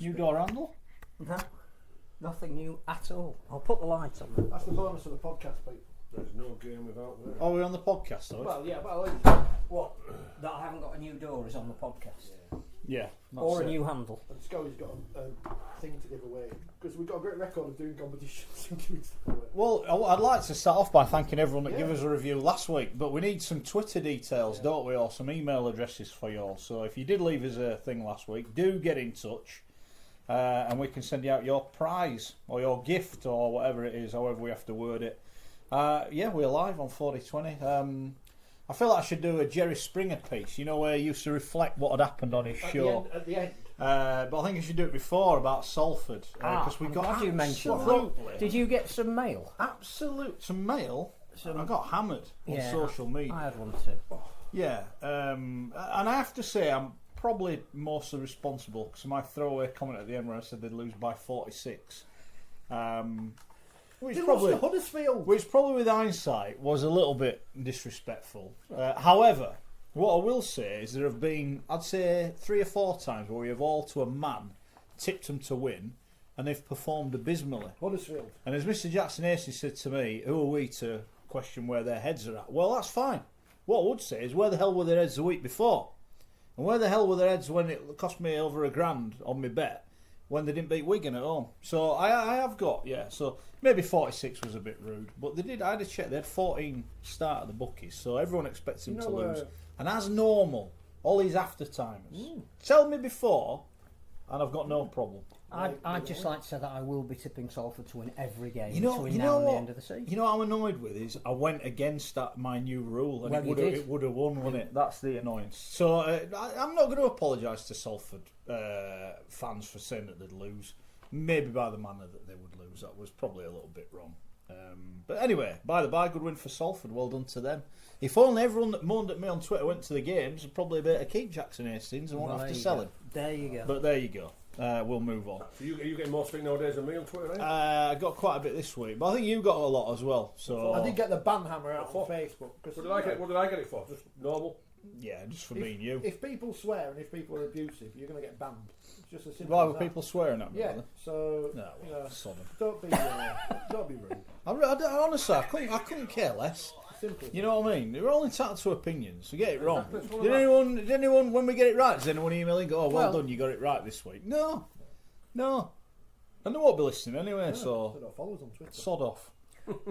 New door handle? No, nothing new at all. I'll put the lights on them. That's the bonus of the podcast, people. There's no game without work. Oh, we're on the podcast, though? Well, yeah, but what? That I haven't got a new door is on the podcast. Yeah. Or a new handle. And Schoey's got a thing to give away because we've got a great record of doing competitions and giving stuff away. Well, I'd like to start off by thanking everyone that gave us a review last week, but we need some Twitter details, don't we, or some email addresses for you all. So if you did leave us a thing last week, do get in touch, and we can send you out your prize or your gift or whatever it is, however we have to word it. Yeah, we're live on 4020. I feel like I should do a Jerry Springer piece, you know, where he used to reflect what had happened on his show. At the end. But I think I should do it before about Salford, because we got glad you mentioned absolutely. Did you get some mail? Some mail. I got hammered on social media. I had one too. Yeah, and I have to say I'm probably mostly responsible because my throwaway comment at the end where I said they'd lose by 46. Which probably, Huddersfield. which probably with hindsight was a little bit disrespectful. However, what I will say is there have been, I'd say, 3 or 4 times where we have all to a man tipped them to win and they've performed abysmally. Huddersfield. And as Mr. Jackson Hastings said to me, who are we to question where their heads are at? Well, that's fine. What I would say is where the hell were their heads the week before? And where the hell were their heads when it cost me over £1,000 on my bet when they didn't beat Wigan at home? So I have got, so maybe 46 was a bit rude. But they did, I had a check, they had 14 start at the bookies, so everyone expects them to lose. And as normal, all these after-timers. Tell me before, and I've got no problem. I'd just like to say that I will be tipping Salford to win every game You know between now and what? the end of the season. You know what I'm annoyed with is I went against my new rule and Well, it would have won, wouldn't it? That's the annoyance. So I'm not going to apologise to Salford fans for saying that they'd lose. Maybe by the manner that they would lose. That was probably a little bit wrong. But anyway, by the by, good win for Salford. Well done to them. If only everyone that moaned at me on Twitter went to the games, I'd probably better keep Jackson Hastings and won't have to sell him. There you go. But there you go. We'll move on. So are you getting more speak nowadays than me on Twitter, eh? I got quite a bit this week, but I think you got a lot as well. So I did get the ban hammer out on Facebook. What did I get it for? Just normal? yeah, just for being you. If people swear and if people are abusive, you're going to get banned. It's just as simple Why as were that. people swearing at me? Yeah, Really? so No, you know, sod 'em. don't be rude. Honestly, I couldn't care less. Simple. You know what I mean? We're all entitled to opinions. We get it wrong. Did anyone, when we get it right, does anyone email and go, "Oh, well done, you got it right this week"? No. And they won't be listening anyway, so They don't follow us on Twitter. sod off.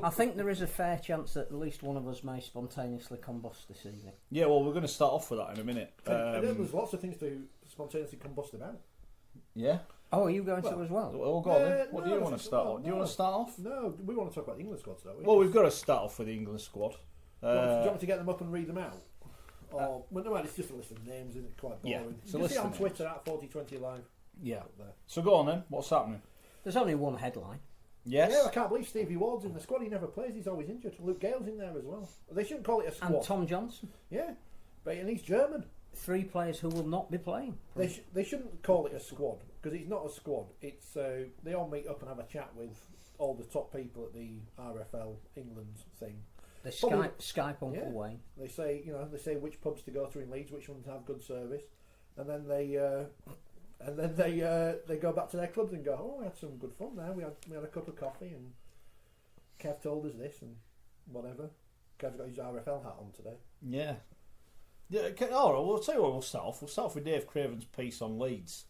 I think there is a fair chance that at least one of us may spontaneously combust this evening. Yeah, well, we're going to start off with that in a minute. There's lots of things to spontaneously combust about. Yeah? Oh, are you going to as well? Well, go on then. What do you want to start off? Do you want to start off? No, we want to talk about the England squads, don't we? Well, we've got to start off with the England squad. do you want me to get them up and read them out? Or, well, no, it's just a list of names, isn't it? Quite boring. Yeah, it's a you can list see it on of Twitter at 4020 live. Yeah. Up there. So go on then. What's happening? There's only one headline. Yes? Yeah, I can't believe Stevie Ward's in the squad. He never plays. He's always injured. Luke Gale's in there as well. They shouldn't call it a squad. And Tom Johnson. Yeah, and he's German. 3 players who will not be playing. They shouldn't call it a squad because it's not a squad. It's they all meet up and have a chat with all the top people at the RFL England thing. They Probably- Skype Uncle Yeah. Wayne. They say which pubs to go to in Leeds, which ones have good service, and then they go back to their clubs and go, oh, we had some good fun there. We had a cup of coffee and Kev told us this and whatever. Kev's got his RFL hat on today. Yeah. Yeah, all right, well, I'll tell you what we'll start off. We'll start off with Dave Craven's piece on Leeds.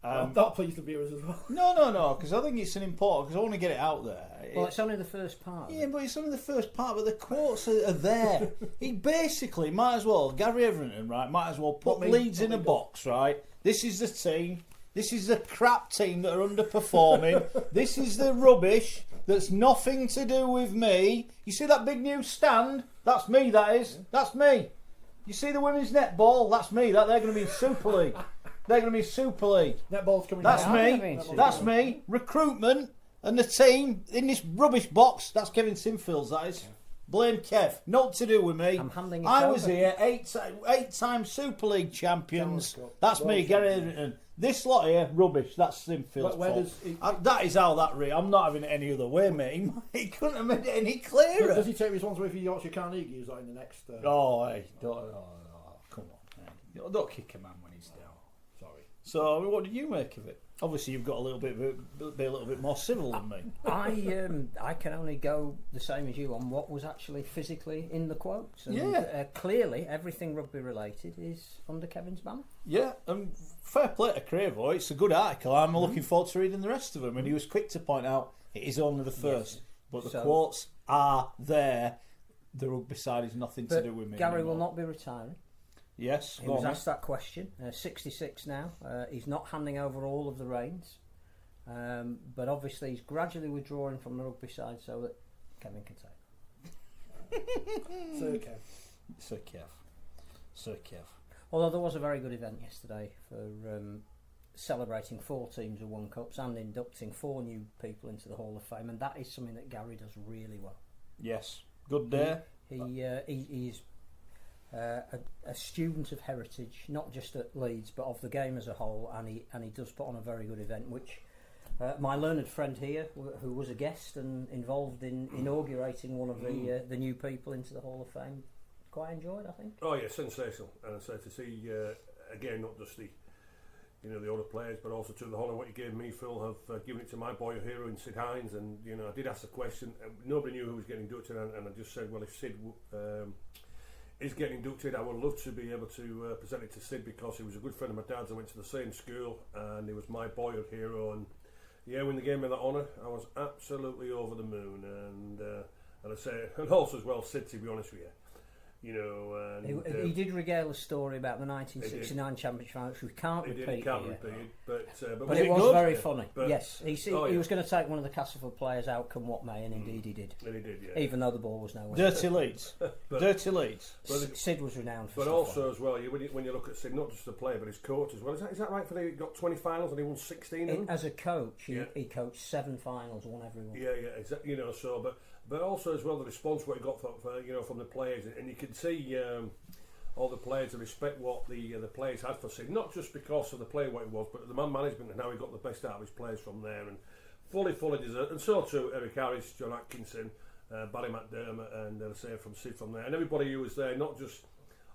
I'm not pleased to be with us as well. No, because I think it's an important, because I want to get it out there. Well, it's only the first part. Yeah, but it's only the first part, but the quotes are there. He basically might as well, Gary Everington, right, might as well put Leeds in a box, right? This is the team. This is the crap team that are underperforming. This is the rubbish that's nothing to do with me. You see that big new stand? That's me, that is. That's me. You see the women's netball? That's me. They're going to be in Super League. They're going to be Super League. Netball's coming That's down. me. That's me. Recruitment and the team in this rubbish box. That's Kevin Sinfield's, that is. Blame Kev. Not to do with me. I'm handing it I was over. here, eight-time Super League champions. That's me, Gary Everington. This lot here, rubbish. That's Sinfield's fault. That is how that read. I'm not having it any other way, mate. He couldn't have made it any clearer. Does he take responsibility for Yorkshire Carnegie? Is that in the next? Oh, hey, come on, man. Don't kick a man when he's down. Sorry. So, I mean, what did you make of it? Obviously, you've got a little bit more civil than me. I can only go the same as you on what was actually physically in the quotes. And, clearly, everything rugby related is under Kevin's banner. Yeah, and fair play to Cravo. It's a good article. I'm looking forward to reading the rest of them. And he was quick to point out it is only the first, but the quotes are there. The rugby side is nothing to do with me. Gary anymore. will not be retiring. Yes, he was asked that question. 66 now. He's not handing over all of the reins, but obviously he's gradually withdrawing from the rugby side so that Kevin can take. So Kev. Although there was a very good event yesterday for celebrating 4 teams of One Cups and inducting 4 new people into the Hall of Fame, and that is something that Gary does really well. Yes, good day. He's a student of heritage, not just at Leeds but of the game as a whole, and he does put on a very good event, which my learned friend here, who was a guest and involved in inaugurating one of the new people into the Hall of Fame, quite enjoyed, I think. Oh yeah, sensational, and so to see again not just the the older players, but also to the whole of what you gave me, Phil, have given it to my boy hero in Sid Hines, and I did ask the question. Nobody knew who was getting inducted, and I just said, well, if Sid is getting inducted, I would love to be able to present it to Sid, because he was a good friend of my dad's. I went to the same school, and he was my boyhood hero. And yeah, when they gave me that honour, I was absolutely over the moon. And I say, and also as well, Sid, to be honest with you. And he did regale a story about the 1969 Championship final, which we can't repeat. But it was good? very funny. But, yes, he was going to take one of the Castleford players out, come what may, and indeed he did. And he did, yeah. Even though the ball was nowhere. Dirty Leeds. Dirty Leeds. Sid was renowned for. But also as well, when you look at Sid, not just the player, but his coach as well. Is that right? He got 20 finals and he won 16. As a coach, he coached 7 finals, won every one. Yeah, exactly. But also as well, the response what he got from the players, and you could see all the players respect what the players had for Sid, not just because of the player what he was, but the man management and how he got the best out of his players from there, and fully deserved. And so too Eric Harris, John Atkinson, Barry McDermott, and say from Sid from there, and everybody who was there, not just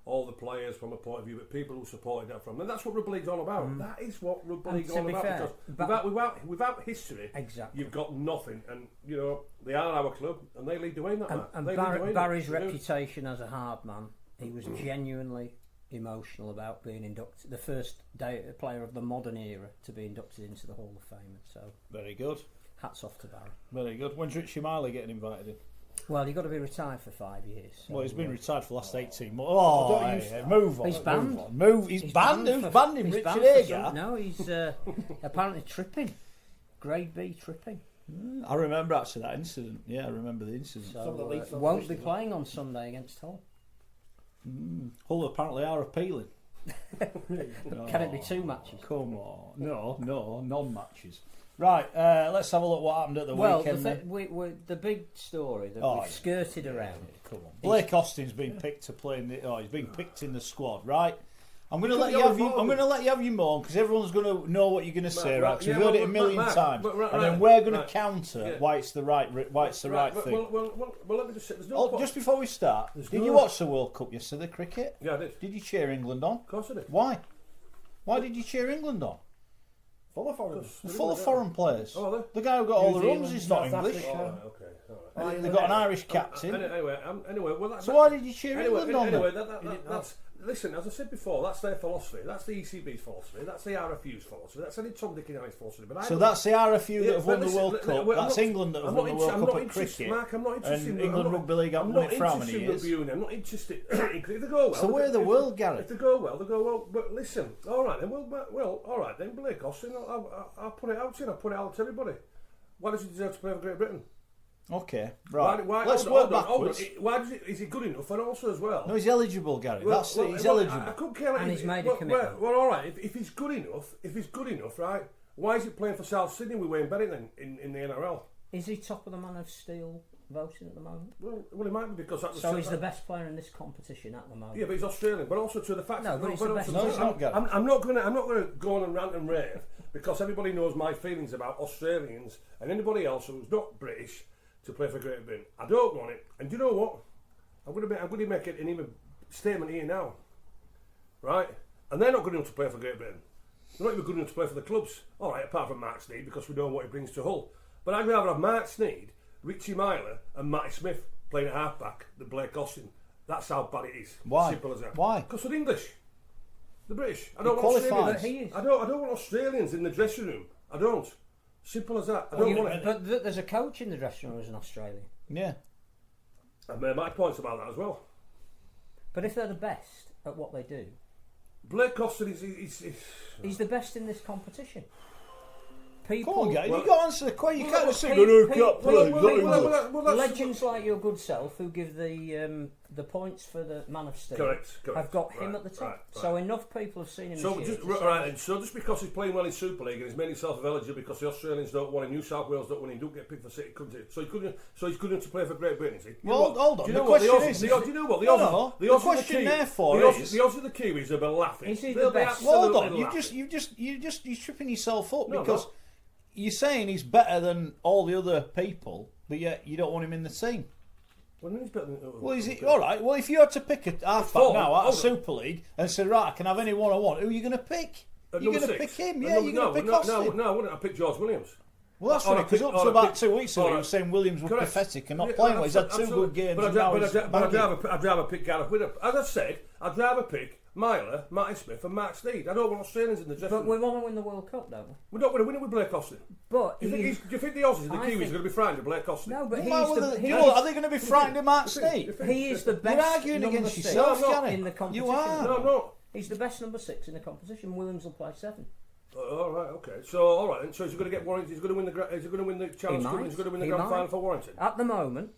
all the players from a point of view, but people who supported that from. And that's what Rugby League's all about. That is what Rugby League's all about. Fair, because without history, exactly, you've got nothing. And they are our club, and they lead the way in that. And Barry's reputation as a hard man, he was genuinely emotional about being inducted, the first player of the modern era to be inducted into the Hall of Fame. So very good. Hats off to Barry. Very good. When's Richie Miley getting invited in? Well, you've got to be retired for 5 years. So well, he's been retired for the last 18 months. Oh, move on. He's banned. He's banned. Who's banned him? Richard Agar? No, he's apparently tripping. Grade B tripping. I remember actually that incident. Yeah, I remember the incident. So won't be playing on Sunday against Hull. Hull apparently are appealing. Can it be 2 matches? Come on. No, non-matches. Right, let's have a look what happened at the weekend. The big story that we've skirted around. Come on. Blake Austin's been picked to play he's been picked in the squad, right? I'm going to let you have your moan, because everyone's going to know what you're going to say, right? Because we've heard it a million times, and then we're going to counter why it's the right thing. Well, let me just say, just before we start, did you watch the World Cup yesterday, cricket? Yeah, I did. Did you cheer England on? Of course I did. Why? Why did you cheer England on? Full of foreigners. Full of foreign players. Oh, are they? The guy who got all the runs is not English. Oh, okay. They've got an Irish captain. Anyway, so why did you cheer England on? Anyway, that's listen. As I said before, that's their philosophy. That's the ECB's philosophy. That's the RFU's philosophy. That's any Tom, Dick and Harry's philosophy. But that's the RFU that have won the World Cup. That's England that have won the World Cup at cricket. Mark, I'm not interested. And England Rugby League haven't won it for how many years? I'm not interested. If they go well, it's the way of the world, Gary. If they go well, they go well. But listen, all right then. Well, all right then. Blake Austin, I'll put it out to you. I'll put it out to everybody. Why does he deserve to play for Great Britain? Okay, right. Let's work backwards. Why is he good enough? And also as well. No, he's eligible, Gary. He's eligible. I couldn't care. And he's made a commitment. Well, all right. If he's good enough, right? Why is he playing for South Sydney with Wayne Bennett then in the NRL? Is he top of the Man of Steel voting at the moment? Well, he might be because he's the best player in this competition at the moment. Yeah, but he's Australian. But also to the fact. No, but he's the best. No, he's not, Gary. I'm not going to go on and rant and rave because everybody knows my feelings about Australians and anybody else who's not British to play for Great Britain. I don't want it. And do you know what? I'm going to make it an even statement here now. Right? And they're not good enough to play for Great Britain. They're not even good enough to play for the clubs. All right, apart from Mark Sneyd, because we know what he brings to Hull. But I'd rather have Mark Sneyd, Richie Myler, and Matty Smith playing at halfback than Blake Austin. That's how bad it is. Why? Simple as that. Why? Because they're English. The British. I He don't want qualifies. Australians. I don't want Australians in the dressing room. I don't. Simple as that. I don't want it. But there's a coach in the dressing room who's an Australian. Yeah. I've made my points about that as well. But if they're the best at what they do, Blake Austin is he's the best in this competition. Come on, People, guys. You've got to answer the question. You can't just say, people- no, can't play. that's legends like your good self who give the points for the Man of Steel correct. have got him at the top. Right. So enough people have seen him. So this year just to say right, and so just because he's playing well in Super League and he's made himself eligible because the Australians don't want him, New South Wales don't want him, don't get picked for City, couldn't he? So he's good enough to play for Great Britain, is he? Well, hold on. Do you The know what question is... do you know what the No, Aussies? no. The The Aussies question and the therefore Kiwis, is... the Aussies and the Kiwis have been laughing. Is he They'll the be best? Well, hold absolutely on. laughing. You're tripping yourself up No, because no. you're saying he's better than all the other people, but yet you don't want him in the team. Well, he's better than, Well, is it all right? Well, if you had to pick a halfback Four. now out of Hold on. Super League and say, right, I can have any one I want, who are you going to pick? At You're number going to pick six. him, At yeah. number- You're going to pick no, Austin. no, I wouldn't. I picked George Williams. Well, that's Or funny I because pick- up or to I about pick- 2 weeks ago, or he I- was saying Williams was Correct. pathetic and not Yeah, playing well. He's had 2 absolutely. good games. But and now he's bagging. I'd rather pick Gareth Winner. As I said, I'd rather pick Myler, Matty Smith, and Mark Sneyd. I don't want Australians in the dressing But we room. want to win the World Cup, don't we? We're not going to win it with Blake Austin. But Do you think the Aussies and the I Kiwis think- are going to be frightened of Blake Austin? no, but Are they going to be frightened of Mark Sneyd? he is the best. You're arguing number against six yourself, No, I'm not. Gary. in the competition. You are. No, I'm not. He's the best number 6 in the competition. Williams will play 7. All right, okay. So, all right. And so he's going to get Warrington. He's going to win the. Is he going to win the Challenge Cup? might. He's going to win the He Grand might. Final for Warrington. At the moment,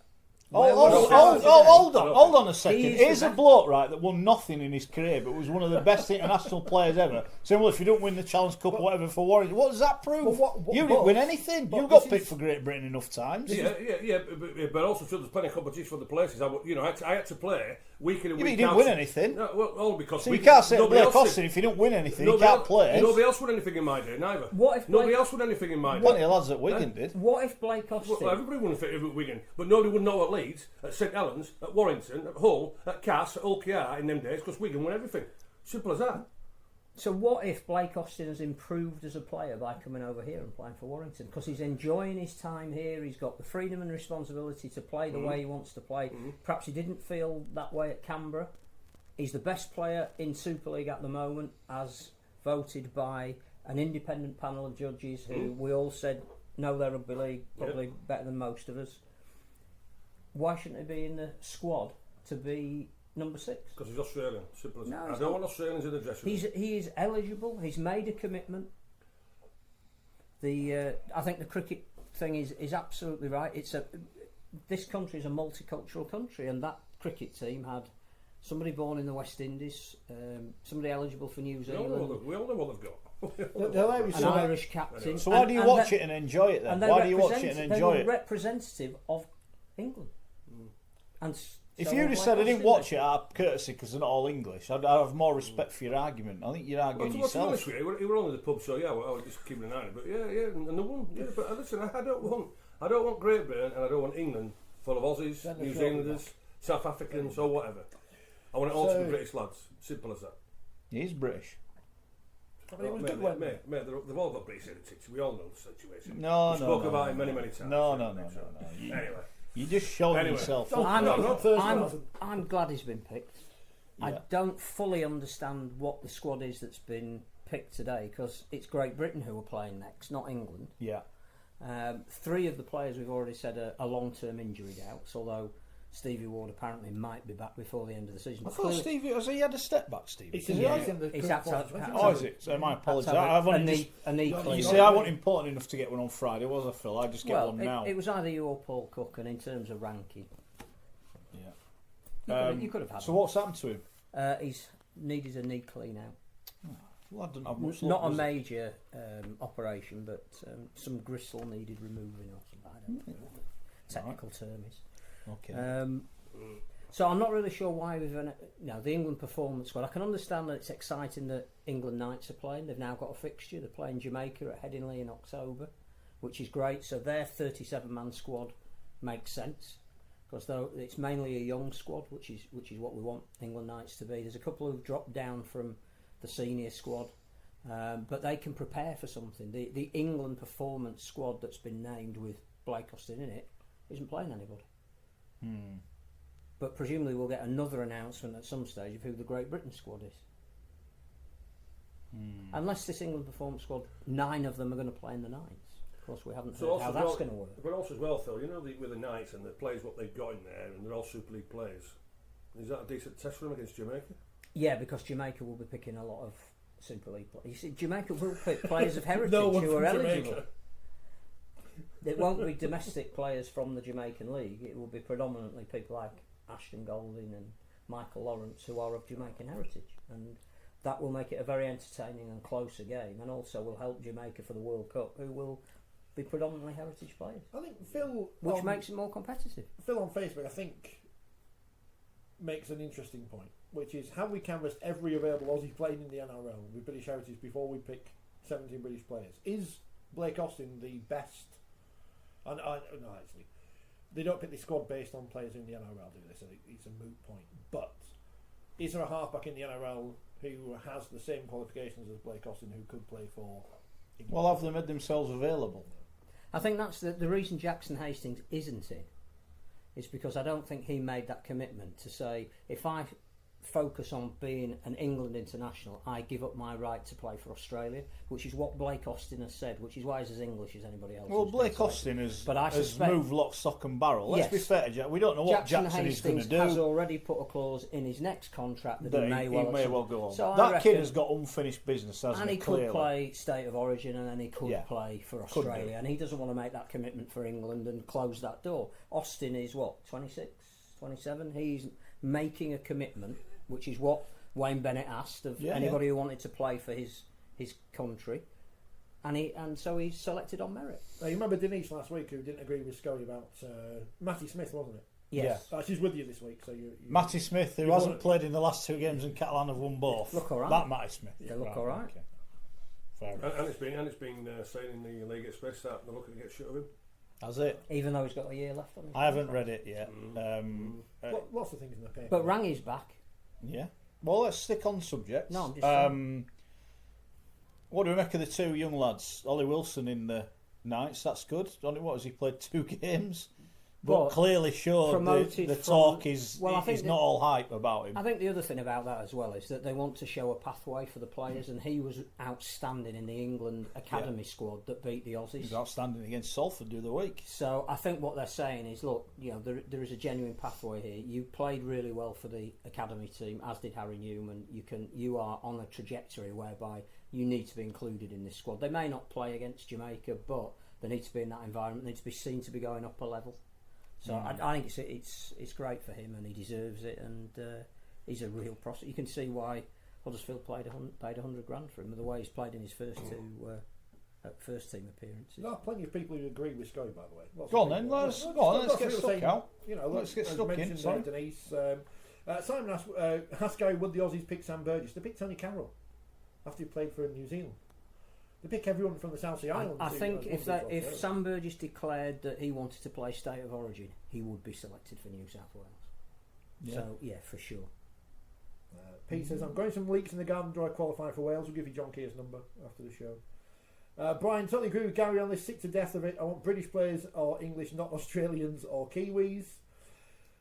Hold on a second. He's Here's the a best. bloke, right, that won nothing in his career, but was one of the best international players ever. Saying, well, if you don't win the Challenge Cup or whatever for Warrington, what does that prove? You didn't win anything. You got picked for Great Britain enough times. Yeah. But also, too, there's plenty of competition for the places. I had to play week in and Yeah, but week you didn't out. win anything. No, well, all because So you can't say nobody Blake else Austin did. if you don't win anything, you Nobody can't else- play. Nobody else won anything in my day, neither. What if Nobody Blake- else won anything in my day. Plenty of lads at Wigan did. what if Blake Austin? Well, everybody won at Wigan, but nobody would know at Leeds, at St Helens, at Warrington, at Hull, at Cass, at Hull KR in them days because Wigan won everything. Simple as that. So what if Blake Austin has improved as a player by coming over here and playing for Warrington? Because he's enjoying his time here. He's got the freedom and responsibility to play the way he wants to play. Perhaps he didn't feel that way at Canberra. He's the best player in Super League at the moment, as voted by an independent panel of judges who we all said know their rugby league probably better than most of us. Why shouldn't he be in the squad to be number 6? Because he's Australian. Simple as No, that. I he's don't not. want Australians in the dressing room. He is eligible. He's made a commitment. I think the cricket thing is absolutely right. This country is a multicultural country, and that cricket team had somebody born in the West Indies, somebody eligible for New We all know Zealand, what they've got. an Irish captain. So why do you and watch they- it and enjoy it then? and they Why do you watch it represent- and they enjoy were it? representative of England. And If so you'd were have said I Blake didn't Austin watch then. it out of courtesy because they're not all English, I'd have more respect for your argument. I think you're Well, arguing to be yourself. honest with you, he were only the pub, so yeah, I was just keeping an eye on it. But yeah, and the one, yeah. But listen, I don't want Great Britain, and I don't want England full of Aussies, Then New there's Zealanders, South Africans, or whatever. I want it all to be British lads. Simple as that. He's British. I mean, it was mate, good when mate, they've all got British heritage. We all know the situation. No, we no, spoke no, about no, it many times. No. Anyway, You just showed Anyway. yourself. Oh, I'm, no, not Thursday, I'm, Martin. I'm glad he's been picked. I Yeah. don't fully understand what the squad is that's been picked today, because it's Great Britain who are playing next, not England. Yeah. 3 of the players we've already said are long-term injury doubts, although Stevie Ward apparently might be back before the end of the season. I But thought clearly- Stevie, has he had a step back, Stevie? It's Is in he the all ice in the He's current had to have- performance, had wasn't Oh, it? is it? So my had to apologies. have I've a only knee, just. a knee You clean. You see, see, I wasn't important enough to get one on Friday, was I, Phil? I just get Well, one now. it was either you or Paul Cook, and in terms of ranking, Yeah. you could have had So him. what's happened to him? He's needed a knee clean out. Well, I don't have much Not luck, a was it? major operation, but some gristle needed removing or something. I don't know what the technical term is. Okay. So I'm not really sure why we've the England performance squad. I can understand that it's exciting that England Knights are playing. They've now got a fixture. They're playing Jamaica at Headingley in October, which is great. So their 37-man squad makes sense, because though it's mainly a young squad, which is what we want England Knights to be. There's a couple who've dropped down from the senior squad. But they can prepare for something. The England performance squad that's been named with Blake Austin in it isn't playing anybody. But presumably we'll get another announcement at some stage of who the Great Britain squad is. Unless this England performance squad, 9 of them are going to play in the Knights. Of course, we haven't heard how that's going to work. But also as well, Phil, with the Knights and the players what they've got in there, and they're all Super League players. Is that a decent test for them against Jamaica? Yeah, because Jamaica will be picking a lot of Super League players. You see, Jamaica will pick players of heritage who are eligible. It won't be domestic players from the Jamaican League. It will be predominantly people like Ashton Golding and Michael Lawrence who are of Jamaican heritage, and that will make it a very entertaining and closer game, and also will help Jamaica for the World Cup, who will be predominantly heritage players. I think Phil, which makes it more competitive. Phil on Facebook, I think, makes an interesting point, which is how we canvassed every available Aussie playing in the NRL with British heritage before we pick 17 British players. Is Blake Austin the best? No, actually, they don't pick the squad based on players in the NRL, do they? So it's a moot point. But is there a halfback in the NRL who has the same qualifications as Blake Austin who could play for England? Well, have they made themselves available? I think that's the reason Jackson Hastings isn't in, is because I don't think he made that commitment to say, if I focus on being an England international, I give up my right to play for Australia, which is what Blake Austin has said, which is why he's as English as anybody else. Well, Blake Austin has moved lock, stock and barrel. Let's be fair to Jack. We don't know what Jackson is going to do. Has already put a clause in his next contract that he may well go on. So that kid has got unfinished business, hasn't and he? He could play State of Origin, and then he could play for Australia, and he doesn't want to make that commitment for England and close that door. Austin is what, 26, 27? He's making a commitment, which is what Wayne Bennett asked of anybody who wanted to play for his country, and so he's selected on merit. You remember Denise last week who didn't agree with Schoey about Matty Smith, wasn't it? Yes. She's with you this week, so you Matty Smith, who hasn't played in the last 2 games, and Catalan have won both. Look all right. That Matty Smith. They look all right. Okay. Fair enough. And it's been saying in the League Express that they're looking to get shut of him. Has it? Even though he's got a year left on him. I haven't read it yet. Lots of things in the paper. But Rangi's back. Yeah. Well, let's stick on subjects. No, I'm just saying. What do we make of the 2 young lads? Ollie Wilson in the Knights, that's good. What has he played 2 games? But clearly showed the talk is not all hype about him. I think the other thing about that as well is that they want to show a pathway for the players, and he was outstanding in the England academy squad that beat the Aussies. He was outstanding against Salford the other week. So I think what they're saying is, look, there is a genuine pathway here. You played really well for the academy team, as did Harry Newman. You are on a trajectory whereby you need to be included in this squad. They may not play against Jamaica, but they need to be in that environment. They need to be seen to be going up a level. So I think it's great for him, and he deserves it, and he's a real prospect. You can see why Huddersfield paid $100,000 for him, the way he's played in his first 2 first team appearances. There are plenty of people who agree with Schoey, by the way. Go on then, let's get stuck out. Let's get stuck in. Sorry, Denise. Simon asked Gary, would the Aussies pick Sam Burgess? They picked Tony Carroll after he played for New Zealand. They pick everyone from the South Sea Islands. I think if Sam Burgess declared that he wanted to play State of Origin, he would be selected for New South Wales. Yeah. So, for sure. Pete says, I'm growing some leaks in the garden. Do I qualify for Wales? We'll give you John Keir's number after the show. Brian, totally agree with Gary on this. Sick to death of it. I want British players or English, not Australians or Kiwis.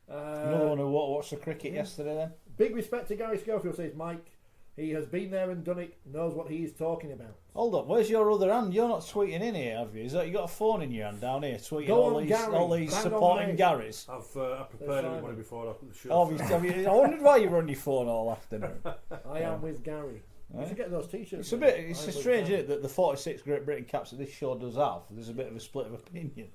Another one who watched the cricket yesterday then. Big respect to Gary Schofield, says Mike. He has been there and done it, knows what he is talking about. Hold up, where's your other hand? You're not tweeting in here, have you? Is that you got a phone in your hand down here, tweeting all these supporting Garys? I've prepared everybody before I put the show. I wondered why you were on your phone all afternoon. I am with Gary. You should get those t-shirts. It's a strange, isn't it, that the 46 Great Britain caps that this show does have, there's a bit of a split of opinion.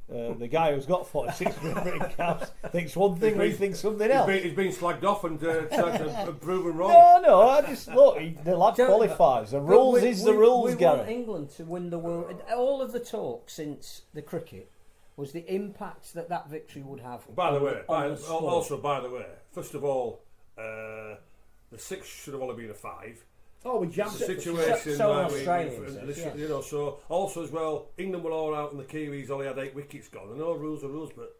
The guy who's got 46 Great Britain caps thinks one thing, we think something else. He's been slagged off and tried to prove him wrong. No, I just look. The lad qualifies. The rules is the rules, Gary. We want England to win the world. All of the talk since the cricket was the impact that victory would have. By the way, first of all, the 6 should have only been a 5. Oh, we jammed the it. situation. So Australians, so also as well, England were all out and the Kiwis only had 8 wickets gone. I know rules are rules, but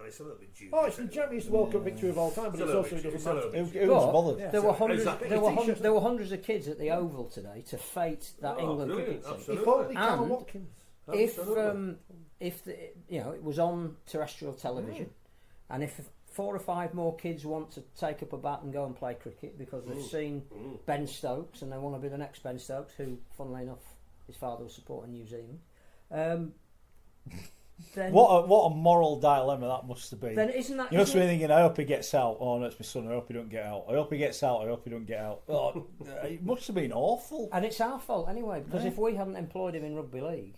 it's a little bit juicy. Oh, it's the champiest World Cup victory of all time, but it's also it doesn't matter. Who was bothered? There were hundreds. Exactly. There were hundreds of kids at the Oval today to fate that England cricket team. If only Carl And Watkins. If it was on terrestrial television, and if 4 or 5 more kids want to take up a bat and go and play cricket because they've seen Ben Stokes and they want to be the next Ben Stokes, who, funnily enough, his father was supporting New Zealand. Then what a moral dilemma that must have been. Then isn't that? You must be thinking, I hope he gets out. Oh, no, it's my son. I hope he don't get out. I hope he gets out. I hope he don't get out. Oh, it must have been awful. And it's our fault anyway, because if we hadn't employed him in rugby league,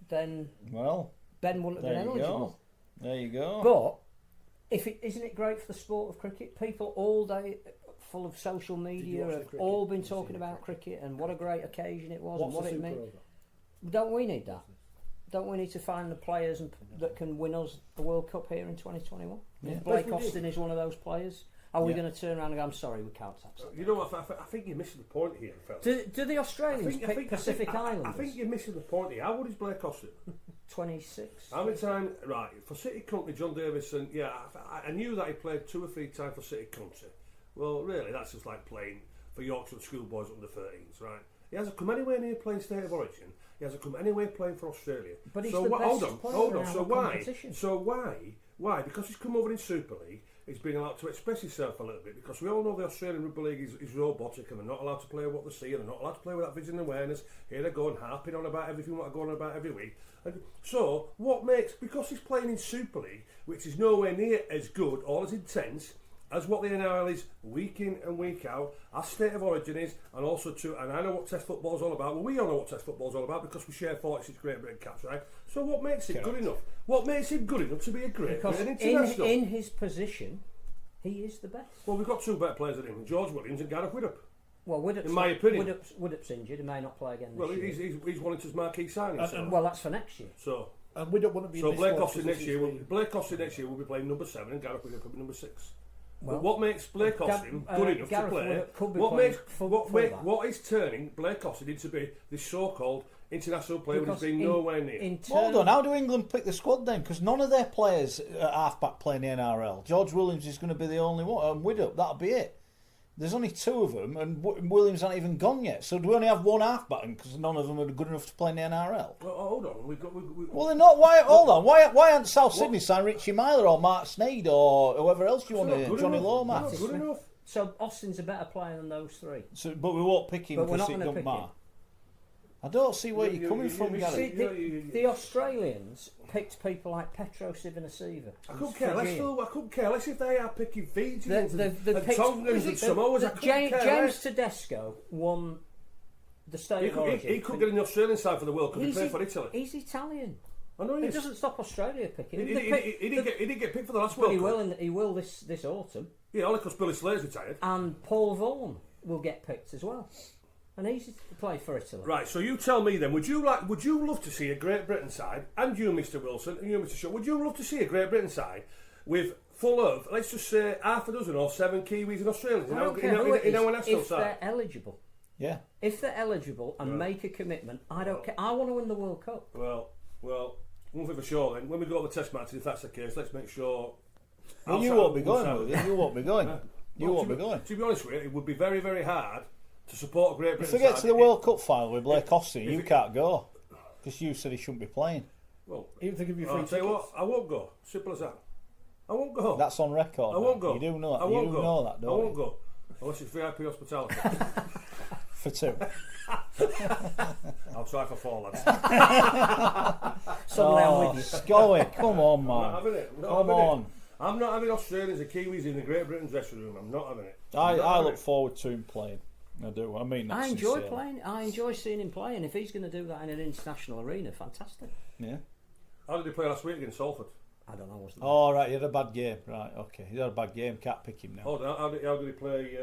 then Ben wouldn't have been eligible. There you go. But isn't it great for the sport of cricket? People all day, full of social media, have all been talking about cricket and what a great occasion it was and what it meant. Don't we need that? Don't we need to find the players that can win us the World Cup here in 2021? Yeah. Blake Austin is one of those players. Are we going to turn around and go, I'm sorry, we can't accept that? You know what, I think you're missing the point here, fellas. Do the Australians pick Pacific Islanders? I think you're missing the point here. How old is Blake Austin? 26. How many times, right, for City Country, John Davison, I knew that he played 2 or 3 times for City Country. Well, really, that's just like playing for Yorkshire schoolboys under 13s, right? He hasn't come anywhere near playing State of Origin. He hasn't come anywhere playing for Australia. But he's the best player hold on. in So our why? competition. So why? Because he's come over in Super League. He's been allowed to express himself a little bit, because we all know the Australian Rugby League is robotic and they're not allowed to play what they see and they're not allowed to play with that vision and awareness. Here they're going harping on about everything what they're going on about every week. And so because he's playing in Super League, which is nowhere near as good or as intense as what the NRL is week in and week out, as State of Origin is, and also and I know what Test football's all about. Well, we all know what Test football's all about because we share 46 Great Britain caps, right? So what makes it good enough? What makes him good enough to be a Great Britain international? In his position, he is the best. Well, we've got 2 better players than him, George Williams and Gareth Widdop. Well, in my opinion, Widdop's injured. He may not play again this year. He's one of his marquee signings. Well, that's for next year. So Widdop wouldn't be. So Blake Austin next year will be playing number 7 and Gareth Widdop will be number 6. Well, what makes Blake Austin good enough Gareth to play? What is turning Blake Austin into be this so-called international player when he's been nowhere near? Hold on, how do England pick the squad then? Because none of their players at half-back playing the NRL. George Williams is going to be the only one, and Widdop, that'll be it. There's only 2 of them, and Williams hasn't even gone yet. So do we only have 1 half-back because none of them are good enough to play in the NRL? Well, hold on. Well, they're not. Hold on. Why aren't South Sydney signed Richie Myler or Mark Sneyd or whoever else you want to? Johnny Lomax. Not good enough. So Austin's a better player than those 3. So, but we won't pick him because it doesn't matter. I don't see where you're coming from, Gary. The Australians picked people like Petro Civoniceva. I couldn't care less if they are picking Fijians and Tongans and Samoas. James Tedesco won the State of Origin. He could get in the Australian side for the World Cup. He played for Italy. He's Italian. I know it doesn't stop Australia picking him. He didn't get picked for the last World Cup. He will this autumn. Yeah, only because Billy Slade's retired. And Paul Vaughan will get picked as well. And he's played for Italy. Right, so you tell me then, would you love to see a Great Britain side, and you, Mr. Wilson, and you, Mr. Shaw, would you love to see a Great Britain side with full of, let's just say, half a dozen or 7 Kiwis and Australians in our national if side? They're eligible. Yeah. If they're eligible and make a commitment, I don't care. I want to win the World Cup. Well, one thing for sure then, when we go to the Test matches, if that's the case, let's make sure... Well, you won't be going, will you? You won't be going. You won't be going. To be honest with you, it would be very, very hard to support a Great Britain side. If we get to the World Cup final with Blake Austin, you can't go. Because you said he shouldn't be playing. Well, even to give you free tickets. I'll tell you what, I won't go. Simple as that. I won't go. That's on record. I won't go. You do know that. I won't go. Know that, don't you? I won't go. Unless it's VIP hospitality. For 2. I'll try for 4, lads. Suddenly I'm with you. Schoey, come on, man. I'm not having it. Come on. I'm not having Australians and Kiwis in the Great Britain dressing room. I'm not having it. I look forward to him playing. I do. I mean, I enjoy playing. I enjoy seeing him play, and if he's going to do that in an international arena, fantastic. Yeah. How did he play last week against Salford? I don't know. Wasn't oh, right, he had a bad game. Right, okay. He had a bad game. Can't pick him now. Oh, how did he play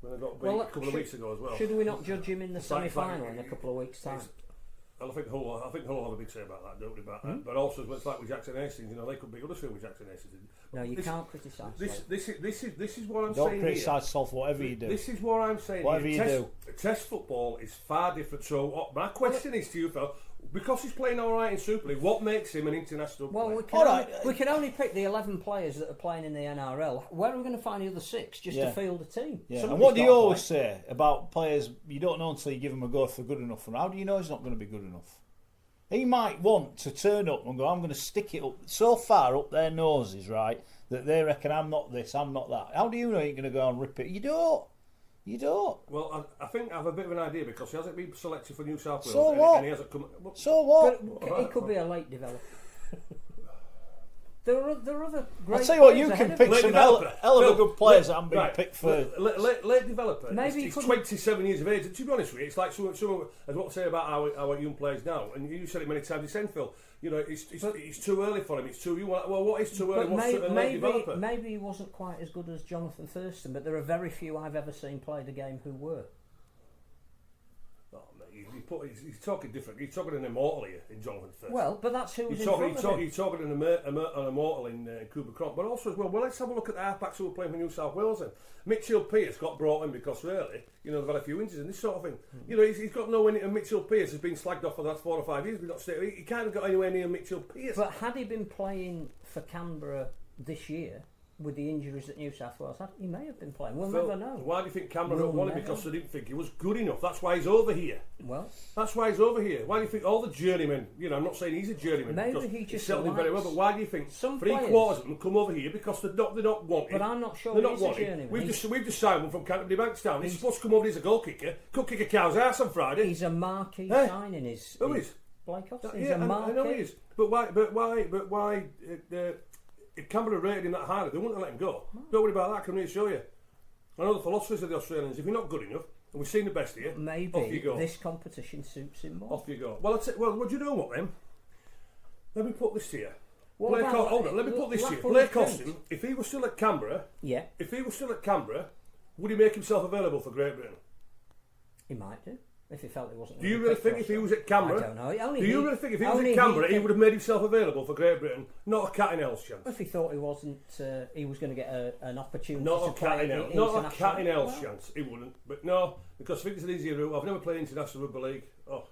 when I got beat a couple of weeks ago as well? Should we not judge him in the semi-final in a couple of weeks' time? I think Hull have a big say about that, don't we? About that. But also, it's like with Jackson Hastings, they could be Huddersfield with Jackson Hastings. No, you can't criticise. This is what I'm don't saying. Don't criticise Salford, whatever you do. This is what I'm saying. Whatever you do. Test football is far different. So my question is to you, Phil: because he's playing all right in Super League, what makes him an international player? We can only pick the 11 players that are playing in the NRL. Where are we going to find the other 6 just to field a team? Yeah. Somebody's And what do you got to always play. say about players? You don't know until you give them a go if they're good enough. And how do you know he's not going to be good enough? He might want to turn up and go, I'm going to stick it up so far up their noses, right, that they reckon I'm not this, I'm not that. How do you know you're going to go and rip it? You don't. You don't. Well, I think I have a bit of an idea because he hasn't been selected for New South Wales. So what? And he hasn't come. Well, So what? But he could be a late developer. There are other great I'll tell you what, players you ahead can of pick him. some hell of a good players that haven't been right, picked for. Late developer. Maybe he's he couldn't- 27 years of age. And to be honest with you, it's like someone as what I say about our young players now. And you said it many times. You said, Phil, you know, it's too early for him. It's too. You want, well, what is too early? But What's a late developer? maybe he wasn't quite as good as Jonathan Thurston, but there are very few I've ever seen play the game who were. Oh, mate, he's talking different. He's talking an immortal here in Jonathan Thurston. Well, but that's who was He's in talking, front of him. he's talking an immortal in Cooper Cronk, but also as well. Well, let's have a look at the halfbacks who were playing for New South Wales. Then Mitchell Pearce got brought in because really, you know, they've had a few injuries and this sort of thing. You know, he's got nowhere near. Mitchell Pearce has been slagged off for the last 4 or 5 years. He can't have got anywhere near Mitchell Pearce. But had he been playing for Canberra this year with the injuries that New South Wales had, he may have been playing. We'll Phil, never know. Why do you think Canberra We'll don't want him? never. Because they didn't think he was good enough. That's why he's over here. Well, That's why he's over here. Why do you think all the journeymen, you know, I'm not saying he's a journeyman, Maybe because he he's just settled in very well, likes but why do you think some 3/4 players- of them come over here because they're not wanted? but I'm not sure They're he not is a wanted. journeyman. We've just signed one from Canterbury Bankstown. He's supposed to come over here as a goal kicker. Could kick a cow's ass on Friday. He's a marquee Eh? signing. Who is? Blake Austin. He's Yeah, a marquee. I know he is. But why? If Canberra rated him that highly, they wouldn't have let him go. Don't worry about that. I can reassure you. I know the philosophies of the Australians. If you're not good enough, and we've seen the best here, off you Maybe go. this competition suits him more. Off you go. Well, do you know what then? Let me put this to you. What Blake about- hold on, let me put this to you. Lappland Blake Kent? Austin, if he was still at Canberra, Yeah, would he make himself available for Great Britain? he might do if he felt he wasn't. Do you gonna really pick think for if he us. was at Canberra? I don't know. Do you really think if he was at Canberra, he would have made himself available for Great Britain? Not a cat in hell's chance. If he thought he wasn't, he was going to get an opportunity Not to a play cat in in hell. the Not a international- cat in hell's Well, chance. He wouldn't. But no, because I think it's an easier route. I've never played international rugby league. Oh,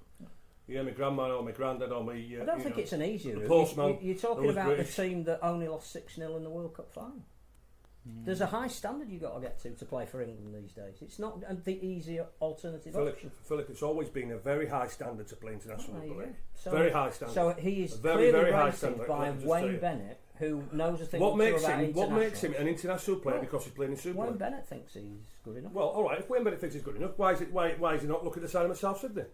yeah, my grandma or my granddad or my. I don't think it's an easy the route. postman You're who talking was about British. the team that only lost 6-0 in the World Cup final. There's a high standard you've got to get to play for England these days. It's not the easier alternative option. Philip, it's always been a very high standard to play international There rugby you league. go. Very high standard. So he is A very, clearly very high rated standard, by let me just tell Wayne you. Bennett, who knows a thing What or two makes about him an international player? Well, Because he's playing in Super Wayne League. Bennett thinks he's good enough. Well, all right. If Wayne Bennett thinks he's good enough, why is he not looking to sign him at South Sydney?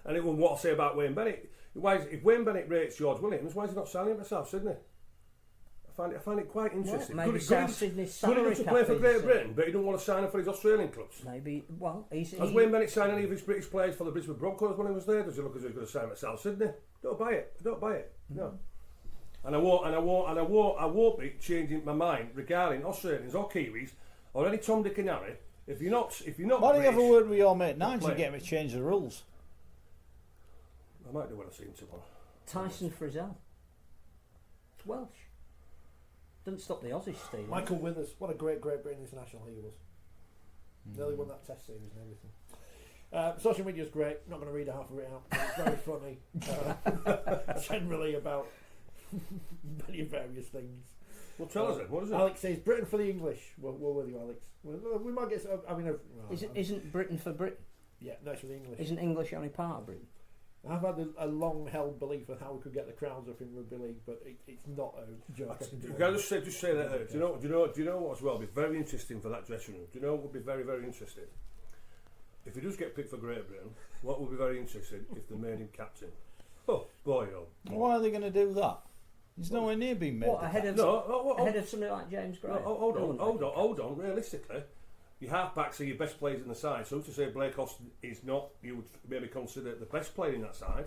And it was what I say about Wayne Bennett. If Wayne Bennett rates George Williams, why is he not signing him at South Sydney? I find it quite interesting. Well, maybe Good South Sydney's good salary enough to cap play for is, Great Britain, but he don't want to sign him for his Australian clubs. Maybe. Well, Has Wayne Bennett signed any of his British players for the Brisbane Broncos when he was there? Does he look as though he's going to sign him at South Sydney? Don't buy it. No. And I won't be changing my mind regarding Australians or Kiwis or any Tom, Dick and Harry. If you're not Why don't you have a British, word with your mate Nines and playing. get him to change the rules? I might do when I see him tomorrow. Tyson Frizzell. It's Welsh. Doesn't stop the Aussies stealing. Michael Withers, what a great Great Britain international he was. Nearly won that Test series and everything. Social media's great. Not going to read half of it out. It's very funny. Generally about many various things. Well, tell us then. What is it? Alex says Britain for the English. We're with you, Alex. We might get. I mean, Isn't Britain for Britain? yeah, no, it's for the English. Isn't English only part of Britain? I've had a long-held belief of how we could get the crowns up in rugby league, but it's not a joke. Can I just say that there? Do you know what as well? It'd be very interesting for that dressing room. Do you know what would be very, very interesting? If he does get picked for Great Britain, what would be very interesting if they made him captain? Oh boy, oh. Why are they going to do that? He's nowhere near being made. What, ahead of somebody like James Gray? Hold on. Realistically, your half-backs are your best players in the side. So to say Blake Austin is not, you would maybe consider the best player in that side.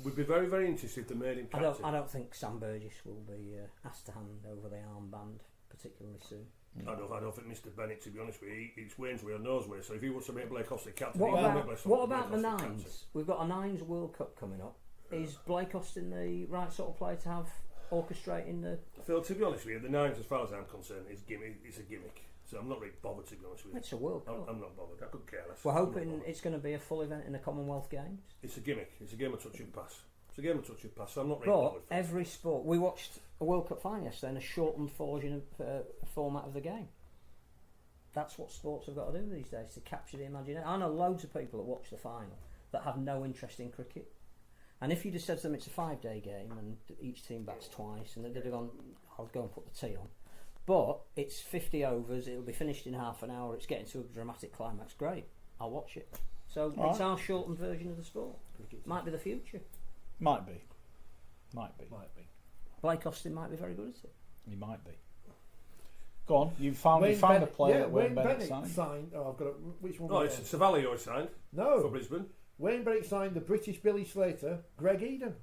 Would be very, very interested if they made him captain. I don't think Sam Burgess will be asked to hand over the armband particularly soon. I don't think Mr. Bennett, to be honest with you, it's Wayne's way or No's way. So if he wants to make Blake Austin captain, What he will about, make Blake what about the Austin Nines? captain. We've got a Nines World Cup coming up. Is Blake Austin the right sort of player to have orchestrating the... Phil, to be honest with you, the Nines, as far as I'm concerned, is a gimmick. I'm not really bothered, to be honest with you. It's a World Cup. I'm not bothered. I could care less. We're I'm not hoping bothered. it's going to be a full event in the Commonwealth Games. It's a gimmick. It's a game of touch and pass. It's a game of touch and pass. So I'm not really But bothered. every sport, we watched a World Cup final yesterday in a shortened version of format of the game. That's what sports have got to do these days, to capture the imagination. I know loads of people that watch the final that have no interest in cricket. And if you'd have said to them it's a 5-day game and each team bats twice, and they'd have gone, I'll go and put the tea on. But it's 50 overs, it'll be finished in half an hour, it's getting to a dramatic climax, great, I'll watch it. So it's our shortened version of the sport. Might be the future. Might be. Blake Austin might be very good at it. He might be. Go on, you found a player that Wayne Bennett signed. Oh, I've got which one? No, it's Savalio signed for Brisbane. Wayne Bennett signed the British Billy Slater, Greg Eden.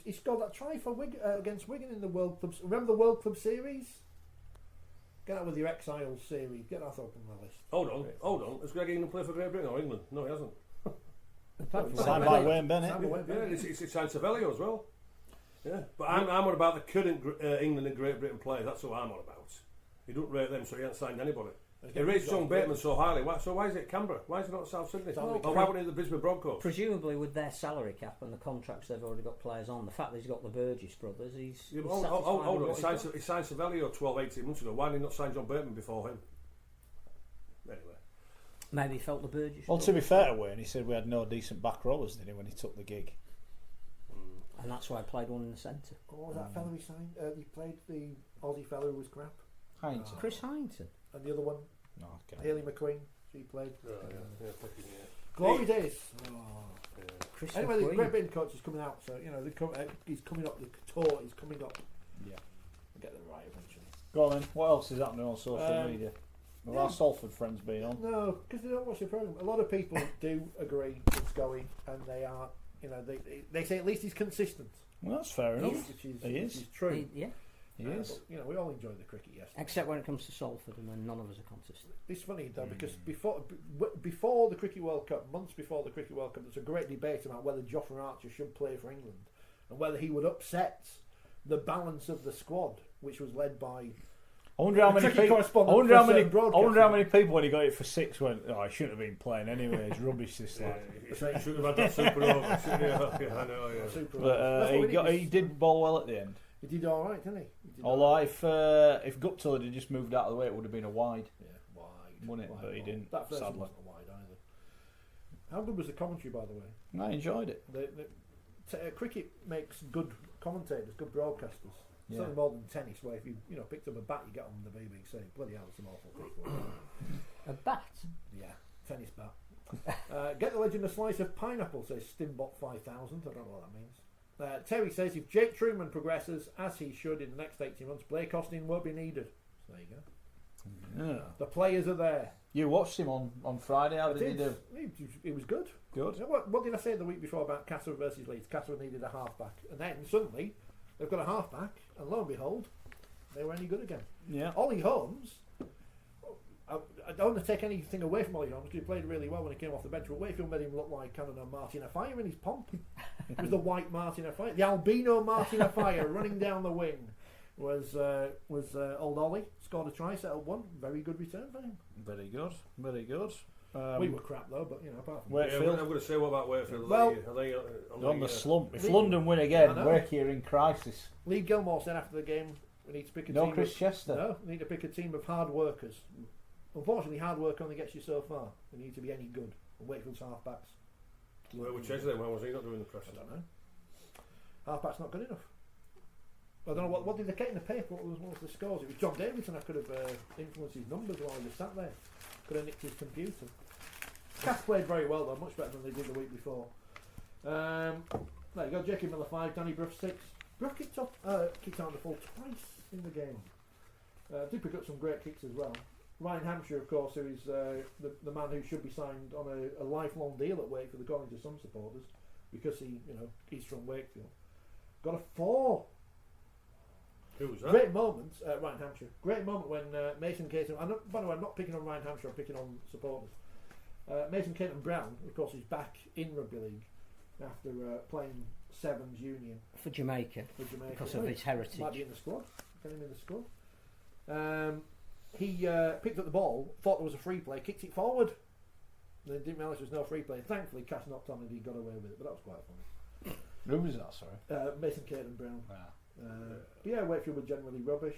He scored that try for against Wigan in the World Club. Remember the World Club Series? Get out with your Exiles series. Get that up on the list. Hold on. Has Greg Eden played for Great Britain or England? No, he hasn't. Signed by Wayne Bennett. It's signed Savalio as well. Yeah, but I'm on about the current England and Great Britain players. That's what I'm on about. He don't rate them, so he hasn't signed anybody. He rates John Bateman so highly. Why is it Canberra? Why is it not South Sydney? Or why wouldn't it the Brisbane Broncos? Presumably with their salary cap and the contracts they've already got players on, the fact that he's got the Burgess brothers, he's hold on. He signed Savalio 12-18 months ago. Why did he not sign John Bateman before him? Anyway. Maybe he felt the Burgess. Well, to be fair to Wayne, he said we had no decent back rowers, didn't he, when he took the gig? And that's why I played one in the centre. What was that fellow he signed? He played the Aussie fellow who was crap. Heinton. Chris Heinton. And the other one, No, Haley McQueen. He played. Glory Glory days. Chris Anyway, the McQueen. Great Britain coach is coming out, so he's coming up. The tour is coming up. Yeah. We'll get them right eventually. Go on then. What else is happening on social media? Well, yeah. our Salford friends been on. No, because they don't watch the programme. A lot of people do agree with Schoey, and they are, they say at least he's consistent. Well, that's fair enough. Which is He is. true. Yeah. He is. But, we all enjoyed the cricket yesterday. Except when it comes to Salford, and then none of us are consistent. It's funny though because before the Cricket World Cup, months before the Cricket World Cup, there's a great debate about whether Jofra Archer should play for England and whether he would upset the balance of the squad, which was led by. I wonder how many people. I wonder how many people when he got it for 6 went. Oh, I shouldn't have been playing anyway. It's rubbish this lad. He should have had that super over. I know. Yeah. But he did bowl well at the end. He did all right, didn't he? Although if Guptill had just moved out of the way, it would have been a wide. Yeah, wide. Wouldn't it? But he didn't. That first sadly. one wasn't wide either. How good was the commentary, by the way? I enjoyed it. Cricket makes good commentators, good broadcasters. Yeah. Certainly more than tennis, where if you picked up a bat, you get on the BBC. Bloody hell, some awful people. A bat? Yeah, tennis bat. Get the legend a slice of pineapple, says Stimbot 5000. I don't know what that means. Terry says if Jake Truman progresses as he should in the next 18 months, Blake Austin won't be needed. So there you go. Yeah. The players are there. You watched him on Friday. How did he do? He was good. Good. What did I say the week before about Castle versus Leeds? Castle needed a half-back. And then suddenly they've got a half-back, and lo and behold, they were any good again. Yeah. Ollie Holmes, I don't want to take anything away from Ollie Holmes because he played really well when he came off the bench, but Wakefield made him look like, I don't know, Martin Afire in his pomp. It was the white Martin Afire. The albino Martin Afire running down the wing was old Ollie. Scored a try, settled one. Very good return for him. Very good. Very good. We were crap though, but apart from Wakefield. I'm going to say what about Wakefield? Well, They're on the slump. If London win again, Wake are in crisis. Lee Gilmore said after the game, we need to pick a No team. Chris Chester. No, we need to pick a team of hard workers. Unfortunately, hard work only gets you so far. We need to be any good. And Wakefield's half-backs. Where was Chester then? Why was he not doing the press? I don't know. Half-back's not good enough. I don't know, what did they get in the paper? What was the scores? It was John Davidson. I could have influenced his numbers while he was sat there. Could have nicked his computer. Cass played very well though, much better than they did the week before. There you go, Jackie Miller 5, Danny Bruff 6. Bruff kicked on the full twice in the game. Did pick up some great kicks as well. Ryan Hampshire, of course, who is the man who should be signed on a lifelong deal at Wakefield, according to some supporters, because he's from Wakefield. Got a 4. Who was that? Great moment, Ryan Hampshire. Great moment when Mason Caton. By the way, I'm not picking on Ryan Hampshire. I'm picking on supporters. Mason Caton Brown, of course, is back in Rugby League after playing Sevens Union for Jamaica. Because of his heritage. Might be in the squad. Get him in the squad. he picked up the ball, thought there was a free play, kicked it forward. They didn't realise there was no free play. Thankfully, Cass knocked on and he got away with it, but that was quite funny. Who was that, sorry? Mason Caden Brown. Ah. But yeah, Wakefield were generally rubbish.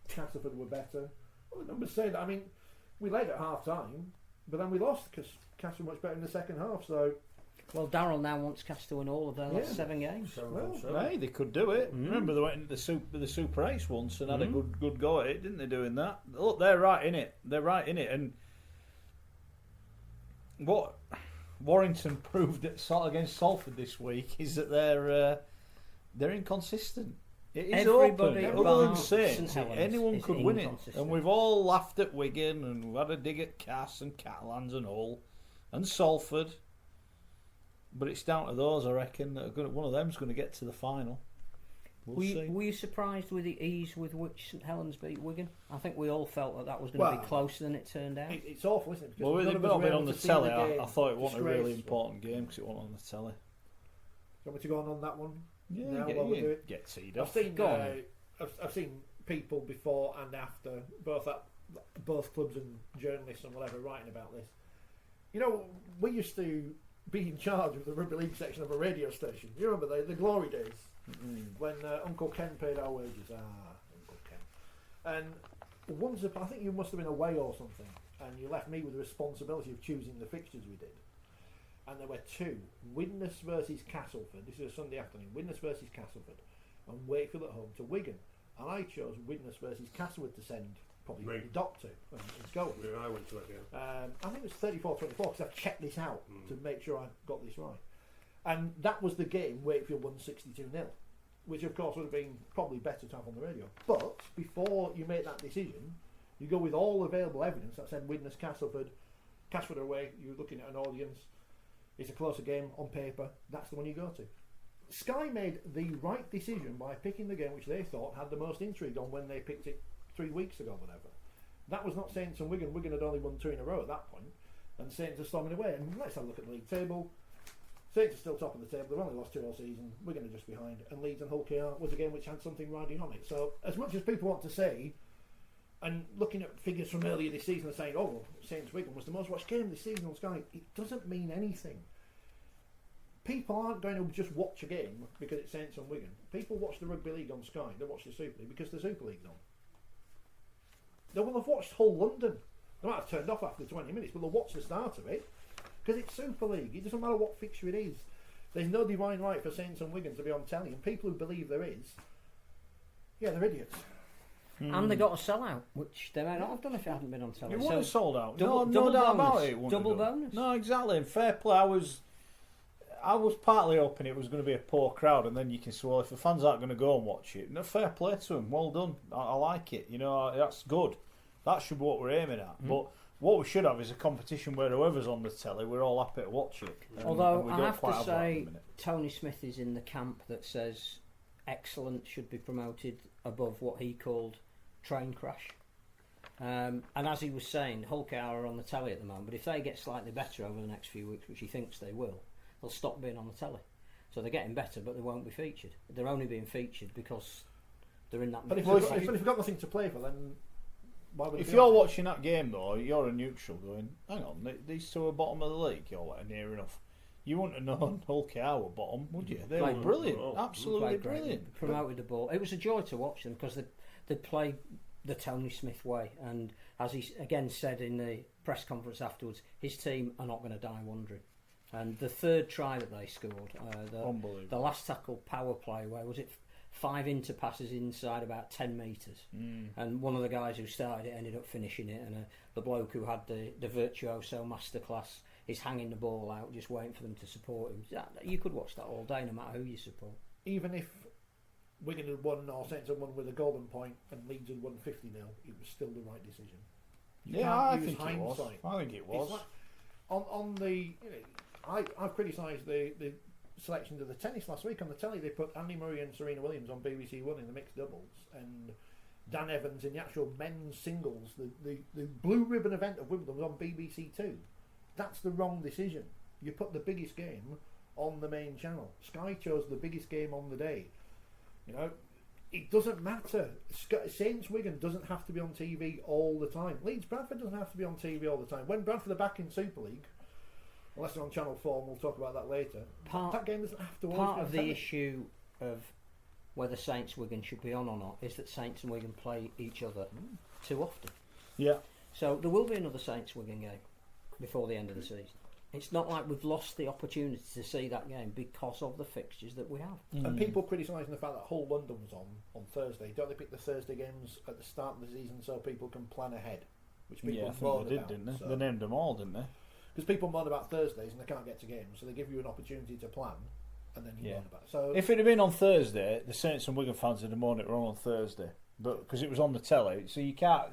Castleford were better. Well, the numbers say that. I mean, we led at half time, but then we lost because Cass were much better in the second half. So, Well, Darrell now wants Cass to win all of their last Yeah. 7 games. Hey, they could do it. Remember, they went into the Super 8 once and had a good go at it, didn't they, doing that? Look, they're right in it. They're right in it. And what Warrington proved against Salford this week is that they're inconsistent. It is Everybody open. Other than bar Saints, St Helens anyone is could win it. inconsistent. And we've all laughed at Wigan and we've had a dig at Cass and Catalans and Hull and Salford. But it's down to those, I reckon, that are going one of them's going to get to the final. We'll see. Were you surprised with the ease with which St Helens beat Wigan? I think we all felt that was going to be closer than it turned out. it's awful, isn't it? Because Well, with none it of us not were being able on the to see telly, game. I thought it wasn't a really Disgraceful. important game because it wasn't on the telly. Do you want me to go on that one? Yeah, Now, get, while we you do it? get teed I've up. seen Go on. I've seen people before and after, both clubs and journalists and whatever, writing about this. You know, we used to be in charge of the rugby league section of a radio station. You remember the glory days when Uncle Ken paid our wages? Uncle Ken. And once I think you must have been away or something, and you left me with the responsibility of choosing the fixtures we did. And there were two: Widnes versus Castleford. This is a Sunday afternoon. Widnes versus Castleford, and Wakefield at home to Wigan. And I chose Widnes versus Castleford to send probably Me. the doc to and go. Yeah, I went to it, yeah. I think it was 34-24 because I've checked this out to make sure I got this right. And that was the game Wakefield won 62-0, which of course would have been probably better to have on the radio. But before you make that decision, you go with all available evidence that said Widnes Castleford away. You're looking at an audience. It's a closer game on paper. That's the one you go to. Sky made the right decision by picking the game which they thought had the most intrigue on when they picked it 3 weeks ago, whatever. That was not Saints and Wigan. Wigan had only won 2 in a row at that point, and Saints are storming away. And let's have a look at the league table. Saints are still top of the table. They've only lost 2 all season. Wigan are just behind. And Leeds and Hull KR was a game which had something riding on it. So as much as people want to say, and looking at figures from earlier this season and saying, oh, well, Saints Wigan was the most watched game this season on Sky, it doesn't mean anything. People aren't going to just watch a game because it's Saints and Wigan. People watch the Rugby League on Sky. They watch the Super League because the Super League's on. They will have watched Hull London. They might have turned off after 20 minutes, but they'll watch the start of it because it's Super League. It doesn't matter what fixture it is. There's no divine right for Saints and Wigan to be on telly, and people who believe there is, yeah, they're idiots. And they got a sellout, which they may not have done if it hadn't been on telly. You would have sold out. double no doubt bonus. about it. Wouldn't Double have done. bonus. No, exactly. And fair play. I was partly hoping it was going to be a poor crowd, and then you can say, well, if the fans aren't going to go and watch it, no, fair play to them. Well done. I like it. You know, that's good. That should be what we're aiming at. But what we should have is a competition where whoever's on the telly, we're all happy to watch it. Although we I don't have quite to have that at the say, minute. Tony Smith is in the camp that says excellent should be promoted above what he called train crash. And as he was saying, Hull KR are on the telly at the moment, but if they get slightly better over the next few weeks, which he thinks they will, they'll stop being on the telly. So they're getting better, but they won't be featured. They're only being featured because they're in that. But if, Well, you've got nothing to play for, then why would it If be you're on? watching that game, though, you're a neutral going, hang on, these two are bottom of the league, you're like, near enough. You wouldn't have known Hull KR were bottom, would you? They were Played- brilliant. Oh, Absolutely Played great. brilliant. Promoted the ball. It was a joy to watch them because they played the Tony Smith way, and as he again said in the press conference afterwards, his team are not going to die wondering. And the third try that they scored, Unbelievable. the last tackle power play, where was it 5 inter passes inside about 10 metres, and one of the guys who started it ended up finishing it, and the bloke who had the virtuoso masterclass is hanging the ball out, just waiting for them to support him. You could watch that all day, no matter who you support. Even if Wigan had won or Saints had won with a golden point and Leeds had won 50-0, it was still the right decision. You Yeah, can't I use think it was. hindsight. I think it was. It's like, on the, you know, I've criticised the selection of the tennis last week on the telly. They put Andy Murray and Serena Williams on BBC One in the mixed doubles, and Dan Evans in the actual men's singles. The blue ribbon event of Wimbledon was on BBC Two. That's the wrong decision. You put the biggest game on the main channel. Sky chose the biggest game on the day. You know, it doesn't matter. Saints Wigan doesn't have to be on TV all the time. Leeds Bradford doesn't have to be on TV all the time. When Bradford are back in Super League, unless they're on Channel 4, and we'll talk about that later, that game doesn't have to always Part be on of the telly. issue of whether Saints Wigan should be on or not is that Saints and Wigan play each other too often. Yeah. So there will be another Saints Wigan game before the end of the season. It's not like we've lost the opportunity to see that game because of the fixtures that we have. And people criticising the fact that Hull London was on Thursday. Don't they pick the Thursday games at the start of the season so people can plan ahead? Which people Yeah, I moan think they did, about, didn't they? so. They named them all, didn't they? Because people moan about Thursdays and they can't get to games, so they give you an opportunity to plan, and then you moan about it. So If it had been on Thursday, the Saints and Wigan fans would have moaned it wrong on Thursday. But because it was on the telly, so you can't.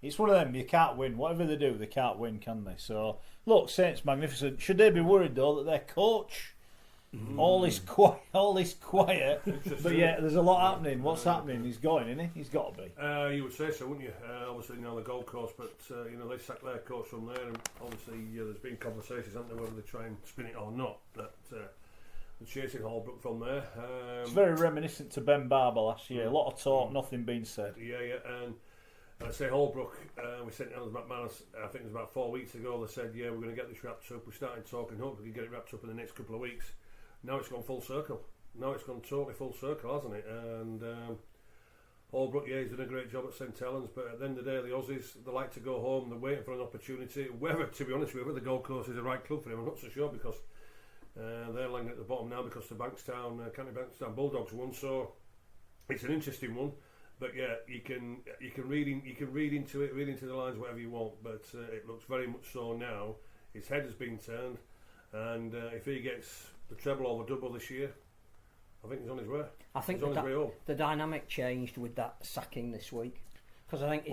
It's one of them, you can't win. Whatever they do, they can't win, can they? So, look, Saints magnificent. Should they be worried, though, that their coach, all is quiet, but yeah, there's a lot happening. What's happening? He's going, isn't he? He's got to be. You would say so, wouldn't you? Obviously, on the Gold Coast, but they sacked their coach from there, and obviously there's been conversations, haven't there, whether they try and spin it or not. That they're chasing Holbrook from there. It's very reminiscent to Ben Barber last year. A lot of talk, nothing being said. Yeah, and I say Holbrook, we sent Alan McManus, I think it was about 4 weeks ago, they said, yeah, we're going to get this wrapped up. We started talking, hopefully we can get it wrapped up in the next couple of weeks. Now it's gone full circle. Now it's gone totally full circle, hasn't it? And Holbrook, yeah, he's done a great job at St Helens, but at the end of the day, the Aussies, they like to go home, they're waiting for an opportunity. Whether, to be honest with you, whether the Gold Coast is the right club for him, I'm not so sure, because they're lying at the bottom now because the Bankstown, County Bankstown Bulldogs won, so it's an interesting one. But yeah, you can read into it, read into the lines whatever you want. But it looks very much so now. His head has been turned, and if he gets the treble or the double this year, I think he's on his way. I think he's on his way home. The dynamic changed with that sacking this week, because I think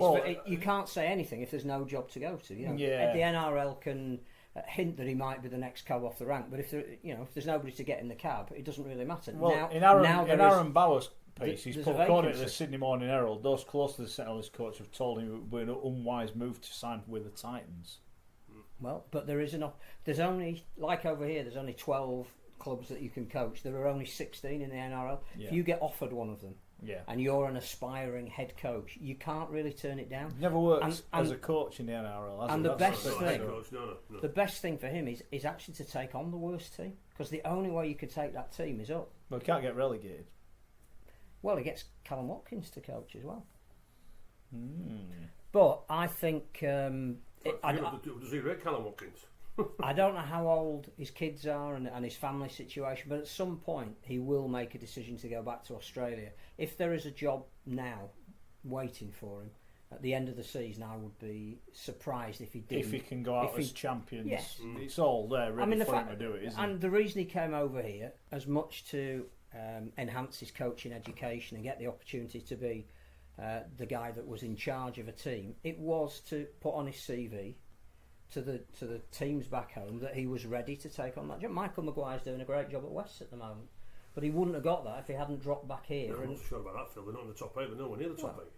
you can't say anything if there's no job to go to. You know, Yeah. The NRL can hint that he might be the next cab off the rank, but if there's nobody to get in the cab, it doesn't really matter. Well, in Aaron Bauer's piece, he's put, according to the Sydney Morning Herald, those close to the St Helens coach have told him it would be an unwise move to sign with the Titans. Well, but there's only, like over here, there's only 12 clubs that you can coach. There are only 16 in the NRL. Yeah. If you get offered one of them, yeah, and you're an aspiring head coach, you can't really turn it down. Never worked as a coach in the NRL. And the best thing for him is actually to take on the worst team, because the only way you could take that team is up. But he can't get relegated. Well, he gets Callum Watkins to coach as well. But I think does he rate Callum Watkins? I don't know how old his kids are and his family situation, but at some point he will make a decision to go back to Australia. If there is a job now waiting for him at the end of the season, I would be surprised if he didn't. If he can go out as champions, yes. It's all there ready for him to do it, isn't it? And the reason he came over here, as much to enhance his coaching education and get the opportunity to be the guy that was in charge of a team, it was to put on his CV to the teams back home that he was ready to take on that job. Michael Maguire's doing a great job at West at the moment, but he wouldn't have got that if he hadn't dropped back here. I'm not sure about that, Phil. They're not in the top 8, but nowhere near the top 8.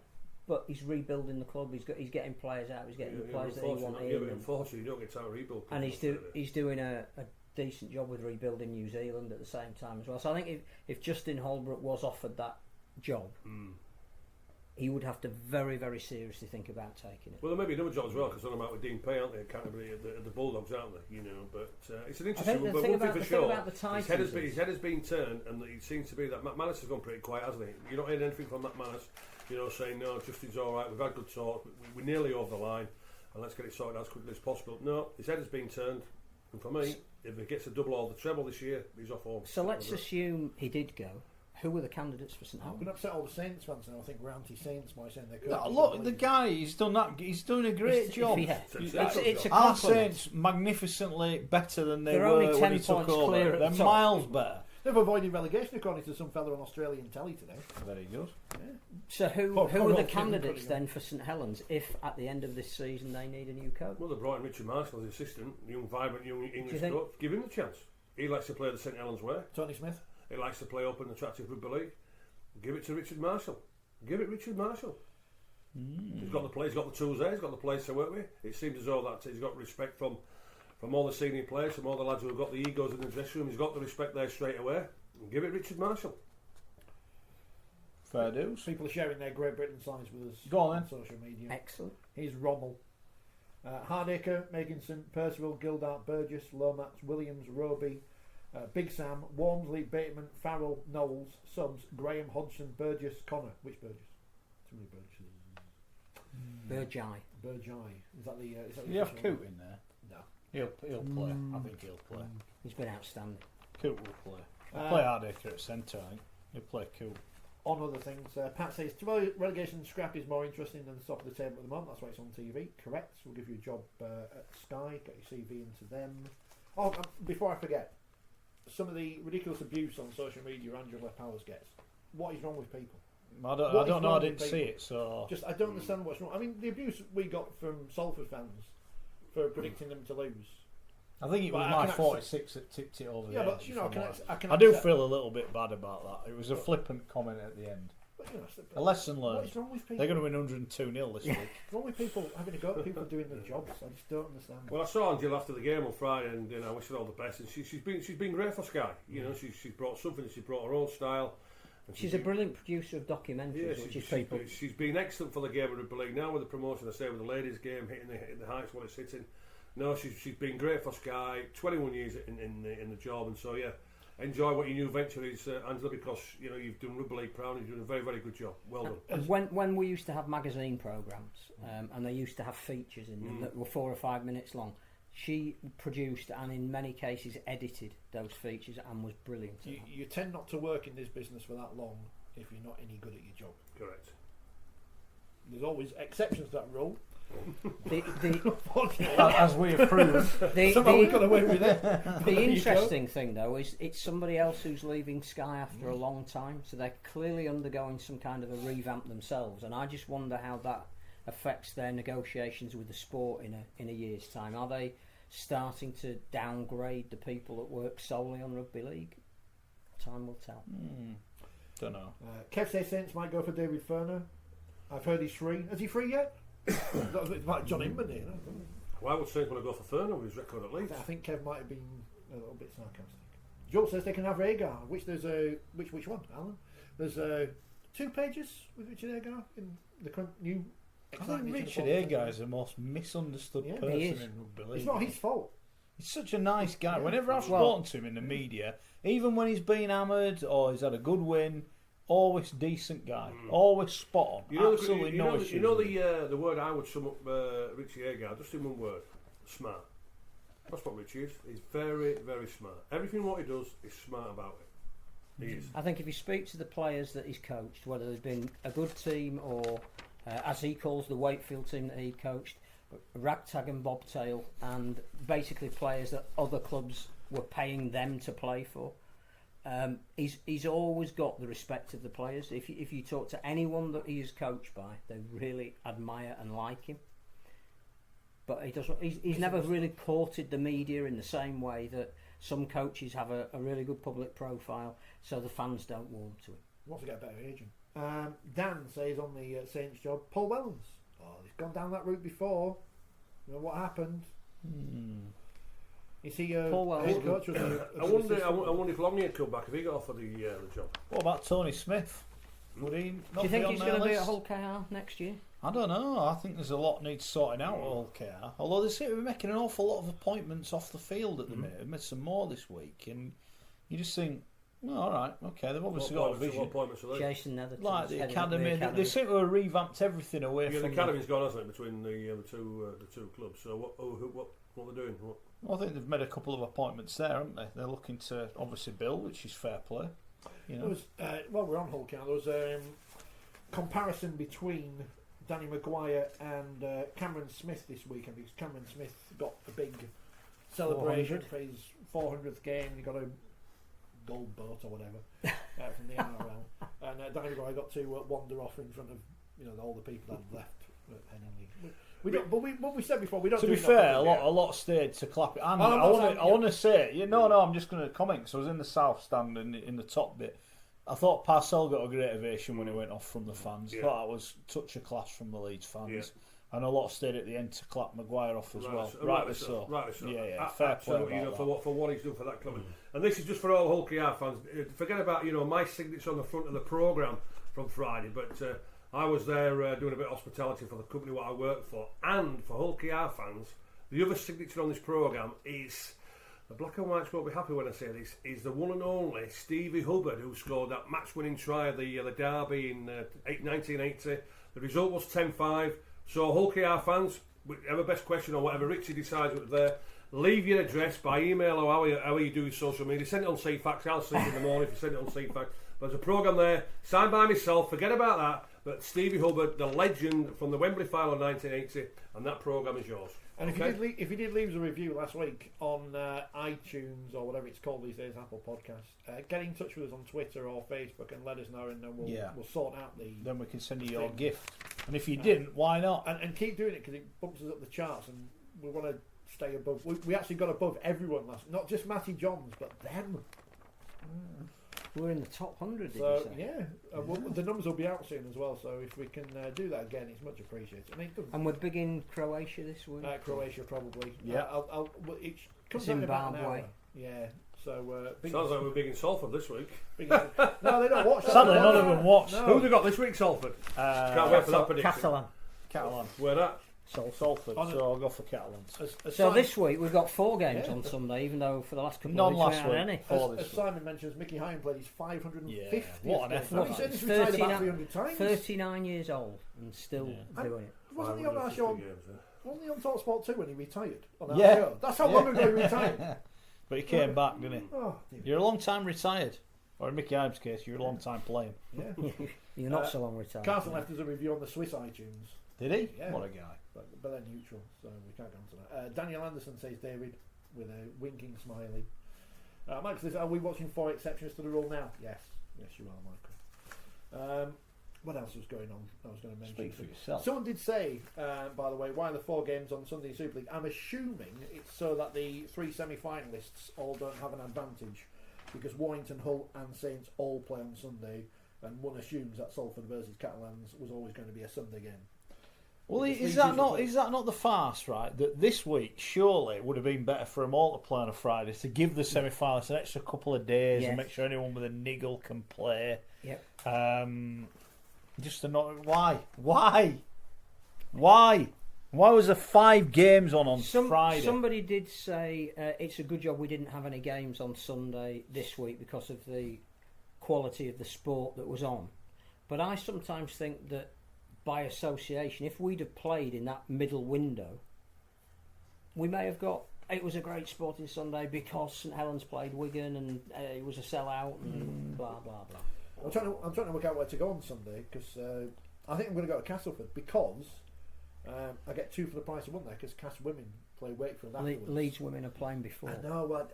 But he's rebuilding the club. He's getting players out. He's getting the players that he wanted. Yeah, but unfortunately, you don't get time to rebuild. And he's doing a decent job with rebuilding New Zealand at the same time as well. So I think if Justin Holbrook was offered that job, he would have to very, very seriously think about taking it. Well, there may be another job as well, because they're on about with Dean Pay, aren't they? Canterbury, the Bulldogs, aren't they? You know, but it's an interesting one. But one thing for sure, his head has been turned, and it seems to be that McManus has gone pretty quiet, hasn't he? You're not hearing anything from McManus, saying no, Justin's all right. We've had good talk. We're nearly over the line, and let's get it sorted as quickly as possible. No, his head has been turned, and for me, if he gets a double or the treble this year, he's off home. So let's assume he did go. Who were the candidates for St I'm Helens? going to upset all the Saints fans now. I think we're anti-Saints by saying they're No, look, the guy, he's done that. He's doing a great job. Yeah. It's a Our compliment. Saints magnificently better than they They're were only 10 when he took points over. clear at They're the top. miles better. They've avoided relegation, according to some fella on Australian telly today. Very good. Yeah. So who are the candidates then for St Helens if at the end of this season they need a new coach? Well, they brought in Richard Marshall as assistant, young, vibrant, young English think- coach. Give him the chance. He likes to play the St Helens way. Tony Smith. He likes to play open, attractive rugby league. Give it to Richard Marshall. Give it Richard Marshall. He's got the play. He's got the tools there. He's got the players to work with. It seems as though that he's got respect from all the senior players, from all the lads who have got the egos in the dressing room. He's got the respect there straight away. Give it Richard Marshall. Fair dues. People are sharing their Great Britain signs with us Go on on then. social media. Excellent. Here's Rommel. Hardacre, Megginson, Percival, Gildart, Burgess, Lomax, Williams, Roby, Big Sam, Walmsley, Bateman, Farrell, Knowles, Subs, Graham, Hodgson, Burgess, Connor. Which Burgess? Too many Burgesses. Burgeye. Is that the? Is that the You have official Coot one? in there. No. He'll play. I think he'll play. He's been outstanding. Coot will play. He'll play Hardacre at centre. I think he'll play Coot. On other things, Pat says relegation scrap is more interesting than the top of the table at the moment. That's why it's on TV. Correct. We'll give you a job at Sky. Get your CV into them. Oh, before I forget, some of the ridiculous abuse on social media Angela Powers gets. What is wrong with people? I don't know. I didn't see it, so I don't understand what's wrong. I mean, the abuse we got from Salford fans for predicting them to lose. I think it was But I my can 46 that tipped it over. Yeah, the but edge, you know, I do feel a little bit bad about that. It was a flippant comment at the end. But, you know, A lesson what learned. is wrong with people? They're going to win 102-0 this week. What's wrong with people having a go at people doing their jobs? I just don't understand. Well, I saw Angela after the game on Friday, and I wish her all the best. And she's been great for Sky. You know, she's brought something. She brought her own style. And She's a brilliant producer of documentaries, which is people. She's been excellent for the game of Rugby League. Now with the promotion, I say with the ladies' game hitting the heights what it's hitting. No, she's been great for Sky. 21 years in the job, and so yeah, enjoy what your new venture is, Angela, because you know you've done Rugby League proud. You've done a very, very good job. Well done. And when we used to have magazine programmes, and they used to have features in them that were 4 or 5 minutes long, she produced and in many cases edited those features and was brilliant. You tend not to work in this business for that long if you're not any good at your job. Correct. There's always exceptions to that rule. As we have proven. Somehow we got away with it. The interesting thing, though, is it's somebody else who's leaving Sky after a long time, so they're clearly undergoing some kind of a revamp themselves, and I just wonder how that affects their negotiations with the sport in a year's time. Are they starting to downgrade the people that work solely on Rugby League? Time will tell. Don't know. Kev says Saints might go for David Ferner. I've heard he's free. Is he free yet? That was like John Inman here. Why would Saints want to go for Ferner with his record at least? I think Kev might have been a little bit sarcastic. Joel says they can have Agar. Which one, Alan? There's 2 pages with Richard Agar in the new. I think Richard Agar is the most misunderstood person he is. in Rugby League. It's not his fault. He's such a nice guy. Whenever I've spoken to him in the media, even when he's been hammered or he's had a good win, always decent guy, always spot on. Absolutely no issues. You know the word I would sum up Richie Agar just in one word: smart. That's what Richie is. He's very, very smart. Everything what he does is smart about it. He is. I think if you speak to the players that he's coached, whether they've been a good team or, as he calls the Wakefield team that he coached, ragtag and bobtail, and basically players that other clubs were paying them to play for. He's always got the respect of the players. If you talk to anyone that he is coached by, they really admire and like him. But he doesn't. He's never really courted the media in the same way that some coaches have a really good public profile, so the fans don't warm to him. He wants to get a better agent. Dan says on the Saints job, Paul Wellens. Oh, he's gone down that route before. You know what happened? Is he Paul Wellens. coach? I wonder if Longley had come back if he got offered the job. What about Tony Smith? Would he not Do you think be he's on going their to be at list? Hull KR next year? I don't know. I think there's a lot needs sorting out at Hull KR. Although they seem to be making an awful lot of appointments off the field at the minute. They've made some more this week, and you just think, well, all right, okay, they've obviously got a vision. Jason Netherton. Like the academy, they seem to have revamped everything away Yeah, from the academy's gone, hasn't it, between the two clubs? So what they're doing? Well, I think they've made a couple of appointments there, haven't they? They're looking to obviously build, which is fair play. You know. There was, while we're on Hull KR, there was comparison between Danny Maguire and Cameron Smith this weekend, because Cameron Smith got a big celebration 400. for his 400th game. He got a gold boat or whatever from the NRL, and Danny Maguire got to wander off in front of all the people that had left at Henley. We don't, but what we said before, we don't. To do be enough fair, of a it. lot stayed to clap it. And Oh, I want to say, no, I'm just going to comment because I was in the south stand in the top bit. I thought Parcell got a great ovation when he went off from the fans. Yeah. Thought that was touch of class from the Leeds fans, and a lot stayed at the end to clap Maguire off as well. Rightly so. Rightly so. Yeah, fair play about that. For what he's done for that club. And this is just for all Hull KR fans. Forget about my signature on the front of the programme. from Friday, but I was there doing a bit of hospitality for the company what I work for, and for Hull KR fans, the other signature on this programme is, the black and whites won't be happy when I say this, is the one and only Stevie Hubbard, who scored that match-winning try of the derby in 1980. The result was 10-5. So Hull KR fans, whatever best question or whatever Richie decides was there, leave your address by email or how you do with social media. Send it on CFAX. I'll see it in the morning if you send it on CFAX. There's a programme there, signed by myself, forget about that. But Stevie Hubbard, the legend from the Wembley final of 1980, and that programme is yours. And okay? if you did leave us a review last week on iTunes or whatever it's called these days, Apple Podcasts, get in touch with us on Twitter or Facebook and let us know, and then we'll sort out the. Then we can send you your gift. And if you didn't, why not? And keep doing it because it bumps us up the charts, and we want to stay above. We actually got above everyone not just Matty Johns, but them. We're in the top 100, did So you say? yeah, well, the numbers will be out soon as well. So if we can do that again, it's much appreciated. I mean, And we're big in Croatia this week. Croatia probably. Yeah. It comes out in about an hour. Zimbabwe. Yeah. So Sounds like we're big in Salford this week. No, they don't watch that. Sadly, none of them watch. No. Who have they got this week, Salford? Can't wait for that prediction. Catalan. Catalan. Where that? Salford, so I'll go for Catalans. So this week we've got 4 games on Sunday, even though for the last couple None of weeks we last haven't week. had any. As Simon mentions, Mickey Hine played his 550th. Yeah, what an effort. He said he's retired about 300 times. 39 years old and still doing it. Wasn't he on our show? Wasn't he on Talk Sport 2 when he retired on our Yeah. show? That's how long ago he retired. But he came back, didn't he? Oh, dear. You're a long time retired. Or in Mickey Ives' case, you're a long time playing. Yeah. You're not so long retired. Carson left us a review on the Swiss iTunes. Did he? Yeah. What a guy. But they're neutral, so we can't go into that. Daniel Anderson says David with a winking smiley. Michael says, are we watching 4 exceptions to the rule now? Yes. Yes, you are, Michael. What else was going on? I was going to mention. Speak for yourself. Someone did say, by the way, why are the 4 games on Sunday Super League? I'm assuming it's so that the 3 semi-finalists all don't have an advantage, because Warrington, Hull and Saints all play on Sunday, and one assumes that Salford versus Catalans was always going to be a Sunday game. Well, is that not the farce, right? That this week surely it would have been better for them all to play on a Friday to give the semi-finalists an extra couple of days and make sure anyone with a niggle can play. Yep. Just to not why was there 5 games on Friday? Somebody did say it's a good job we didn't have any games on Sunday this week because of the quality of the sport that was on. But I sometimes think that by association, if we'd have played in that middle window, we may have got. It was a great sporting Sunday because St Helens played Wigan and it was a sellout and blah blah blah. I'm trying to work out where to go on Sunday because I think I'm going to go to Castleford because I get 2 for the price of 1 there because Cass women play Wakefield afterwards. Leeds women are playing before. No, well,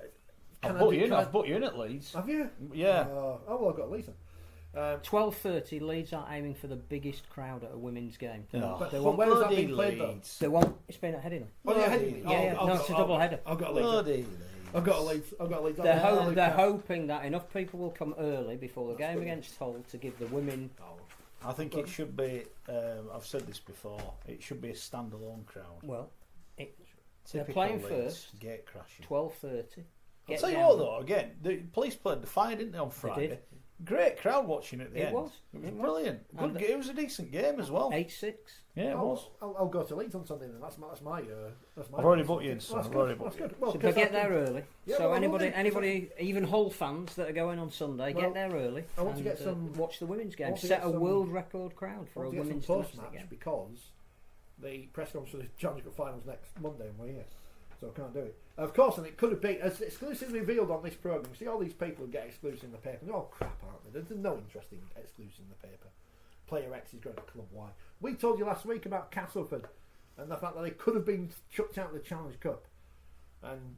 I've put you in at Leeds. Have you? Yeah. Oh, well, I've got Leeds then. 12:30. Leeds are aiming for the biggest crowd at a women's game. No. But They where has that been played though? Leeds. They won't. It's been at Headingham. Oh, yeah, Headingham. Yeah, no, it's a double header. I've got a Leeds. Bloody Leeds. I've got a Leeds. They're hoping that enough people will come early before the game against Hull to give the women. I think it should be. I've said this before. It should be a standalone crowd. Well, they're Typical playing Leeds, first. Gate crashing. 12:30. I'll tell you what though. Again, the police played the fire, didn't they, on Friday? did. Great crowd watching at the It end. was. It was brilliant. Good. It was a decent game as well. 8-6. Yeah, it was. I'll go to Leeds on Sunday then. That's my. I've already booked you in, son. That's I've already good. booked That's you. good. Well, So 'cause get I there can- early. Yeah, So well, anybody, even Hull fans that are going on Sunday, Well, get there early. I want to and, get some- watch the women's I game. want to Set get a some- world record crowd for a to get some women's post domestic match game. because the press conference for the Challenge Cup finals next Monday and we're here, so I can't do it. Of course, and it could have been as exclusively revealed on this programme. See all these people who get exclusive in the paper. They're all crap, aren't they? There's no interesting exclusive in the paper. Player X is going to Club Y. We told you last week about Castleford and the fact that they could have been chucked out of the Challenge Cup. And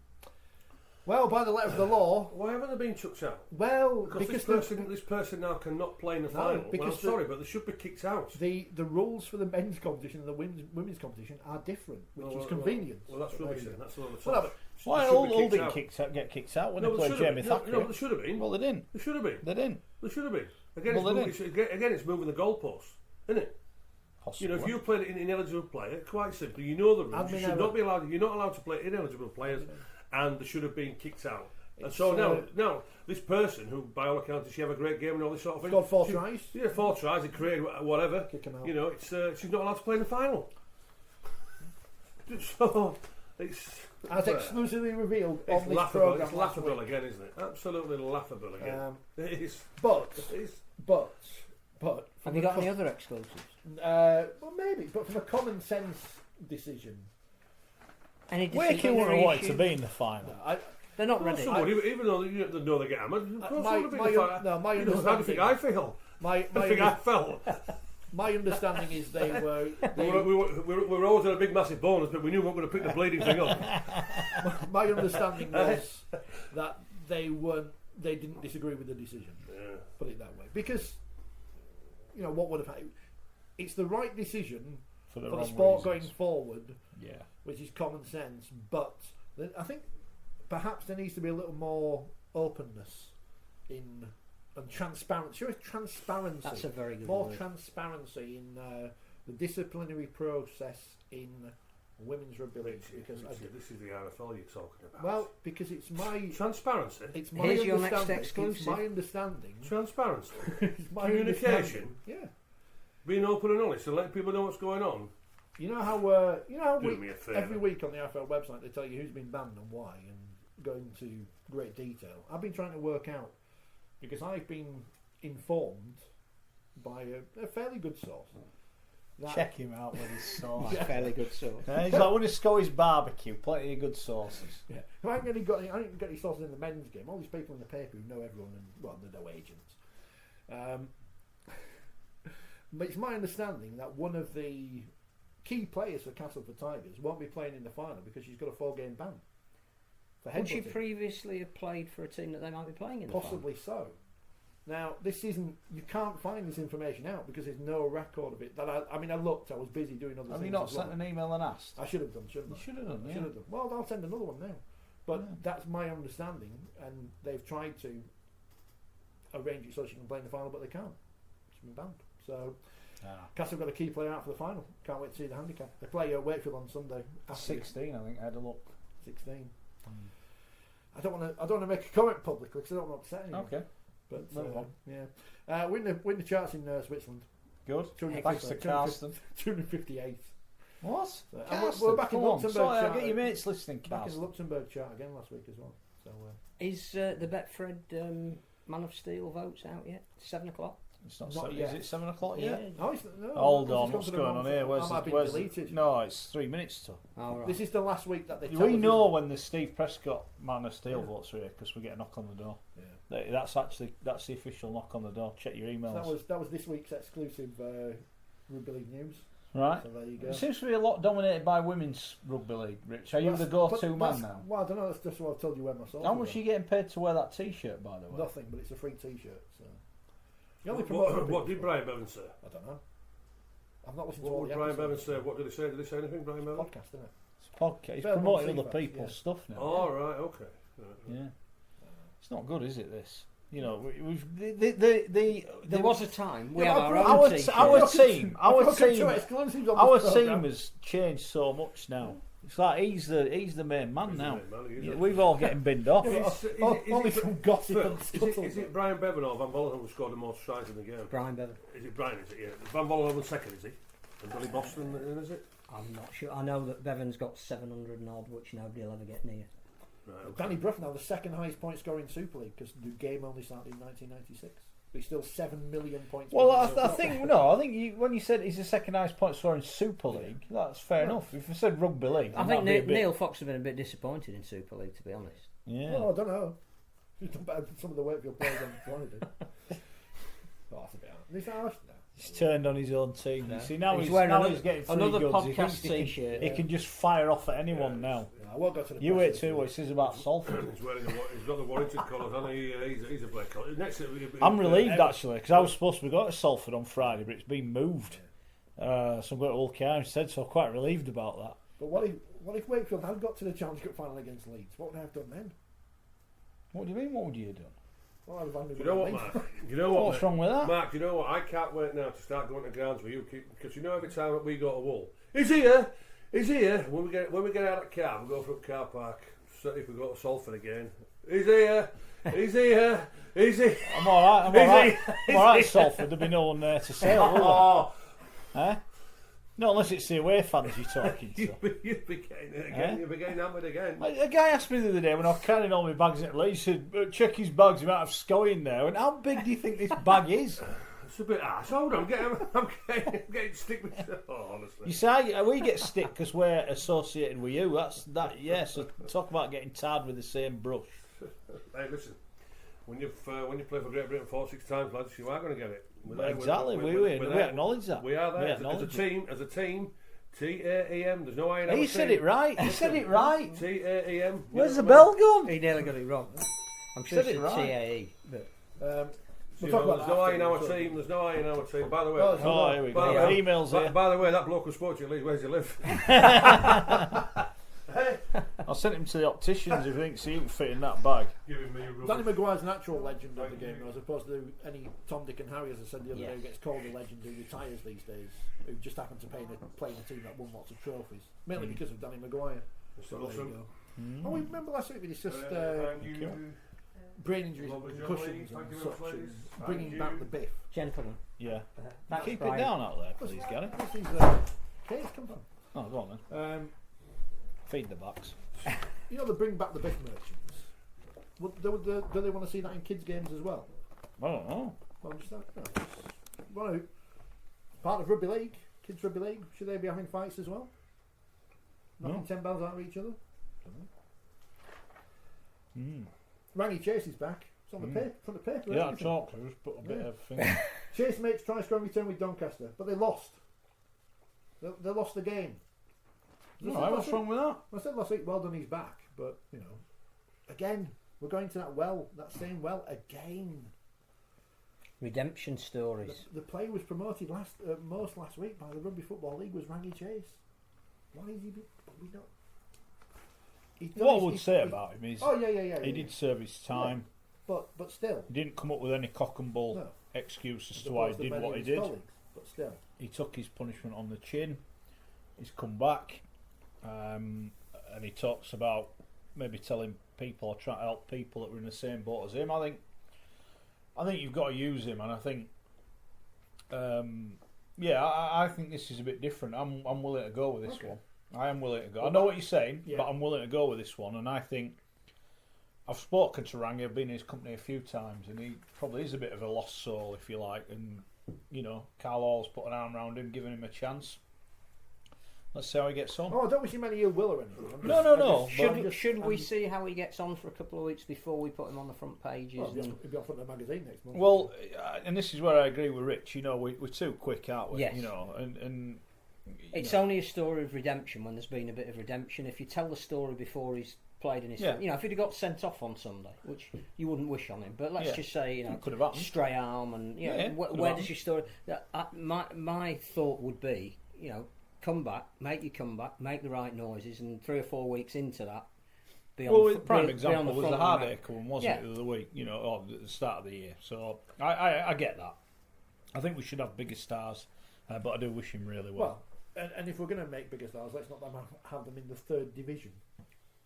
well, by the letter of the law, Why haven't they been chucked out? well, Because this person now cannot play in the final. Well, I'm sorry, but they should be kicked out. the rules for the men's competition and the women's competition are different, which is convenient. Well, that's rubbish then. That's a lot of Well, talk. no, Why They should all be didn't get kicked out when they played should have Jamie been. Thacker? No, they should have been. Well, they didn't. They should have been. They didn't. They should have been. Again, Well, they it's moving the goalposts, isn't it? Possibly. You know, if you played an ineligible player, quite simply, you know the rules. You should not be allowed. You're not allowed to play ineligible players, and they should have been kicked out. And so now this person who, by all accounts, does she have a great game and all this sort of thing? Scored 4 tries. Yeah, 4 tries. He created whatever. Kick 'em out. You know, it's she's not allowed to play in the final. So it's as exclusively revealed it's on this laughable. programme. It's laughable again, isn't it? Absolutely laughable again. It is. But Have you got any other exclusives? well, maybe, but from a common sense decision, Any Wakey wouldn't have wanted to be in the final. They're not ready. Even though they know they get hammered. Of course they would have been fine. my You know, how do you think I feel? I think I felt. My understanding is they were. We were always on a big massive bonus, but we knew we weren't going to pick the bleeding thing up. My understanding was that they didn't disagree with the decision. Yeah. Put it that way, because what would have happened? It's the right decision For for the the wrong sport reasons. going forward, Yeah. which is common sense. But I think perhaps there needs to be a little more openness and transparency. Sure, transparency. That's a very good more word. transparency in the disciplinary process in women's rugby league. Because This is the RFL you're talking about. well, because it's my transparency. it's my Here's your next understanding. exclusive. It's my understanding. Transparency. It's my Communication. understanding. Yeah. Being open and honest and letting people know what's going on. You know how Do me a favour. every week on the RFL website they tell you who's been banned and why and go into great detail. I've been trying to work out because I've been informed by a fairly good source. That Check him out with his sauce. Fairly good source. He's like one of Schoey's barbecue, plenty of good sauces. Yeah. I haven't got any sources in the men's game. All these people in the paper who know everyone and they're no agents. But it's my understanding that one of the key players for Castleford Tigers won't be playing in the final because she's got a 4-game ban. For Would she headbutting. previously have played for a team that they might be playing in? Possibly so. Now, this isn't. You can't find this information out because there's no record of it. That I looked. I was busy doing other Have things. you not as well. sent an email and asked? I should have done. Shouldn't I? You should have done. I Yeah. should have done. Well, I'll send another one now. But that's my understanding, and they've tried to arrange it so she can play in the final, but they can't. She's been banned. So Castle got a key player out for the final. Can't wait to see the handicap. They play Wakefield on Sunday. After 16, I think. I had a look. 16. I don't want to make a comment publicly because I don't want to upset anyone. Okay. But Move on. yeah, win the charts in Switzerland. Good. 250 Thanks to Carsten. 258. What? So, and Carsten, we're back in come on. Luxembourg. Sorry, I'll chart. get your mates listening, Back in the Carsten. Luxembourg chart again last week as well. So Is the Betfred Man of Steel votes out yet? 7 o'clock? It's not Not 7, yet. is it 7 o'clock yet? no, no. Hold this on, has what's gone to the going on wrong- here? Where's that might the, have been deleted. No, it's 3 minutes to. Oh, right. This is the last week that they. We know when the Steve Prescott Man of Steel votes are here because we get a knock on the door. Yeah. That's the official knock on the door. Check your emails. That was this week's exclusive rugby league news. Right. So there you go. It seems to be a lot dominated by women's rugby league. Rich, are you the go-to man now? Well, I don't know. That's just what I've told you where my source. How much are you getting paid to wear that T-shirt, by the way? Nothing, but it's a free T-shirt. So. The only promoter What did Brian Bevan say? I don't know. I've not listened to What all would the Brian Bevan episodes. say? What did he say? Did he say anything, Brian Bevan? Podcast, isn't it? It's a podcast. He's Fair promoting enough, other yeah. people's stuff now. Oh, right, okay. Yeah. It's not good, is it? This. You know, we've There was a time we Yeah, had but our our own t- T-shirt. our Our team has changed so much now. It's like he's the main man now. We've all getting binned off. Only from gossip and scuttle. Is it Brian Bevan or Van Vollenhoven who scored the most tries in the game? Brian Bevan. Is it Brian, is it? Yeah. Van Vollenhoven second, is he? And Billy Boston, is it? I'm not sure. I know that Bevan's got 700 and odd, which nobody will ever get near. Right, okay. Danny Bruff now the second highest point scorer in Super League because the game only started in 1996. But he's still 7 million points. Well, behind I think when you said he's the second highest point scorer in Super League, that's fair enough. If you said Rugby League, I think Neil Fox has been a bit disappointed in Super League, to be honest. Yeah. Well, I don't know. He's done better than some of the Wakefield players on Florida. Oh, that's a bit. He's harsh now. He's turned on his own team. Yeah. You see, now he's wearing getting free another goods. podcast He can- T-shirt. He can just fire off at anyone now. Yeah, I won't go to the You press wait this too week. what he says about Salford. He's got the Warrington colours, hasn't he? He's a black colour. Next, I'm relieved actually because I was supposed to be going to Salford on Friday, but it's been moved. So I'm going to Hull KR instead. So I'm quite relieved about that. But what if Wakefield had got to the Challenge Cup final against Leeds? What would I have done then? What do you mean? What would you have done? Well, I'd have handed You know what, it Mark? You know what? What's wrong with that? Mark, you know what? I can't wait now to start going to grounds with you because you know every time that we go to Hull, he's here. When we get out of the car, we go for a car park. Certainly if we go to Salford again, He's here. He's here. He's here. I'm all right. I'm all right, Salford. There'll be no one there to sail, will there? Eh? Not unless it's the away fans you're talking to. You'll be getting it again. You'll be getting hammered again. A guy asked me the other day when I was carrying all my bags in Leeds, he said, check his bags, he might have Schoey in there. And how big do you think this bag is? It's a bit harsh. Hold on, I'm getting stick with honestly. You say we get stick because we're associated with you. Yeah. So talk about getting tarred with the same brush. Hey, listen. When you play for Great Britain 4-6 times, lads, you are going to get it. Exactly. We acknowledge that. We are there as a team. TAEM. There's no I in our team. He said it right. He said it right. TAEM. Where's the bell gone? He nearly got it wrong. I'm sure it's TAE. But we'll talk about there's no I in our team. There's no I in our team. By the way, here we go. Emails here. By the way, that bloke who spoke to you, Lee, where's he live? I sent him to the opticians if he thinks he can fit in that bag. Danny Maguire's an actual legend of the game, as opposed to any Tom, Dick and Harry, as I said the other day, who gets called a legend who retires these days, who just happened to play in a team that won lots of trophies, mainly because of Danny Maguire. So there you go. Oh, we remember last week we discussed brain injuries and concussions and such, and bringing back the biff. Gentlemen. Yeah. Keep it down out there, please, Gary. This is Kay's come from. Oh, go on then. Feed the box. You know the bring back the biff merchants. Do they want to see that in kids' games as well? I don't know. Well, part of rugby league, kids' rugby league. Should they be having fights as well? Knocking 10 bells out of each other. Rangy Chase is back. It's on the paper, front of the paper. Yeah, I talked. I just put a bit of thing. Chase makes try-scoring return with Doncaster, but they lost. They lost the game. What's wrong with that? I said last week, well done, he's back. But, again, we're going to that same well again. Redemption stories. The player was promoted last week by the Rugby Football League was Rangy Chase. Why is he? We don't. What I would say about him is, he did yeah. serve his time. Yeah. But still, he didn't come up with any cock and bull excuse as to why he did what he did. But still, he took his punishment on the chin. He's come back, and he talks about maybe telling people or trying to help people that were in the same boat as him. I think you've got to use him, and I think, I think this is a bit different. I'm willing to go with this one. I am willing to go. I know what you're saying, but I'm willing to go with this one. And I think I've spoken to Rangy. I've been in his company a few times, and he probably is a bit of a lost soul, if you like. And Carl Hall's put an arm around him, giving him a chance. Let's see how he gets on. Oh, I don't wish him any ill will or anything. No. Should we see how he gets on for a couple of weeks before we put him on the front pages? Well, he'll be on front of the magazine next month. Well, and this is where I agree with Rich. We're too quick, aren't we? Yes. And it's only a story of redemption when there's been a bit of redemption. If you tell the story before he's played in his, if he'd have got sent off on Sunday, which you wouldn't wish on him, but let's just say, could have happened. Stray arm, and where does your story? My thought would be, come back, make the right noises, and 3 or 4 weeks into that. The prime example was the Hardacre one, wasn't it, the other week? Or at the start of the year. So I get that. I think we should have bigger stars, but I do wish him really well. And if we're going to make bigger stars, let's not have them in the 3rd division,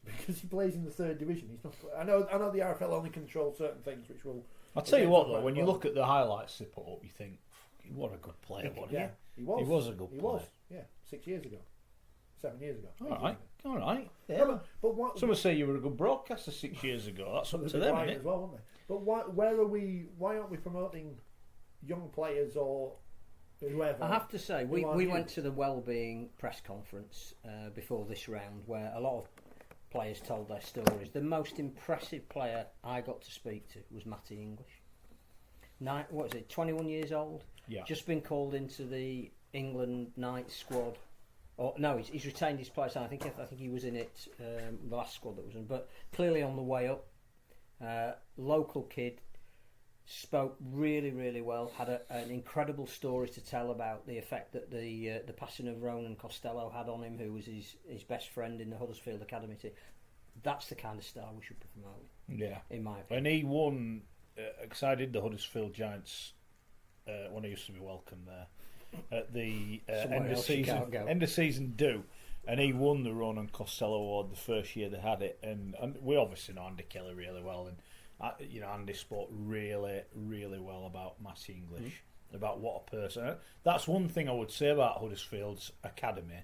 because he plays in the 3rd division. He's not. I know the RFL only controls certain things, which will. I'll tell you what though, when you look at the highlights they put up, you think, what a good player, wasn't he? Yeah, he was. He was a good player. He was. Yeah, 6 years ago, 7 years ago. All right. Yeah. No, but what? Some would say you were a good broadcaster 6 years ago. That's up to them, isn't it? As well, weren't they? But where are we? Why aren't we promoting young players or whoever? I have to say, we went to the Wellbeing press conference before this round, where a lot of players told their stories. The most impressive player I got to speak to was Matty English. 21 years old? Yeah. Just been called into the England night squad. No, he's retained his place. I think he was in it, the last squad that was in. But clearly on the way up. Local kid, spoke really, really well. Had an incredible story to tell about the effect that the passing of Ronan Costello had on him, who was his best friend in the Huddersfield Academy team. That's the kind of star we should be promoting. Yeah, in my opinion. And he won because I did the Huddersfield Giants when I used to be welcome there at the end of season do, And he won the Ronan Costello Award the first year they had it, and we obviously know Andy Kelly really well, and Andy spoke really, really well about Matty English, about what a person. That's one thing I would say about Huddersfield's academy.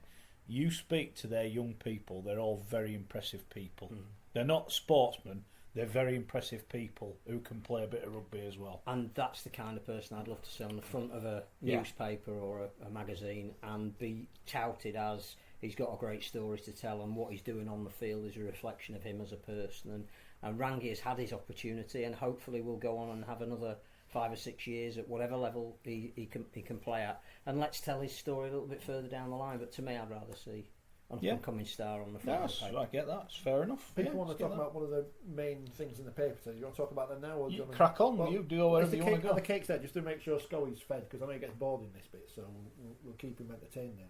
You speak to their young people; they're all very impressive people. They're not sportsmen. They're very impressive people who can play a bit of rugby as well. And that's the kind of person I'd love to see on the front of a newspaper or a magazine and be touted as he's got a great story to tell, and what he's doing on the field is a reflection of him as a person. And Rangi has had his opportunity, and hopefully will go on and have another 5 or 6 years at whatever level he can play at. And let's tell his story a little bit further down the line. But to me, I'd rather see an up-and-coming star on the front of the paper. I get that. It's fair enough. People want to talk about one of the main things in the paper. So you want to talk about that now? Or do you want to crack on. Well, you do wherever you want to go. The cake's there, just to make sure Schoey's fed, because I know he gets bored in this bit, so we'll keep him entertained now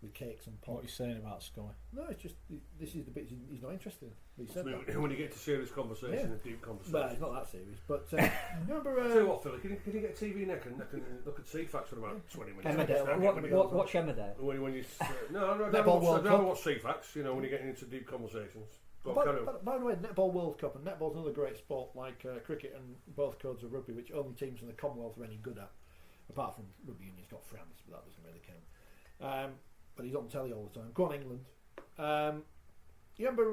with cakes and pot. What are you saying about Schoey? No, it's just this is the bit he's not interested in. He said when you get to serious conversation, a deep conversation. Well, it's not that serious, but you remember. Tell you what, Phil, can you get a TV neck and look at CFAX for about 20 minutes? Emmerdale. Watch Emmerdale. When you no, I'd Netball rather watch CFAX. You know, when you're getting into deep conversations. By the way, Netball World Cup, and netball's another great sport like cricket and both codes of rugby, which only teams in the Commonwealth are any good at. Apart from rugby union's got France, but that doesn't really count. But he's on telly all the time. Go on, England. You remember,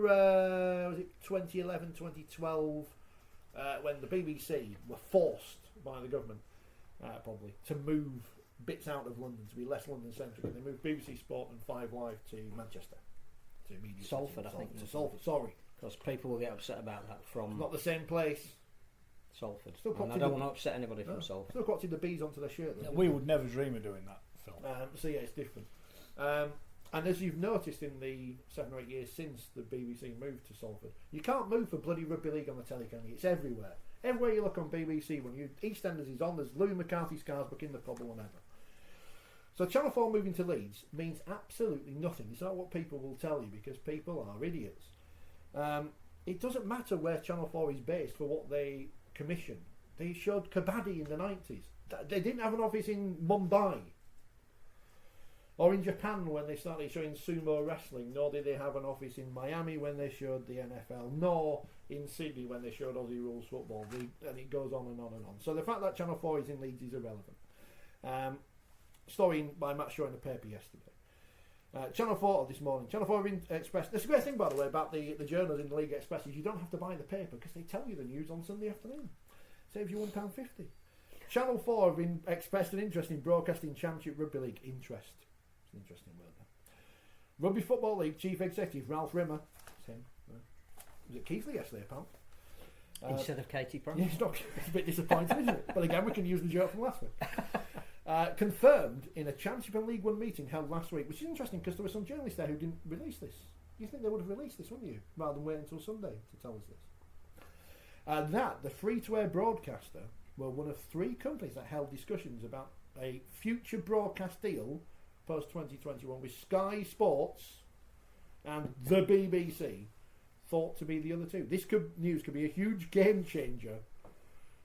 was it 2011, 2012, when the BBC were forced by the government, probably, to move bits out of London, to be less London-centric. They moved BBC Sport and 5 Live to Manchester. To Salford, I think. To Salford, sorry. Because people will get upset about that from... It's not the same place. Salford. And I don't want to upset anybody from Salford. Still quoted the bees onto their shirt. Though, we would never dream of doing that, Phil. So yeah, it's different. And as you've noticed in the 7 or 8 years since the BBC moved to Salford, you can't move for bloody Rugby League on the telly, can you? It's everywhere. Everywhere you look on BBC, when EastEnders is on, there's Louis McCarthy's Scarsbuck in the pub or whatever. So Channel 4 moving to Leeds means absolutely nothing. It's not what people will tell you, because people are idiots. It doesn't matter where Channel 4 is based for what they commission. They showed Kabaddi in the 90s. They didn't have an office in Mumbai or in Japan when they started showing sumo wrestling, nor did they have an office in Miami when they showed the NFL, nor in Sydney when they showed Aussie Rules football, and it goes on and on and on. So the fact that Channel 4 is in Leeds is irrelevant. Story by Matt Shaw in the paper yesterday. Channel 4 this morning. Channel 4 Express. That's a great thing, by the way, about the journals in the League Express is you don't have to buy the paper because they tell you the news on Sunday afternoon. Saves you £1.50. Channel 4 have expressed an interest in broadcasting Championship Rugby League. Interest. It's an interesting word there. Rugby Football League Chief Executive Ralph Rimmer. That's him. Was it Keithley yesterday, apparently? Instead of Katie Price. Yeah, it's a bit disappointing, isn't it? But again, we can use the joke from last week. Confirmed in a Championship and League One meeting held last week, which is interesting because there were some journalists there who didn't release this. You think they would have released this, wouldn't you? Rather than wait until Sunday to tell us this. That the free-to-air broadcaster were one of 3 companies that held discussions about a future broadcast deal post-2021 with Sky Sports and the BBC, thought to be the other 2. This news could be a huge game changer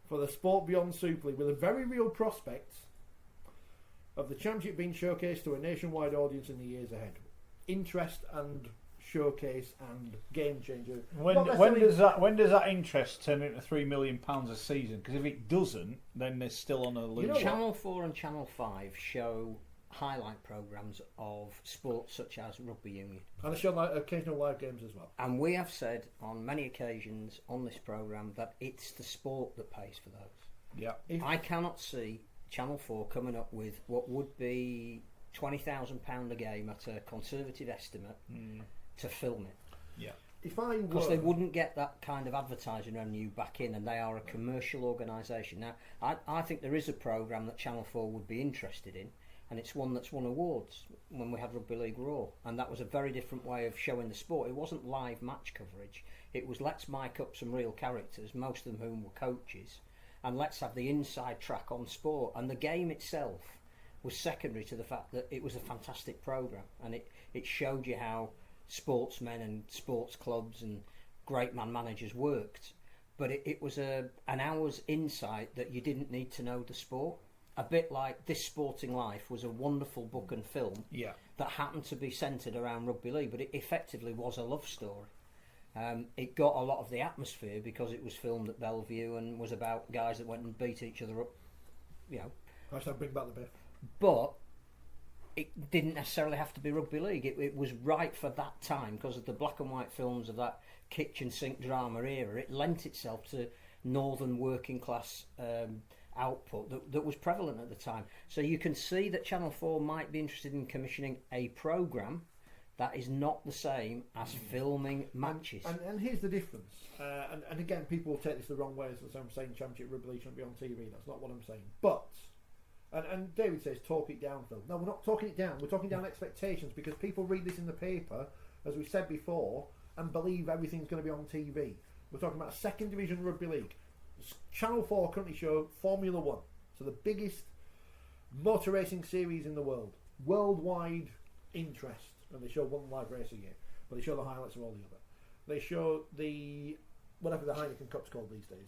for the Sport Beyond Super League, with a very real prospect of the Championship being showcased to a nationwide audience in the years ahead. Interest and showcase and game changer. When does that interest turn into £3 million a season? Because if it doesn't, then they're still on a loose. Channel 4 and Channel 5 show highlight programmes of sports such as rugby union. And they show occasional live games as well. And we have said on many occasions on this programme that it's the sport that pays for those. Yeah. I cannot see Channel 4 coming up with what would be £20,000 a game at a conservative estimate to film it. Yeah. Because they wouldn't get that kind of advertising revenue back in, and they are a commercial organisation. Now, I think there is a programme that Channel 4 would be interested in, and it's one that's won awards when we had Rugby League Raw, and that was a very different way of showing the sport. It wasn't live match coverage. It was let's mic up some real characters, most of whom were coaches, and let's have the inside track on sport. And the game itself was secondary to the fact that it was a fantastic programme, and it showed you how sportsmen and sports clubs and great man managers worked. But it was an hour's insight that you didn't need to know the sport. A bit like This Sporting Life was a wonderful book and film. Yeah. that happened to be centred around rugby league, but it effectively was a love story. It got a lot of the atmosphere because it was filmed at Bellevue and was about guys that went and beat each other up, you know. Hashtag bring back the beef. But it didn't necessarily have to be rugby league. It was right for that time because of the black and white films of that kitchen sink drama era. It lent itself to northern working class output that was prevalent at the time. So you can see that Channel 4 might be interested in commissioning a programme that is not the same as filming matches. And here's the difference. And again, people will take this the wrong way as I'm saying Championship Rugby League shouldn't be on TV. That's not what I'm saying. But, and David says, talk it down, Phil. No, we're not talking it down. We're talking down expectations because people read this in the paper, as we said before, and believe everything's going to be on TV. We're talking about a second division rugby league. Channel 4 currently show Formula 1. So the biggest motor racing series in the world. Worldwide interest. And they show one live race a year, but they show the highlights of all the other. They show the whatever the Heineken Cup's called these days.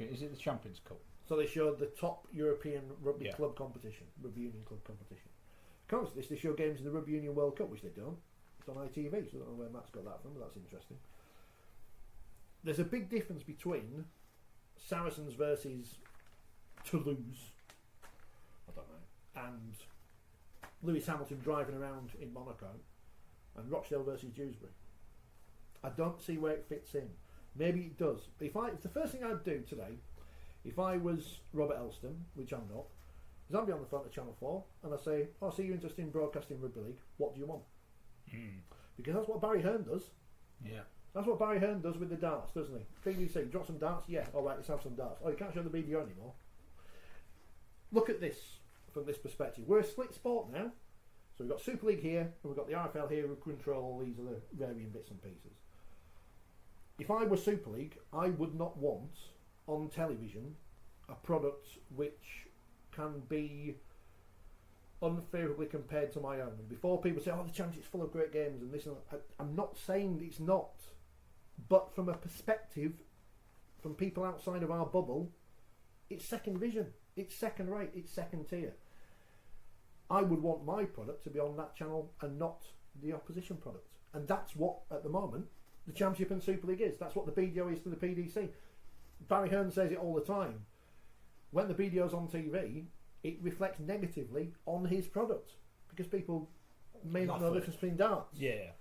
Is it the Champions Cup? So they show the top European rugby club competition, rugby union club competition. Comes to this, they show games in the Rugby Union World Cup, which they don't. It's on ITV, so I don't know where Matt's got that from, but that's interesting. There's a big difference between Saracens versus Toulouse, I don't know, and Lewis Hamilton driving around in Monaco, and Rochdale versus Dewsbury. I don't see where it fits in. Maybe it does. If the first thing I'd do today, if I was Robert Elston, which I'm not, is I'd be on the phone to Channel 4 and I say, I see you're interested in broadcasting rugby league. What do you want? Because that's what Barry Hearn does. Yeah. That's what Barry Hearn does with the darts, doesn't he? BBC, drop some darts? Yeah, alright, let's have some darts. Oh, you can't show the video anymore. Look at this from this perspective. We're a split sport now. So we've got Super League here, and we've got the RFL here who control all these other varying bits and pieces. If I were Super League, I would not want on television a product which can be unfavourably compared to my own. And before people say, oh, the Championship's full of great games and this and that, I'm not saying it's not. But from a perspective, from people outside of our bubble, it's second division. It's second rate, it's second tier. I would want my product to be on that channel and not the opposition product. And that's what, at the moment, the Championship and Super League is. That's what the BDO is to the PDC. Barry Hearn says it all the time. When the BDO's on TV, it reflects negatively on his product because people may not know the difference between darts. Yeah.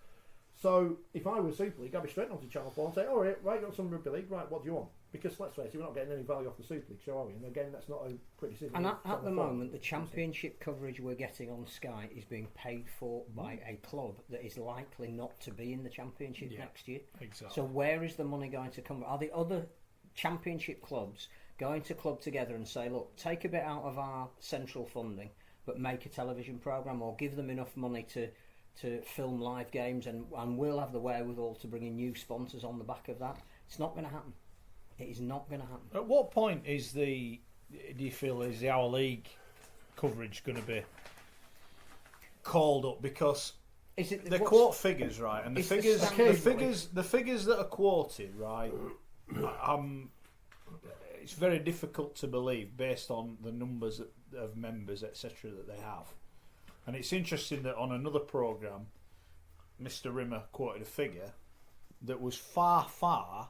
So if I were Super League, I'd be straight onto Channel 4 and say, all right, got some Rugby League, right, what do you want? Because let's face it, we're not getting any value off the Super League show, are we? And again, that's not a criticism. And at the moment, the Championship coverage we're getting on Sky is being paid for by a club that is likely not to be in the Championship next year. Exactly. So where is the money going to come? Are the other Championship clubs going to club together and say, look, take a bit out of our central funding, but make a television programme or give them enough money to film live games and we'll have the wherewithal to bring in new sponsors on the back of that? It's not going to happen. It is not going to happen. At what point do you feel is the Our League coverage going to be called up? Because they quote figures, right? And the figures that are quoted, right? It's very difficult to believe based on the numbers of members, etc., that they have. And it's interesting that on another programme, Mr. Rimmer quoted a figure that was far, far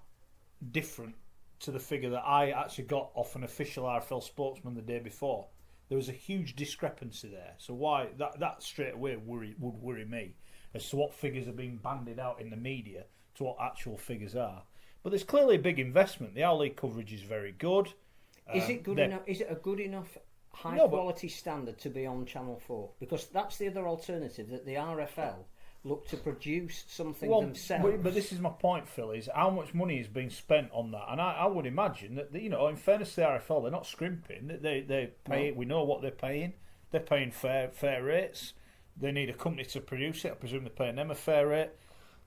different to the figure that I actually got off an official RFL spokesman the day before. There was a huge discrepancy there. So why that straight away would worry me as to what figures are being bandied out in the media to what actual figures are. But there's clearly a big investment. The Our League coverage is very good. Is it good enough? Is it a good enough high quality standard to be on Channel 4? Because that's the other alternative, that the RFL look to produce something themselves. But this is my point, Phil, is how much money is being spent on that. And I would imagine that, in fairness to the RFL, they're not scrimping. They pay. We know what they're paying. They're paying fair rates. They need a company to produce it. I presume they're paying them a fair rate.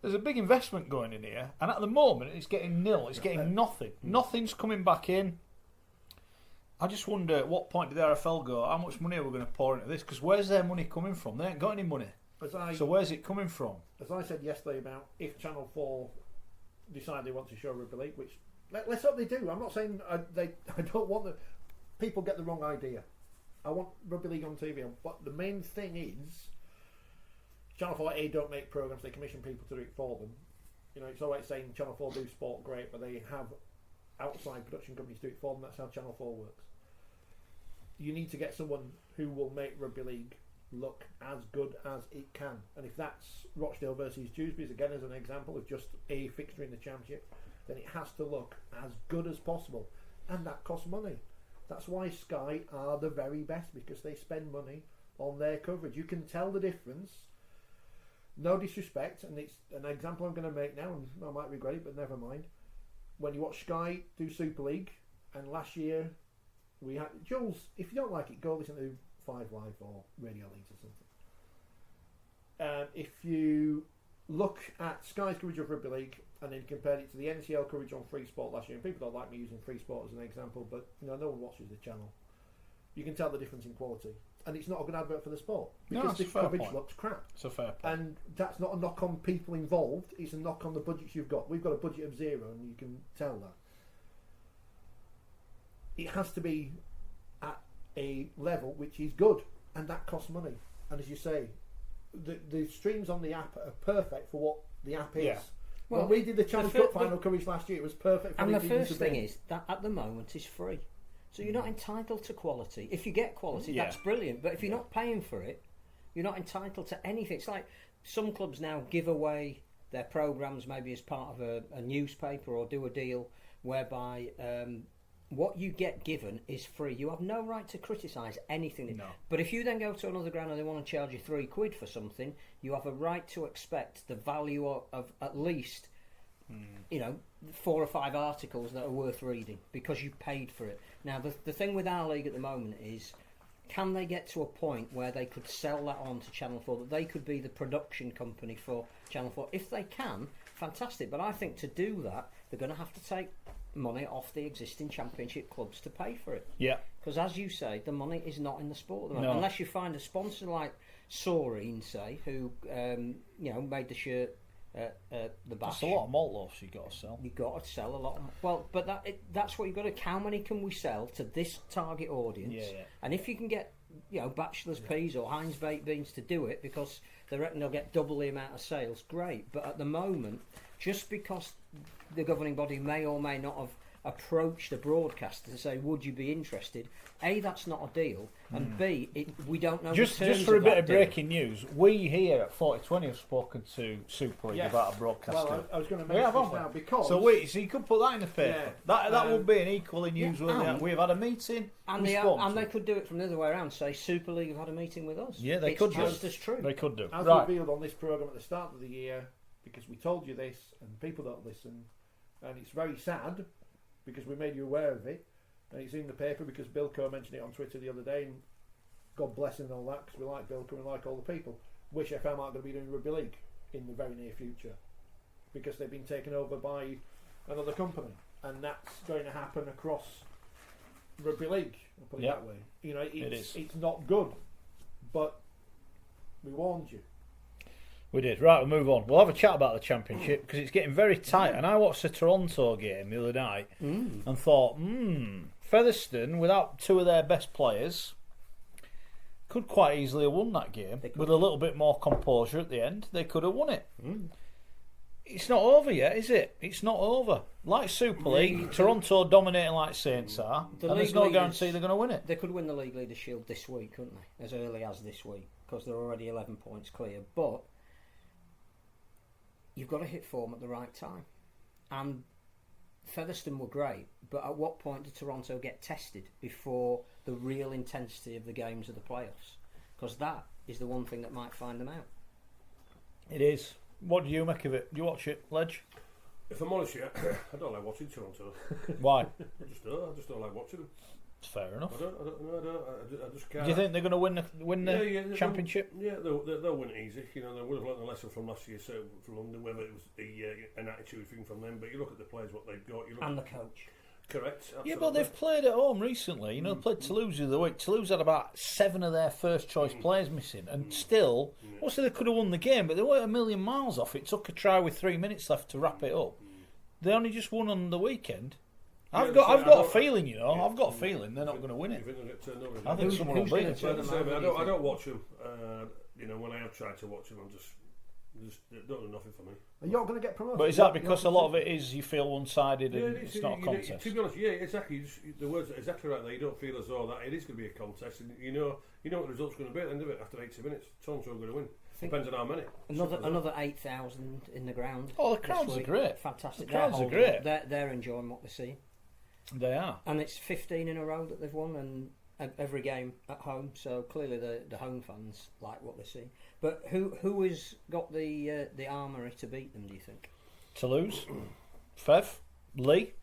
There's a big investment going in here, and at the moment it's getting nil. It's getting nothing. Nothing's coming back in. I just wonder at what point did the RFL go, how much money are we going to pour into this? Because where's their money coming from? They ain't got any money. So where's it coming from? As I said yesterday about if Channel 4 decide they want to show Rugby League, which let's hope they do. I'm not saying I don't want the people get the wrong idea. I want Rugby League on TV, but the main thing is Channel 4 don't make programmes, they commission people to do it for them. You know, it's always saying Channel 4 do sport great, but they have outside production companies do it for them. That's how Channel 4 works. You need to get someone who will make rugby league look as good as it can, and if that's Rochdale versus Dewsbury's again as an example of just a fixture in the championship, then it has to look as good as possible, and that costs money. That's why Sky are the very best, because they spend money on their coverage. You can tell the difference. No disrespect, and it's an example I'm going to make now, and I might regret it, but never mind. When you watch Sky do Super League, and last year we had Jules. If you don't like it, go listen to 5 Live or Radio Leeds or something. If you look at Sky's coverage of Rugby League and then compared it to the NCL coverage on Free Sport last year, and people don't like me using Free Sport as an example, but no one watches the channel. You can tell the difference in quality, and it's not a good advert for the sport because the coverage looks crap. It's a fair point. And that's not a knock on people involved; it's a knock on the budgets you've got. We've got a budget of 0, and you can tell that. It has to be at a level which is good, and that costs money. And as you say, the streams on the app are perfect for what the app is. Yeah. Well, when we did the Challenge Cup final coverage last year, it was perfect for and the the first thing is that at the moment it's free. So you're not entitled to quality. If you get quality, that's brilliant. But if you're not paying for it, you're not entitled to anything. It's like some clubs now give away their programmes maybe as part of a newspaper, or do a deal whereby what you get given is free. You have no right to criticise anything. No. But if you then go to another ground and they want to charge you £3 for something, you have a right to expect the value of at least 4 or 5 articles that are worth reading because you paid for it. Now the thing with our league at the moment is, can they get to a point where they could sell that on to Channel 4, that they could be the production company for Channel 4? If they can, fantastic. But I think to do that, they're going to have to take money off the existing championship clubs to pay for it. Yeah. Because as you say, the money is not in the sport at the moment. Unless you find a sponsor like Soreen, say, who made the shirt the bash. That's a lot of malt loaves you've got to sell. You've got to sell a lot. Well, but that's what you've got to. How many can we sell to this target audience? Yeah. And if you can get Bachelor's Peas or Heinz baked beans to do it because they reckon they'll get double the amount of sales, great. But at the moment, just because the governing body may or may not have approached a broadcaster to say, would you be interested? A, that's not a deal, and B, we don't know Just the terms for a of bit that of deal. breaking news, we here at 4020 have spoken to Super League about a broadcaster. Well, I was going to mention this now because... So you could put that in the paper. That would be an equally newsworthy. We've had a meeting. And they could do it from the other way around. Say Super League have had a meeting with us. Yeah, they it's could just do. as true. They could do. As revealed on this programme at the start of the year, because we told you this and people don't listen, and it's very sad because we made you aware of it, and it's in the paper because Bill Coe mentioned it on Twitter the other day, and God bless him and all that, because we like Bill Coe and like all the people. Wish FM aren't going to be doing Rugby League in the very near future because they've been taken over by another company, and that's going to happen across Rugby League, I'll put it that way. It's not good, but we warned you. We did. Right, we'll move on. We'll have a chat about the championship because it's getting very tight. And I watched the Toronto game the other night and thought, Featherstone, without 2 of their best players, could quite easily have won that game with a little bit more composure at the end. They could have won it. It's not over yet, is it? It's not over. Like Super League, Toronto dominating like Saints are, and there's no guarantee they're going to win it. They could win the League Leaders' Shield this week, couldn't they? As early as this week, because they're already 11 points clear. But you've got to hit form at the right time. And Featherstone were great, but at what point did Toronto get tested before the real intensity of the games of the playoffs? Because that is the one thing that might find them out. It is. What do you make of it? Do you watch it, Ledge? If I'm honest, I don't like watching Toronto. Why? I just don't like watching them. It's fair enough. I just can't. Do you think they're going to win the championship? Yeah, they'll win it easy. They would have learned a lesson from last year, so from London, whether it was an attitude thing from them. But you look at the players, what they've got, and the coach. Correct. Absolutely. Yeah, but they've played at home recently. They played Toulouse the other week. Toulouse had about 7 of their first choice players missing, and still, obviously they could have won the game, but they weren't a million miles off. It took a try with 3 minutes left to wrap it up. They only just won on the weekend. I've got a feeling, you know. I've got a feeling they're not going to win You it. think they'll get turned over? I think someone will beat gonna them. turn them over, I don't watch them. You know, when I have tried to watch them, I'm just don't do nothing for me. Are you all going to get promoted? But is that because a lot of it is you feel one-sided and it's not a you know, contest? to be honest, yeah, exactly. The words are exactly right there. You don't feel as though that it is going to be a contest, and you know what the result's going to be at the end of it after 80 minutes. Toronto are going to win. Depends on how many. Another 8,000 in the ground. Oh, the crowds are great. Fantastic. The crowds are great. They're enjoying what they see. They are. And it's 15 in a row that they've won, and every game at home. So clearly the home fans like what they see. But who has got the armoury to beat them? Do you think? Toulouse, Fev, Lee,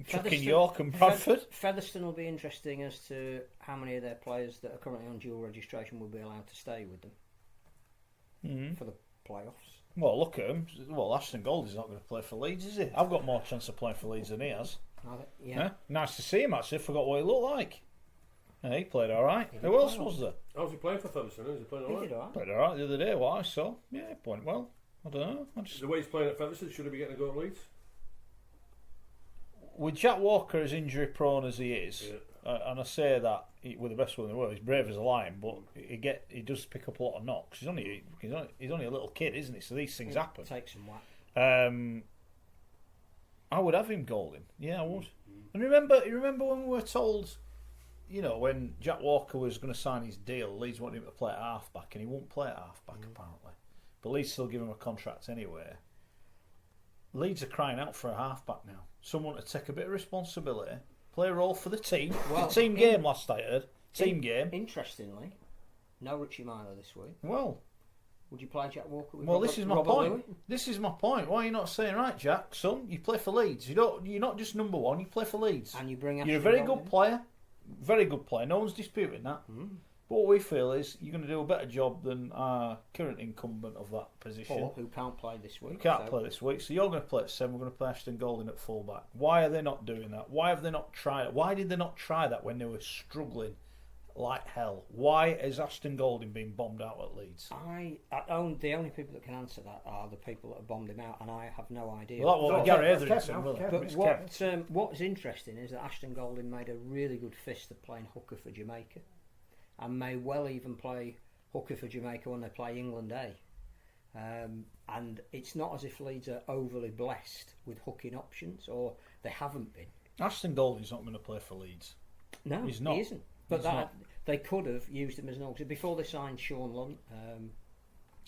chucking York and Bradford. Featherstone will be interesting as to how many of their players that are currently on dual registration will be allowed to stay with them for the playoffs. Well, look at him. Well, Ashton Goldie's not going to play for Leeds, is he? I've got more chance of playing for Leeds than he has. Yeah. Nice to see him, actually. Forgot what he looked like. Yeah, he played all right. Who else was there? How's he playing for Featherstone? Is he playing all right? He did all right. Played all right the other day, what I saw. Yeah, playing well. I don't know. The way he's playing at Featherstone, should he be getting a go at Leeds? With Jack Walker as injury prone as he is, Yeah. and I say that with the best will in the world, he's brave as a lion, but he does pick up a lot of knocks. He's only a little kid, isn't he? So these things happen. Take some whack. I would have him Golding. Yeah, I would. And remember when we were told, you know, when Jack Walker was going to sign his deal, Leeds wanted him to play at half-back, and he won't play at half-back, apparently. But Leeds still give him a contract anyway. Leeds are crying out for a half-back now. Someone to take a bit of responsibility, play a role for the team. Well, team game last I heard. Team game. Interestingly, no Richie Myler this week. Well, would you play Jack Walker with well, Robert, this is my Robert point. Louis? This is my point. Why are you not saying, right, Jack, son? You play for Leeds. You're not just number one. You play for Leeds. And you bring. You're a very good player. Very good player. No one's disputing that. But what we feel is you're going to do a better job than our current incumbent of that position. Or who can't play this week. Can't play this week. So you're going to play at 7. We're going to play Ashton Golding at full-back. Why are they not doing that? Why have they not tried it? Why did they not try that when they were struggling like hell? Why is Ashton Golding being bombed out at Leeds? The only people that can answer that are the people that have bombed him out, and I have no idea. Well, that was Gary Etherington. But what's interesting is that Ashton Golding made a really good fist of playing hooker for Jamaica, and may well even play hooker for Jamaica when they play England A. And it's not as if Leeds are overly blessed with hooking options, or they haven't been. Ashton Golding's not going to play for Leeds. No, he's not. He isn't. But they could have used him as an auxiliary before they signed Sean Lunt.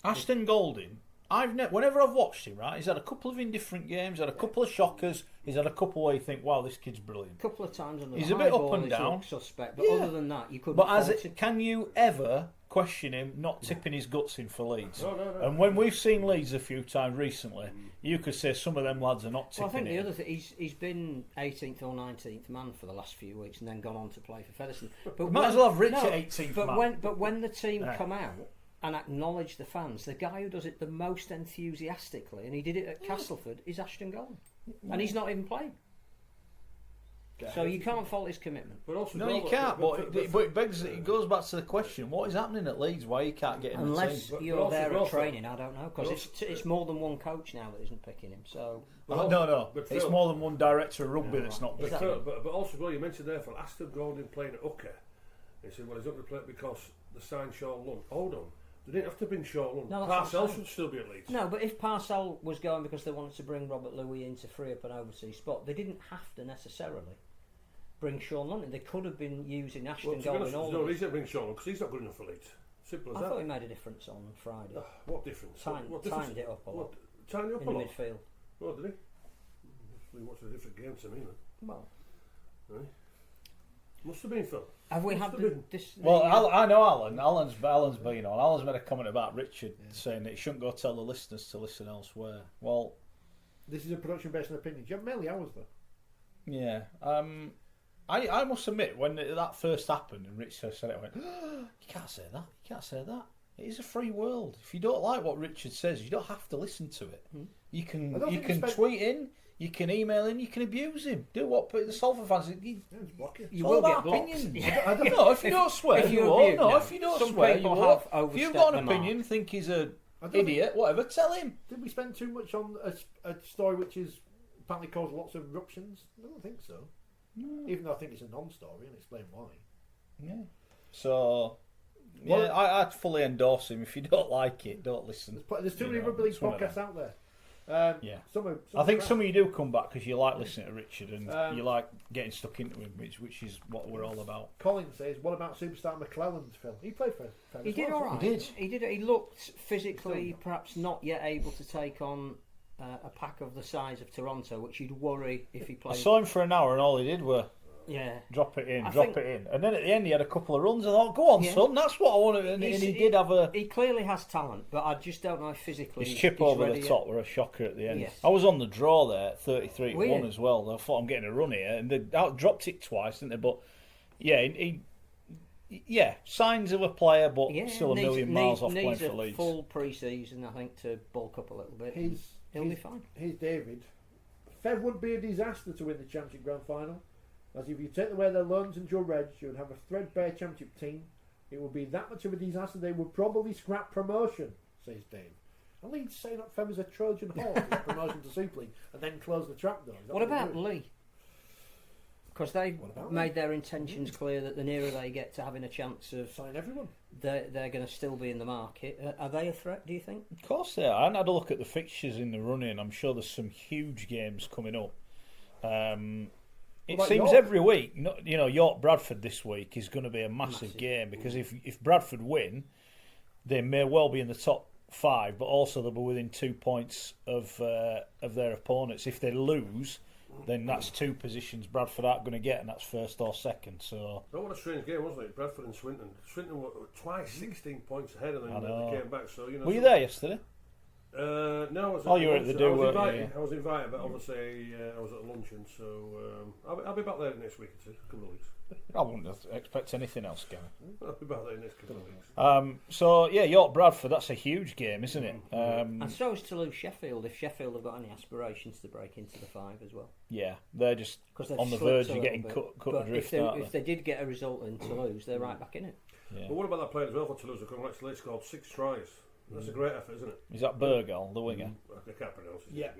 Ashton Golding, whenever I've watched him, right, he's had a couple of indifferent games, had a couple of shockers, he's had a couple where you think, wow, this kid's brilliant. A couple of times on the he's a bit up and down, suspect, but other than that, you couldn't. But can you ever question him not tipping his guts in for Leeds? No. And when we've seen Leeds a few times recently, you could say some of them lads are not tipping. Well, I think it. the other thing, he's been 18th or 19th man for the last few weeks, and then gone on to play for Featherstone. But might as well have Rich at 18th man. But when the team come out and acknowledge the fans, the guy who does it the most enthusiastically, and he did it at Castleford, is Ashton Golding, and he's not even playing. So you can't fault his commitment. But also no, you can't. But it goes back to the question: what is happening at Leeds? Why you can't get in unless the team? you're there at training? I don't know, because it's more than one coach now that isn't picking him. So no, it's more than one director of rugby that's not picking him. But also, well, you mentioned there for Ashton Golding playing at hooker. He said, well, he's not going to play it because they signed Sean Lunt. Hold on. They didn't have to bring Sean Lunt. No, Parcells should still be at Leeds. No, but if Parcell was going because they wanted to bring Robert Louis in to free up an overseas spot, they didn't have to necessarily bring Sean Lunt in. They could have been using Ashton Golding. There's no reason to bring Sean Lunt because he's not good enough for Leeds. Simple as that. I thought he made a difference on Friday. What difference? Timed it up a lot. Timed it up in a the lot? midfield. Oh, did he? We watched a different game to me, then. Well, right. Must have been, Phil. Have we had this? Well, I know Alan. Alan's been on. Alan's made a comment about Richard saying that he shouldn't go tell the listeners to listen elsewhere. Well, this is a production based on opinion. Do you have many hours though? Yeah. I must admit, when that first happened and Richard said it, I went, you can't say that. You can't say that. It is a free world. If you don't like what Richard says, you don't have to listen to it. You can tweet in. You can email him, you can abuse him. Do what the Salford fans... You will get blocked. I don't know, if you don't swear, you won't. No, if you don't swear, you won't. If you've got an opinion, think he's an idiot, whatever, tell him. Did we spend too much on a story which is apparently caused lots of eruptions. I don't think so. Even though I think it's a non-story and explain why. Yeah. So, yeah, I fully endorse him. If you don't like it, don't listen. There's too many rugby league podcasts out there. Yeah. Some I think some of you do come back because you like listening to Richard and you like getting stuck into him, which is what we're all about. Colin says, "What about superstar McClelland, Phil? He played for. He did all right. He did. He looked physically perhaps not yet able to take on a pack of the size of Toronto, which you'd worry if he played. I saw him for an hour and all he did were drop it in, and then at the end he had a couple of runs. I thought, "Go on, son, that's what I wanted." And he did have a. He clearly has talent, but I just don't know if physically. His chip over the top were a shocker at the end. Yes. I was on the draw there, 33-1 as well. I thought I'm getting a run here, and they dropped it twice, didn't they? But yeah, signs of a player, but still a million miles off playing for Leeds. Full pre-season, I think, to bulk up a little bit. He'll be fine. Here's David. Fev would be a disaster to win the Championship Grand Final, as if you take away their loans and Joe Reds, you would have a threadbare Championship team. It would be that much of a disaster they would probably scrap promotion, says Dave. And Leeds saying that Fev is a Trojan horse to get promotion to Super League and then close the trapdoor. What about Lee? Because they've made their intentions clear that the nearer they get to having a chance of sign everyone, they're going to still be in the market. Are they a threat, do you think? Of course they are. I had a look at the fixtures in the run-in. I'm sure there's some huge games coming up. It seems York? Every week, York-Bradford this week is going to be a massive game because if Bradford win, they may well be in the top 5, but also they'll be within 2 points of their opponents. If they lose, then that's 2 positions Bradford aren't going to get, and that's first or second. So, what a strange game, wasn't it? Bradford and Swinton. Swinton were twice 16 points ahead, and then they came back. So were you there yesterday? No, I was. You were at the do, weren't you? I was invited, but obviously I was at luncheon, so I'll be back there next week or two, a couple of weeks. I wouldn't expect anything else, Gary. I'll be back there next couple of weeks. So York Bradford, that's a huge game, isn't it? And so is Toulouse Sheffield. If Sheffield have got any aspirations to break into the 5 as well. Yeah, they're just on the verge of getting cut adrift. If they did get a result in Toulouse, they're right back in it. Yeah. But what about that player as well for Toulouse? They scored 6 tries. That's a great effort, isn't it? Is that Bergal, the winger? I can't pronounce it. Yeah,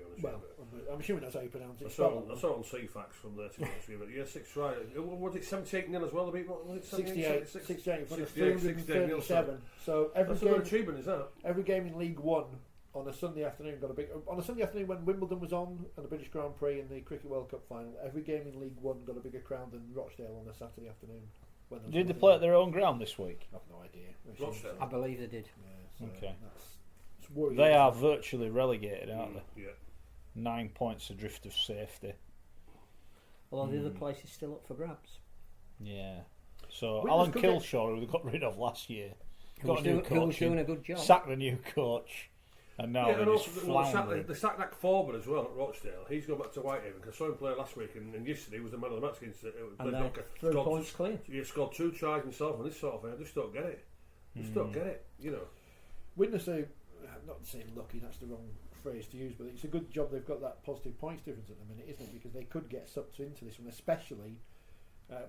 I'm assuming that's how you pronounce it. I saw it on CFAX from there, to be honest with you. But yeah, 6 tries. Was it 78-0 as well? Was it 68? 337. So that's a good achievement, is that? Every game in League One on a Sunday afternoon got a big. On a Sunday afternoon when Wimbledon was on and the British Grand Prix and the Cricket World Cup final, every game in League One got a bigger crowd than Rochdale on a Saturday afternoon. Did they play at their own ground this week? I've no idea. Rochdale. I believe they did. Yeah, so okay. They are virtually relegated, aren't they? Yeah. 9 points adrift of safety. Although the other place is still up for grabs. Yeah. So Alan Kilshaw, who they got rid of last year, who was doing a good job. Sacked the new coach, and now they're just floundering. They sacked that forward as well at Rochdale. He's gone back to Whitehaven because I saw him play last week, and yesterday he was the man of the match against and 3 points clear. He scored 2 tries himself on this sort of thing. I just don't get it. Don't get it. Witness not saying lucky, that's the wrong phrase to use, but it's a good job they've got that positive points difference at the minute, isn't it? Because they could get sucked into this one, especially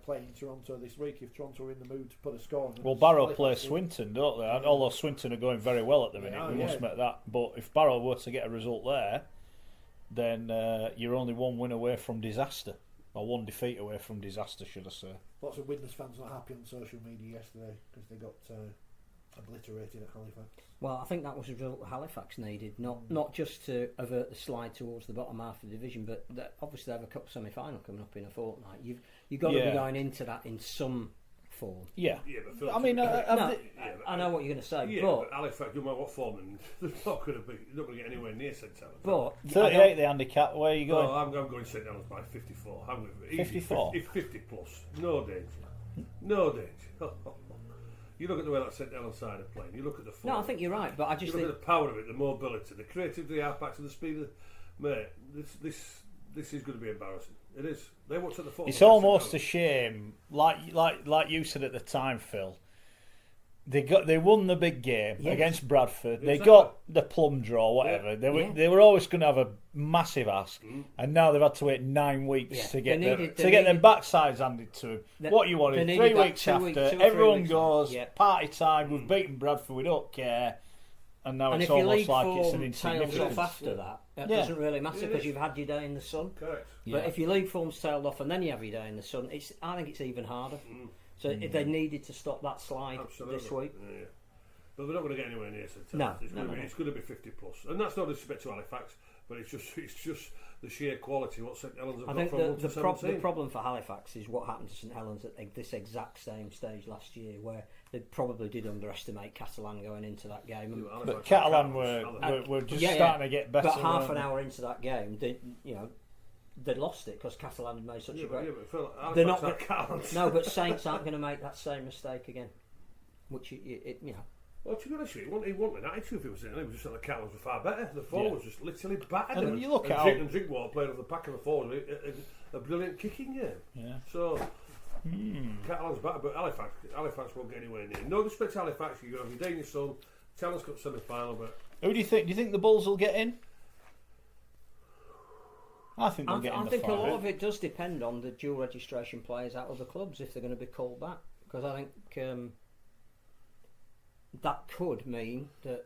playing Toronto this week if Toronto are in the mood to put a score on them. Well, Barrow play Swinton, don't they? Although Swinton are going very well at the minute, we must admit that. But if Barrow were to get a result there, then you're only 1 win away from disaster. Or 1 defeat away from disaster, should I say. Lots of Widnes fans not happy on social media yesterday because they got obliterated at Halifax. Well, I think that was a result Halifax needed, not just to avert the slide towards the bottom half of the division, but obviously they have a cup semi-final coming up in a fortnight. You've got to be going into that in some form. Yeah. But I mean, I know what you're going to say, but Halifax, no matter what form, and they're not going to get anywhere near St Helens. But 38 the handicap. Where are you going? Oh, I'm going St Helens by 54. 54. 50 plus. No danger. No danger. You look at the way that St Helens side are playing. You look at the form. No, I think you're right, but I just look at the power of it, the mobility, the creativity, the halfbacks, and the speed of mate. This is going to be embarrassing. It is. They won't take the foot. It's almost a shame, like you said at the time, Phil. They won the big game against Bradford. Exactly. They got the plum draw, whatever. Yeah. They were always going to have a massive ask, and now they've had to wait 9 weeks to get their backsides handed to them. What you wanted 3 weeks after, everyone goes party time. We've beaten Bradford. We don't care. and now And it's if your almost league like it's an form tails insignificance. off after that, it Yeah. doesn't really matter Yeah, because it you've had your day in the sun. Correct. Yeah. But if your league form's tailed off and then you have your day in the sun, I think it's even harder. So if they needed to stop that slide Absolutely. this week. Yeah. But they're not going to get anywhere near St. No, It's no. going to be 50 plus, and that's not disrespect to Halifax, but it's just the sheer quality what St Helens have I got think from 1 to the 17. problem for Halifax is what happened to St Helens at this exact same stage last year, where they probably did underestimate Catalan going into that game. And, Halifax But and Catalan Catalans, were just Yeah, starting to get better. but half weren't an they? hour into that game, they'd lost it because Catalan had made such a great. but Phil, They're Halifax not and Catalans. No, but Saints aren't going to make that same mistake again. Which Well, to be honest with you, he wasn't an attitude if it was in. It was just that the Catalans were far better. The forwards just literally battered And them. you look at and Drinkwater played off the back of the forward. A brilliant kicking game. Yeah. So, Catalans better, but Halifax won't get anywhere near. No disrespect to Halifax, you have your day in your son. Talent's got semi-final, but Who do you think? Do you think the Bulls will get in? I think they'll get in I the think a final. lot of it does depend on the dual registration players out of the clubs if they're going to be called back. Because I think that could mean that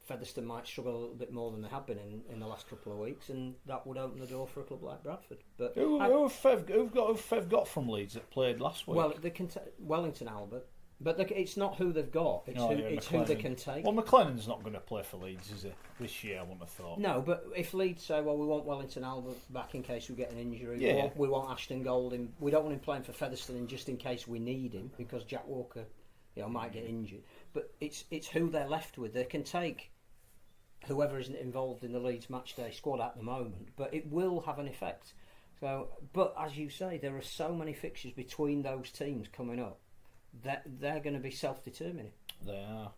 Featherstone might struggle a little bit more than they have been in the last couple of weeks, and that would open the door for a club like Bradford. But Who have Fev got from Leeds that played last week? well, they can Wellington Albert, but it's not who they've got; it's who they can take. Well, McLennan's not going to play for Leeds, is he? This year, I wouldn't have thought. No, but if Leeds say, well, we want Wellington Albert back in case we get an injury, Yeah. we want Ashton Golding, we don't want him playing for Featherstone just in case we need him because Jack Walker, might get injured. But it's who they're left with. They can take whoever isn't involved in the Leeds matchday squad at the moment, but it will have an effect. So, but as you say, there are so many fixtures between those teams coming up that they're going to be self-determining. They are.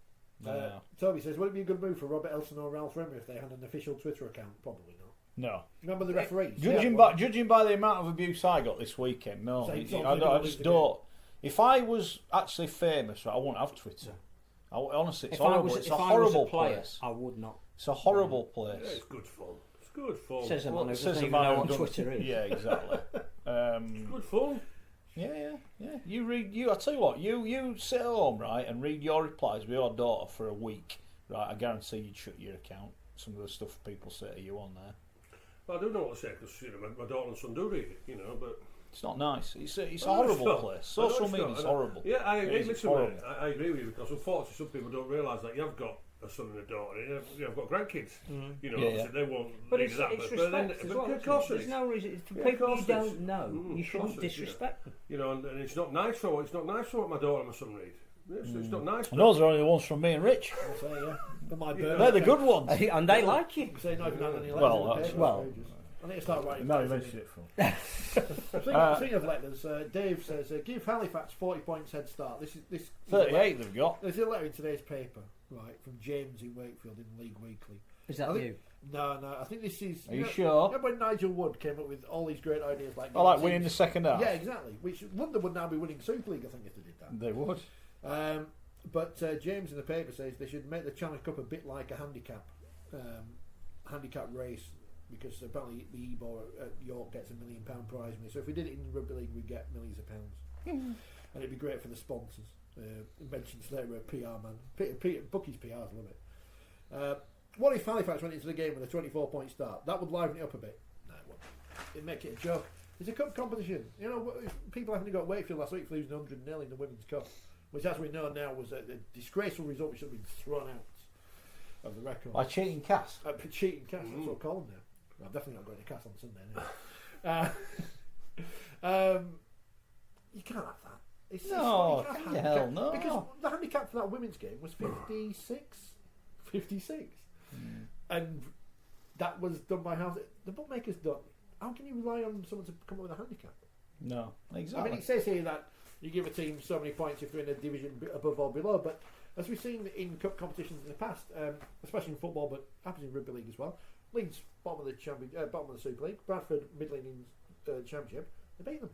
Toby says, would it be a good move for Robert Elson or Ralph Remy if they had an official Twitter account? Probably not. No. Remember the referees? Judging by the amount of abuse I got this weekend, no. Same I sort of I thing just as don't. If I was actually famous, I wouldn't have Twitter. Honestly, it's horrible. It's a horrible place. I would not. It's a horrible place. yeah, it's good fun. It's good fun. Says a man who Says doesn't a even man know who what doesn't- Twitter is. Yeah, exactly. It's good fun. Yeah. You read. I tell you what. You sit at home, right, and read your replies with your daughter for a week, right? I guarantee you'd shut your account. Some of the stuff people say to you on there. Well, I do know what to say because my daughter and son do read it, but It's not nice. It's a No, horrible not. place. I know Social it's media not. is horrible. Yeah, I It agree. is Listen, horrible. mate, I agree with you because unfortunately some people don't realise that you have got a son and a daughter. You've got grandkids. Yeah. Obviously they won't But need it's that. respect But then, as but well. of course it There's is. no reason for Yeah, of people course you it don't is. know. Mm, You of course shouldn't it is, disrespect them. And it's not nice for what my daughter and my son read. It's not nice. And those are only the ones from me and Rich. I'll say, yeah. But my They're the good ones. And they like you. Say not even had any letters Well, in the that's- paper well. for ages. I need to start writing. No, you letters. mentioned it from. Speaking of letters, Dave says, give Halifax 40 points head start. This is 38 they've got. There's a letter in today's paper, right, from James in Wakefield in League Weekly. Is that I think- you? No, I think this is... Are you sure? Remember when Nigel Wood came up with all these great ideas like... I like teams- winning the second half. Yeah, exactly. Which London would now be winning Super League, I think, if they did that. They would. But James in the paper says they should make the Challenge Cup a bit like a handicap race, because apparently the EBO at York gets £1 million prize money. So if we did it in Rugby League, we'd get millions of pounds, and it'd be great for the sponsors. Mentioned Slater, a PR man, Bucky's PRs love it. What if Halifax went into the game with a 24-point start? That would liven it up a bit. No, it wouldn't. It'd make it a joke. It's a cup competition. People haven't got Wakefield last week for losing 100-0 in the Women's Cup, which, as we know now, was a disgraceful result which should have been thrown out of the record. By cheating cast. Cheating cash, that's what I call them now. Well, I'm definitely not going to cast on Sunday anyway. You can't have that. It's No, you can't hell handicap- no. Because the handicap for that women's game was 56. 56. And that was done by how the bookmakers done. How can you rely on someone to come up with a handicap? No, I exactly. mean, it says here that you give a team so many points if they're in a division above or below, but as we've seen in cup competitions in the past, especially in football, but happens in Rugby League as well, Leeds bottom of the Super League, Bradford middling in Championship, they beat them.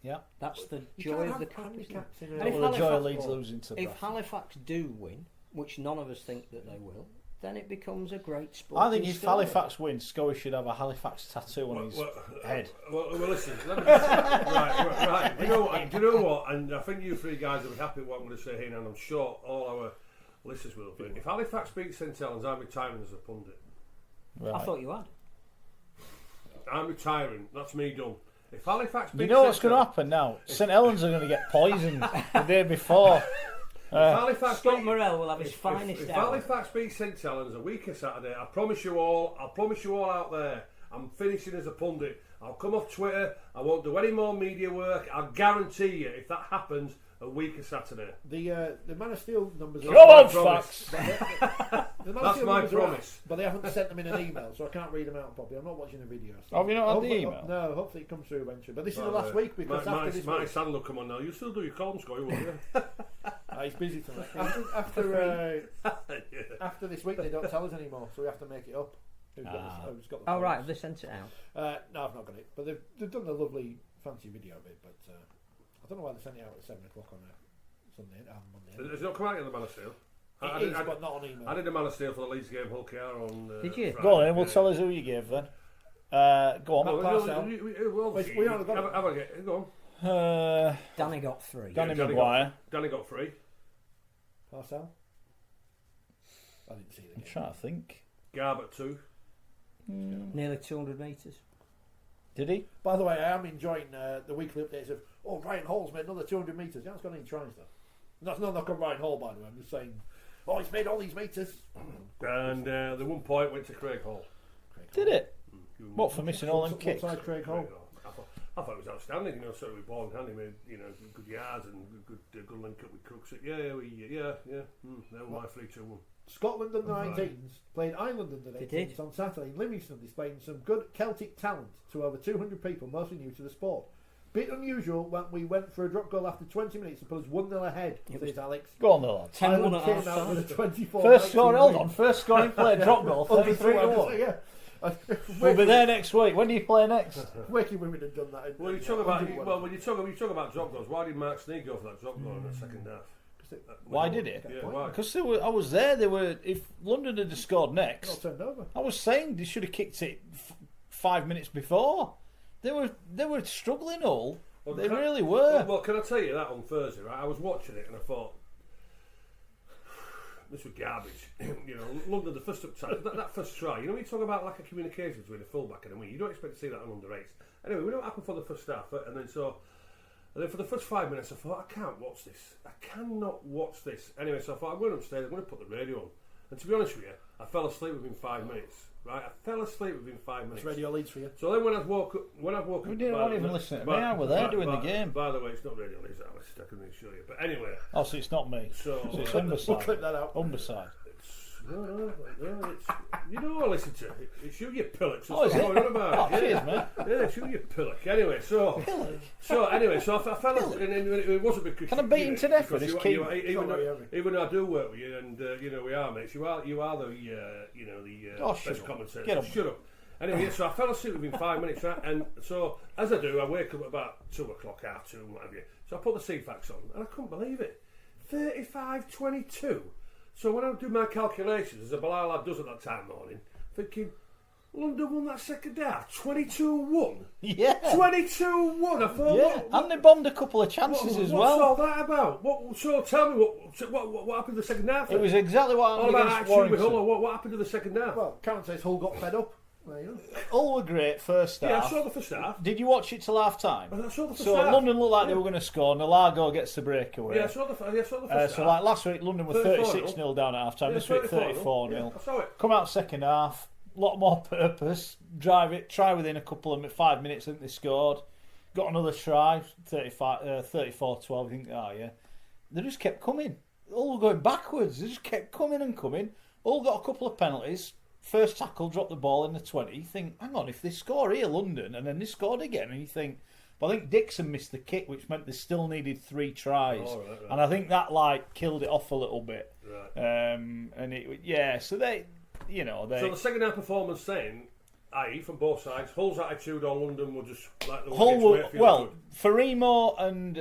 Yeah. That's the You joy can't of have the cup. isn't it? handicaps in And if Well, the joy Halifax- leads losing to If Bradford. Halifax do win, which none of us think that they will, then it becomes a great sport. I think if Halifax wins, Schoey should have a Halifax tattoo on his head. Well, listen. Let me right. Do you know what? And I think you three guys will be happy with what I'm going to say here, and I'm sure all our listeners will think. If Halifax beats St Helens, I'm retiring as a pundit. Right. I thought you had. I'm retiring. That's me done. If Halifax beats You know what's St going to Helens- happen now? St Helens are going to get poisoned the day before. If Halifax Scott beat- Morrell will have his if finest hour. Halifax beats St Helens a week of Saturday, I promise you all out there, I'm finishing as a pundit. I'll come off Twitter. I won't do any more media work. I guarantee you, if that happens, a week of Saturday. The Man of Steel numbers. Come on, promise. Fox! The Man of That's Steel my numbers are out, promise. but they haven't sent them in an email, so I can't read them out properly. I'm not watching the video. So Have you not had the hopefully- email? No, hopefully it comes through eventually. But this is the Well, last week because after this my week, son will come on now. You still do your column, Schoey, won't you? he's busy tonight. After this week, they don't tell us anymore, so we have to make it up. Who's got the Oh, right, points. have they sent it out? No, I've not got it, but they've done a lovely fancy video of it. But I don't know why they sent it out at 7 o'clock on a Sunday, Monday. Has it not come out yet, the Man of Steel? It is, but not on email. I did a Man of Steel for the Leeds game, Hull KR on. Did you? Friday. Go on then, we'll Yeah. tell us who you gave then. Go on. Matt Parcell. We haven't got it. Have a get. Go on. Danny got 3. Danny Danny Maguire. Danny got 3. Parcell? I didn't see the I'm game. trying to think. Garb at 2. Nearly 200 metres. Did he? By the way, I am enjoying the weekly updates of, Ryan Hall's made another 200 metres. He hasn't got any tries though. And that's not knock on Ryan Hall, by the way. I'm just saying, he's made all these metres. And the 1 point went to Craig Hall. Did it? What, for missing all them What kicks? side Craig Hall? I thought it was outstanding, sort of with ball in hand. He made, good yards and good link up with Crooks. Yeah. They were my 3-2-1. Scotland under 19s played Ireland under They 18s did. on Saturday in Livingston, displaying some good Celtic talent to over 200 people, mostly new to the sport. Bit unusual when we went for a drop goal after 20 minutes to put us 1-0 ahead, says Alex. Go on, the lads. 10-1 Ireland at came half out with a time. 24. First score, hold on. First score in play, drop goal, 33-1. Yeah. We'll be there next week. When do you play next? Waking women had done that. When you talk about drop goals, why did Mark Sneed go for that drop goal in the second half? Why did it? Yeah, why? Because I was there. They were. If London had scored Not next, turned over. I was saying they should have kicked it 5 minutes before. They were struggling all. Well, they really were. Well, can I tell you that on Thursday, right? I was watching it and I thought, this was garbage. London, the first that first try. When you talk about lack of communication between a fullback and a wing, you don't expect to see that on under 8s. Anyway, we know what happened for the first half, and then for the first 5 minutes, I thought, I can't watch this. I cannot watch this. Anyway, so I thought, I'm going upstairs, I'm going to put the radio on. And to be honest with you, I fell asleep within 5 minutes. Right, I fell asleep within 5 minutes. It's radio leads for you. So then when I woke up, We didn't even listen to me. I were there doing the game. By the way, it's not radio leads, Alice. I can assure you. But anyway, Oh, so it's not me. so So it's We'll Umberside. clip that out. Umberside. no, it's you know what I listen to. It's you pillock. So Oh, is what's it? going on about? Oh, cheers, mate. Yeah, it's you pillock. Anyway, so I fell asleep, and it wasn't because Can I beat him to death for this key? Even though I do work with you, and we are mates. You are the Oh, shut best up. commentator. Get So on. shut up. Anyway, so I fell asleep within 5 minutes, right? And so as I do, I wake up at about 2 o'clock, half 2, what have you. So I put the CFAX on, and I couldn't believe it. 35-22. So when I do my calculations, as a Bilal lad does at that time morning, thinking, London won that second half, 22-1. Yeah. 22-1. I thought, Yeah. And they bombed a couple of chances as what's well. all that about? So tell me what happened to the second half? It was exactly what all happened about against action with Hull. Warrington. What happened to the second half? Well, Karen says Hull got fed up. There you go. All were great first half. Yeah, I saw the first half. Did you watch it till half time? I saw the first So half. London looked like they were going to score, and Largo gets the breakaway. Yeah, I saw the first half. So like last week, London were 34-0. 36-0 down at half time. Yeah, This week 34-0. 34-0. Yeah, I saw it. Come out second half, a lot more purpose. Drive it, try within a couple of 5 minutes. I think they scored. Got another try, 34-12. I think. Oh yeah, they just kept coming. All were going backwards. They just kept coming and coming. All got a couple of penalties. First tackle, dropped the ball in the 20. You think, hang on, if they score here, London, and then they scored again, and you think, but I think Dixon missed the kick, which meant they still needed 3 tries, Oh, right. and I think that killed it off a little bit. Right. And so they. So the second half performance then, i.e. from both sides, Hull's attitude on London were just like the Hull were, good. Farimo and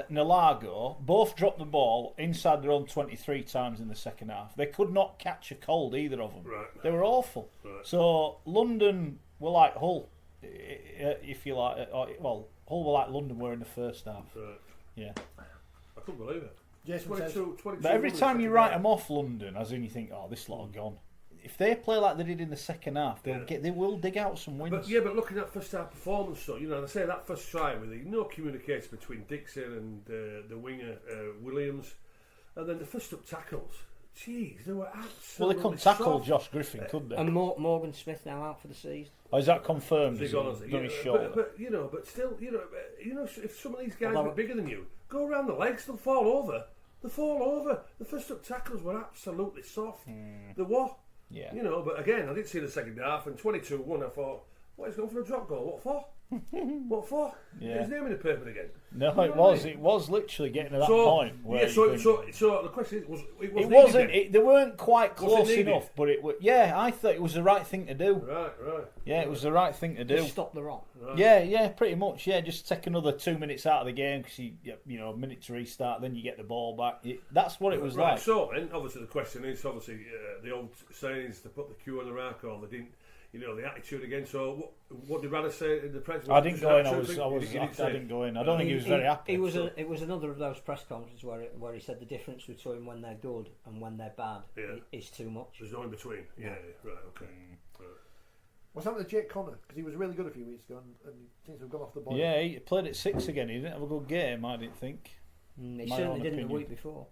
Nalago both dropped the ball inside their own 23 times in the second half. They could not catch a cold, either of them. Right. They were awful. Right. So London were like Hull, if you like. Hull were like London were in the first half. Right. Yeah. I couldn't believe it. Jason 22. But every in the time you second write half. them off London, as in you think, oh, this lot are gone. If they play like they did in the second half, they will dig out some wins. But looking at first half performance, so they say that first try with no communication between Dixon and the winger Williams, and then the first up tackles. Jeez, they were absolutely. Well, they couldn't tackle soft. Josh Griffin, could they? And Morgan Smith now out for the season. Or is that confirmed? He's Is gone, it? Done his shoulder? but still, if some of these guys are bigger than you, go around the legs, they'll fall over. They fall over. The first up tackles were absolutely soft. They were. Yeah. But again, I didn't see the second half, and 22-1, I thought, what, he's going for a drop goal? What for? What for? Yeah. Get his name in the paper again. No, You know it what I was. mean? It was literally getting to that point. Where Yeah, so the question is, it wasn't. They weren't quite Was it close needed? enough, but it was. Yeah, I thought it was the right thing to do. Right. Yeah, it was the right thing to do. Just stop the run. Right. Yeah, pretty much. Yeah, just take another 2 minutes out of the game because a minute to restart, then you get the ball back. That's what it was Right, like. so then, obviously, the question is, the old saying is to put the cue on the rack, or they didn't, the attitude again. So, what did Rana say in the press? I didn't go in. I I didn't go in. I don't think he was very happy. It was another of those press conferences where he said the difference between when they're good and when they're bad is too much. There's no in between. Yeah, right, okay. Right. What's happened to Jake Connor? Because he was really good a few weeks ago and seems to have gone off the ball. Yeah, he played at 6 again. He didn't have a good game, I didn't think. He My certainly own didn't the opinion. week before.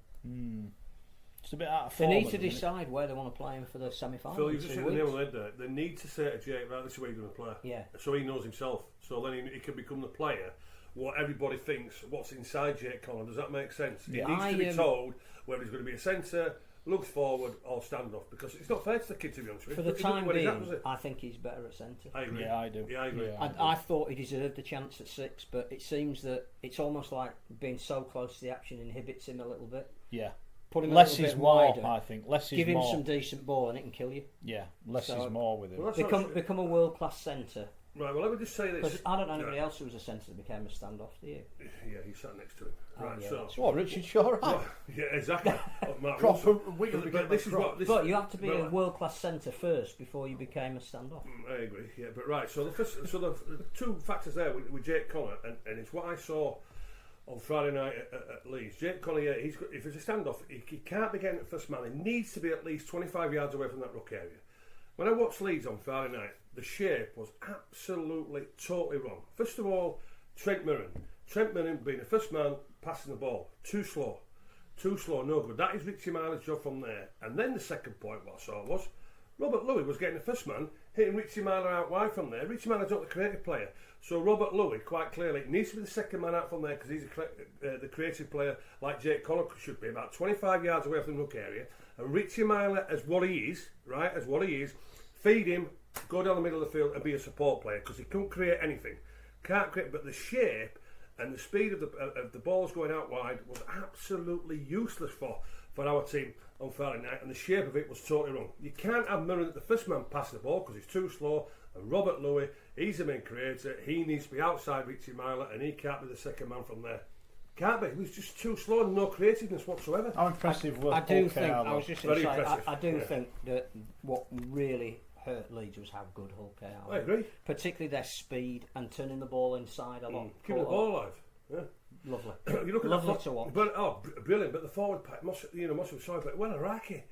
It's a bit out of They form. need at to the minute. decide where they want to play him for the semi-final. Phil, in you've just 2 hit the nail weeks. on the head there. They need to say to Jake, right, this is where you're going to play. Yeah. So he knows himself. So then he can become the player. What everybody thinks, what's inside Jake Connor. Does that make sense? Yeah. He needs to be told whether he's going to be a centre, looks forward, or stand off. Because it's not fair to the kid, to be honest with you. For the He doesn't time know where he's at, being, does he? I think he's better at centre. I agree. Yeah, I do. Yeah, I agree. Yeah. I thought he deserved a chance at 6, but it seems that it's almost like being so close to the action inhibits him a little bit. Yeah. Put him a Less little is bit more, wider. I think. Less is Give him more. some decent ball and it can kill you. Yeah, less So- is more with him. Well, that's Become a world class centre. Right, well, let me just say this. Because I don't know anybody else who was a centre that became a standoff, do you? Yeah, he sat next to him. Oh, Right, yeah, so. that's What, Richard Shaw, right? Well, yeah, exactly. Mark Proper Wilson. winger But became this a is prop. what. This, But you have to be a well, world class centre first before you became a standoff. I agree. Yeah, but right. So the two factors there with Jake Connor, and it's what I saw on Friday night at Leeds. Jake Connor, yeah, if it's a standoff, he can't be getting at first man. He needs to be at least 25 yards away from that ruck area. When I watched Leeds on Friday night, the shape was absolutely, totally wrong. First of all, Trent Mirren being the first man passing the ball, too slow, no good. That is Richie Myler's job from there. And then the second point what I saw was Robert Louis was getting the first man, hitting Richie Myler out wide from there. Richie Myler's not the creative player, so Robert Louis quite clearly needs to be the second man out from there because he's the creative player like Jake Connor should be, about 25 yards away from the hook area. And Richie Myler, as what he is, feed him, go down the middle of the field and be a support player because he couldn't create anything. Can't create, but the shape and the speed of the balls going out wide was absolutely useless for our team on Friday night, and the shape of it was totally wrong. You can't have Mirren at the first man passing the ball because he's too slow, and Robert Louis, he's the main creator, he needs to be outside Richie Myler and he can't be the second man from there. Can't be, he was just too slow and no creativeness whatsoever. How impressive was I do Paul think, Carroll? I was just going to Very say, impressive, I do yeah. think that what really hurt Leeds was how good Hull came out. I agree. Particularly their speed and turning the ball inside a lot. Keeping the ball alive. Yeah. Lovely. You look at Lovely that to watch. But brilliant. But the forward pack, Moss was sorry, but Araki,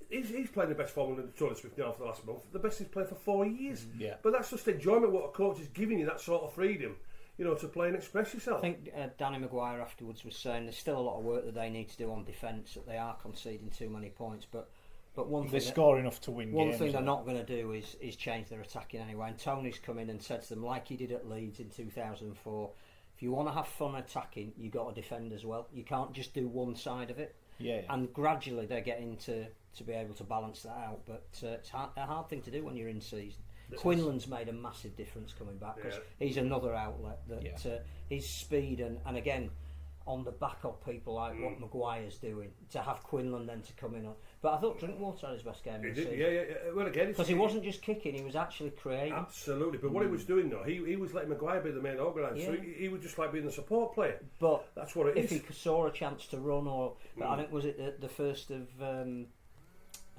he's playing the best form under Tony Smith now for the last month. The best he's played for 4 years. Yeah. But that's just enjoyment. What a coach is giving you, that sort of freedom, to play and express yourself. I think Danny Maguire afterwards was saying there's still a lot of work that they need to do on defence, that they are conceding too many points. But one They thing score enough to win one games. thing they're don't not going to do is change their attacking anyway. And Tony's come in and said to them, like he did at Leeds in 2004, if you want to have fun attacking, you've got to defend as well. You can't just do one side of it. Yeah. And gradually they're getting to be able to balance that out. But it's a hard thing to do when you're in season. Quinlan's made a massive difference coming back because he's another outlet that his speed and again on the back of people like what Maguire's doing, to have Quinlan then to come in on. But I thought Drinkwater had his best game of the season. Yeah. Well, again, Because he wasn't just kicking, he was actually creating. Absolutely, but what he was doing though, he was letting Maguire be the main organiser, so he was just like being the support player. But that's what it if is. he saw a chance to run, I think was it the first of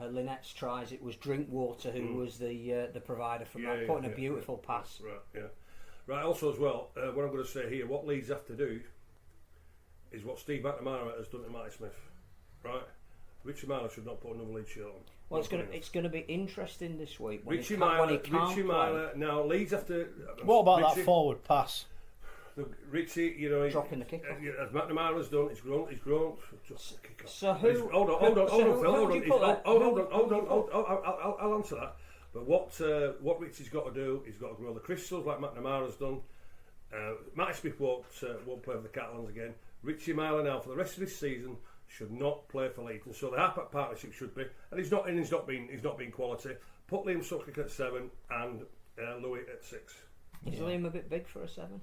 Lynette's tries, it was Drinkwater who was the provider from that, putting a beautiful pass. Right. Also as well, what I'm going to say here, what Leeds have to do is what Steve McNamara has done to Marty Smith, right? Richie Myler should not put another Leeds shirt on. Well, it's going to be interesting this week. When Richie he can't Myler. Now Leeds have to. What about that forward pass? Look, Richie, you know, dropping the kick off. As McNamara's done, he's grown. So who? Hold on, I'll answer that. But what Richie's got to do, he's got to grow the crystals like McNamara's done. Matty Smith won't play for the Catalans again. Richie Myler now for the rest of this season should not play for Leeds, and so the half-back partnership should be. And he's not been quality. Put Liam Sutcliffe at 7 and Louis at 6. Is Liam a bit big for a 7?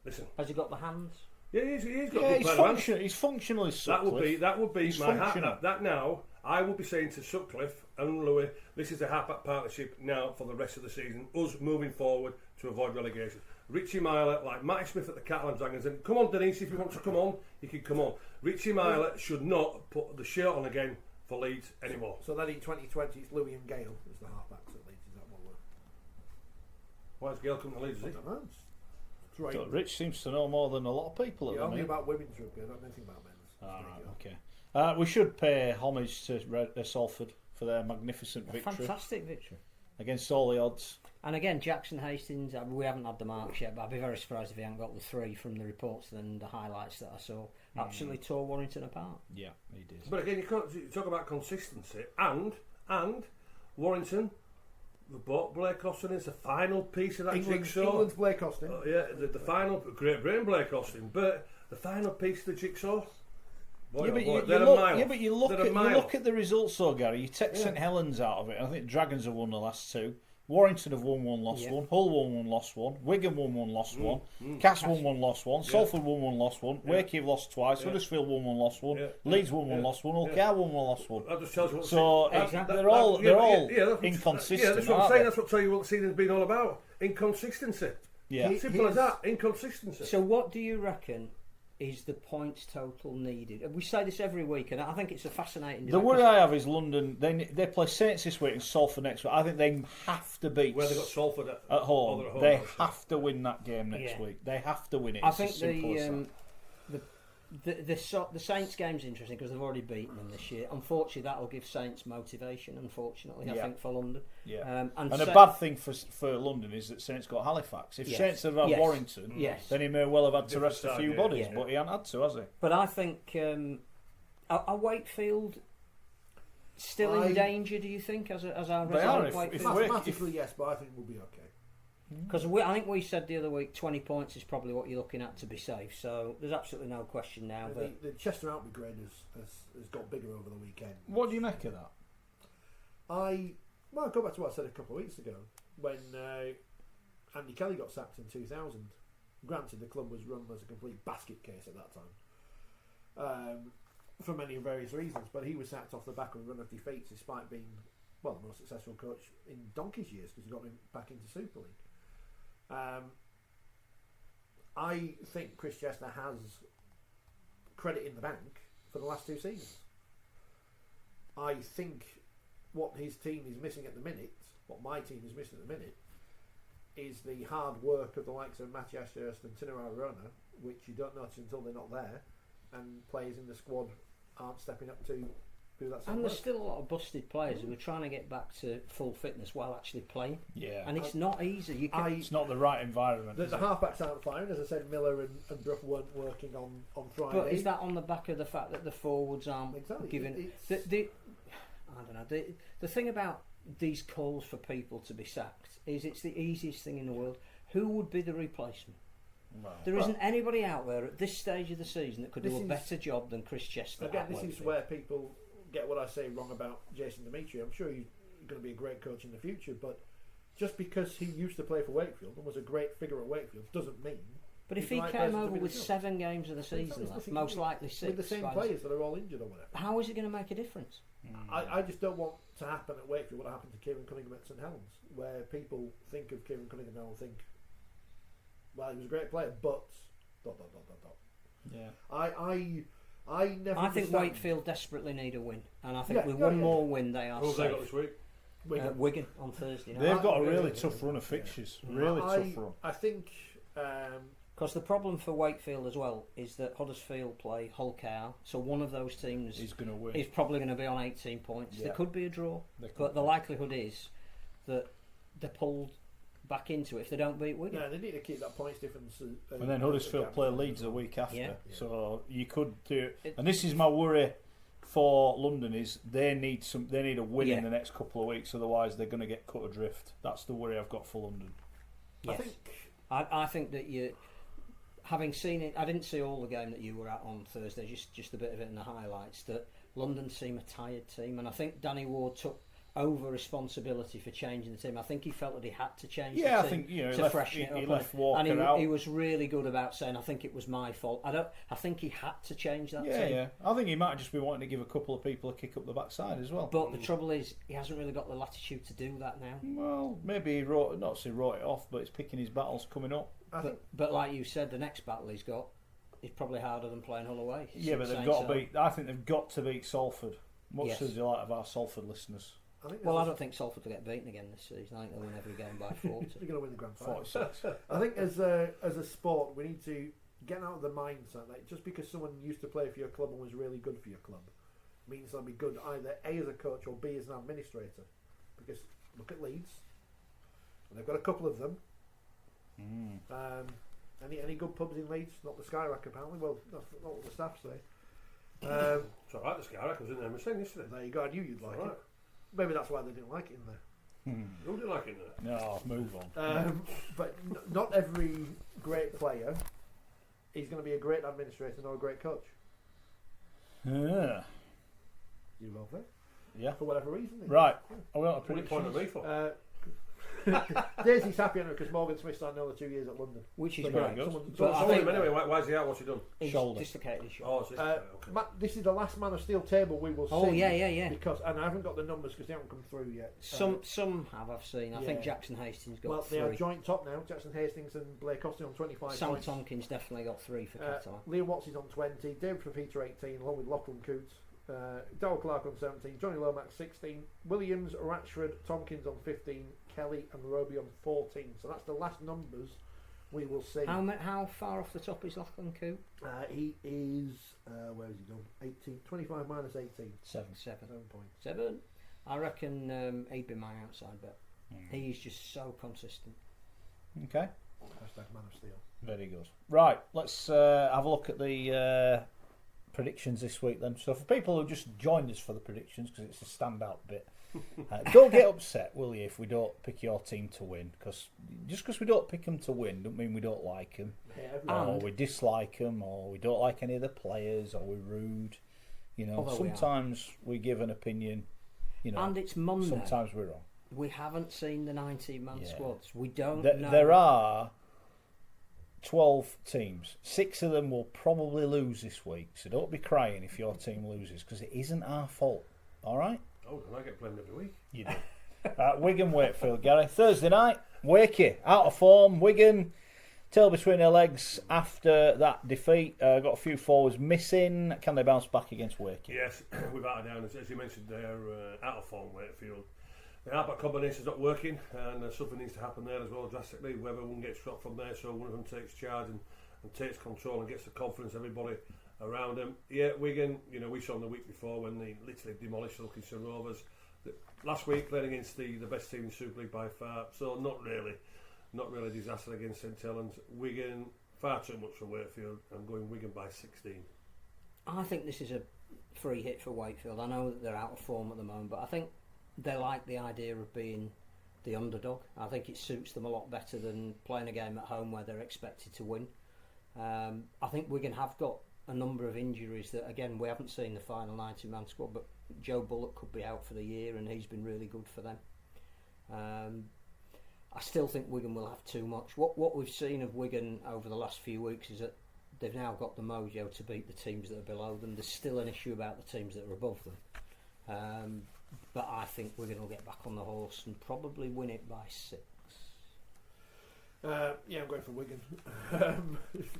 Listen, has he got the hands? Yeah, he's got a good pair of hands. He's functionally Sutcliffe. That would be my hat. That now I will be saying to Sutcliffe and Louis, this is a half-back partnership now for the rest of the season. Us moving forward to avoid relegation. Richie Myler, like Matty Smith at the Catalan Dragons, and come on, Denise, if you want to come on, you can come on. Richie Myler should not put the shirt on again for Leeds anymore. So then in 2020, it's Louis and Gale as the half-backs at Leeds. Is that what we're? Why has Gale come to Leeds? I don't know. Right. So Rich seems to know more than a lot of people at the only minute. About women's rugby. I don't know anything about men's. Okay. We should pay homage to Salford for their magnificent victory. Fantastic victory. Against all the odds. And again, Jackson Hastings, we haven't had the marks yet, but I'd be very surprised if he hadn't got the 3 from the reports and the highlights that I saw. Absolutely tore Warrington apart. Yeah, he did. But again, you talk about consistency, and Warrington, the bought Blake Austin is the final piece of that jigsaw. England's Blake Austin. The final, Great Britain Blake Austin, but the final piece of the jigsaw. You look at the results though, Gary. You take St Helens out of it. I think Dragons have won the last 2. Warrington have won 1, lost 1. Hull won 1, lost 1. Wigan won 1, lost 1. Cass won 1, lost 1. Salford won 1, lost 1. Wakey have lost twice. Huddersfield won 1, lost 1. Leeds won 1, lost 1. Ulker won 1, lost 1. That just tells you what so they're all inconsistent. Yeah, that's what I'm saying. That's what the season's been all about. Inconsistency. Yeah, simple as that. Inconsistency. So what do you reckon is the points total needed? We say this every week, and I think it's a fascinating debate. The worry I have is London. They play Saints this week and Salford next week. I think they have to beat. Where they got Salford at home. They have to win that game next week. They have to win it. I think the Saints game's interesting because they've already beaten them this year. Unfortunately, that'll give Saints motivation. Unfortunately, I think for London. Yeah. And a bad thing for London is that Saints got Halifax. If Saints had had Warrington, then he may well have had to rest a few bodies, but he hasn't had to, has he? But I think are Wakefield still in danger? Do you think as our result? Mathematically, yes, but I think we'll be okay. Because I think we said the other week 20 points is probably what you're looking at to be safe, so there's absolutely no question now. The Chester Outby grade has got bigger over the weekend. What do you make of that? I go back to what I said a couple of weeks ago when Andy Kelly got sacked in 2000. Granted, the club was run as a complete basket case at that time for many various reasons, but he was sacked off the back of a run of defeats despite being the most successful coach in donkey's years because he got him back into Super League. I think Chris Chester has credit in the bank for the last 2 seasons. I think what his team is missing at the minute, what my team is missing at the minute, is the hard work of the likes of Matthias Hurst and Tino Arona, which you don't notice until they're not there, and players in the squad aren't stepping up to do that. And there's still a lot of busted players who are trying to get back to full fitness while actually playing. Yeah, and it's not easy. It's not the right environment. The halfbacks aren't firing, as I said. Miller and Brough weren't working on Friday. But is that on the back of the fact that the forwards aren't giving? I don't know. The thing about these calls for people to be sacked is it's the easiest thing in the world. Who would be the replacement? There isn't anybody out there at this stage of the season that could do a better job than Chris Chester. Again, this is where people get what I say wrong about Jason Dimitri. I'm sure he's going to be a great coach in the future, but just because he used to play for Wakefield and was a great figure at Wakefield doesn't mean. But if he came over with 7 games of the season left, most likely 6, with the same players that are all injured or whatever, how is it going to make a difference? I just don't want to happen at Wakefield what happened to Kieran Cunningham at St Helens, where people think of Kieran Cunningham now and think, well, he was a great player, but ... Yeah. I never. I think Wakefield desperately need a win, and I think with one more win they are. Who have they got this week? Wigan on Thursday night. They've got a really tough run of fixtures. Tough run. I think Because the problem for Wakefield as well is that Huddersfield play Hull Cow, so one of those teams He's going to win. is probably going to be on 18 points. Yeah. There could be a draw, They could but the be. likelihood is that they're pulled back into it if they don't beat Wigan. No, they need to keep that points difference. And then Huddersfield play Leeds the week after. Yeah. So you could do. And this is my worry for London is they need a win Yeah. in the next couple of weeks, otherwise they're going to get cut adrift. That's the worry I've got for London. Yes. I think that you, having seen it, I didn't see all the game that you were at on Thursday, just a bit of it in the highlights, that London seem a tired team, and I think Danny Ward took over responsibility for changing the team. I think he felt that he had to change the team I think he to left, freshen it up. he left Walker and out. he was really good about saying, I think it was my fault. I think he had to change that team. Yeah. I think he might just be wanting to give a couple of people a kick up the backside as well. But the trouble is, he hasn't really got the latitude to do that now. Well, maybe he wrote it off, but he's picking his battles coming up. But like you said, the next battle he's got is probably harder than playing Hull away. Yeah, but they've got to beat. I think they've got to beat Salford. Much Yes. as you like of our Salford listeners. Well, I don't think Salford will get beaten again this season. I think they'll win every game by 40. They're going to win the grand final. 46. I think as a sport, we need to get out of the mindset that just because someone used to play for your club and was really good for your club means they'll be good either A as a coach or B as an administrator. Because look at Leeds, and they've got a couple of them. Any good pubs in Leeds? Not the Skyrack apparently. Well, that's not what the staff say. It's alright, the Skyrack was in there. I was saying yesterday. There you go. I knew you'd like Alright. it. Maybe that's why they didn't like it in there. Who did you like in there? No, move on. But not every great player is going to be a great administrator nor a great coach. Yeah. You love it Yeah. for whatever reason. Right. Are we on a What are you pointing prediction? at me for? Daisy's happy because Morgan Smith's done another 2 years at London. Which is So great. very good. But I Sold think him anyway. Why is he out? What's he done? he's Shoulder. dislocated his shoulder. Oh, it's this okay. Matt, this is the last Man of Steel table we will see. Oh, yeah. Because, and I haven't got the numbers because they haven't come through yet. Some have, I've seen. I think yeah. Jackson Hastings got Well, three. they are joint top now. Jackson Hastings and Blake Austin on 25 Sam points. Tompkins definitely got 3 for Qatar. Liam Watts is on 20. David Fafita 18, along with Lachlan Coote. Darrell Clark on 17. Johnny Lomax 16. Williams, Ratchford, Tompkins on 15. Kelly and Roby on 14. So that's the last numbers we will see. How far off the top is Lachlan Coote? He is, where has he done? 18. 25 minus 18. 7. 7 points. 7. I reckon he'd be my outside bet. He's just so consistent. Okay. Hashtag Man of Steel. Very good. Right. Let's have a look at the predictions this week then. So for people who just joined us for the predictions, because it's a standout bit, don't get upset, will you, if we don't pick your team to win? Because just because we don't pick them to win, don't mean we don't like them, or we dislike them, or we don't like any of the players, or we're rude. You know, Although sometimes we give an opinion. You know, And it's Monday. sometimes we're wrong. We haven't seen the 19-man Yeah. squads. We don't know. There are 12 teams. 6 of them will probably lose this week, so don't be crying if your team loses, because it isn't our fault. All right? Oh, and I get blamed every week. You do. Wigan, Wakefield, Gary. Thursday night, Wakey, out of form. Wigan, tail between their legs after that defeat. Got a few forwards missing. Can they bounce back against Wakey? Yes, without a doubt. As you mentioned, they're out of form, Wakefield. The halfback combination's not working, and something needs to happen there as well drastically. Whether one gets dropped from there, so one of them takes charge and takes control and gets the confidence of everybody around them. Yeah, Wigan, you know, we saw them the week before when they literally demolished Ilkeston Rovers. Last week playing against the best team in Super League by far, so not really a disaster against St Helens. Wigan, far too much for Wakefield. I'm going Wigan by 16. I think this is a free hit for Wakefield. I know that they're out of form at the moment, but I think they like the idea of being the underdog. I think it suits them a lot better than playing a game at home where they're expected to win. I think Wigan have got a number of injuries that, again, we haven't seen the final 90-man squad, but Joe Bullock could be out for the year and he's been really good for them. I still think Wigan will have too much. What we've seen of Wigan over the last few weeks is that they've now got the mojo to beat the teams that are below them. There's still an issue about the teams that are above them. But I think Wigan will get back on the horse and probably win it by 6. Yeah, I'm going for Wigan.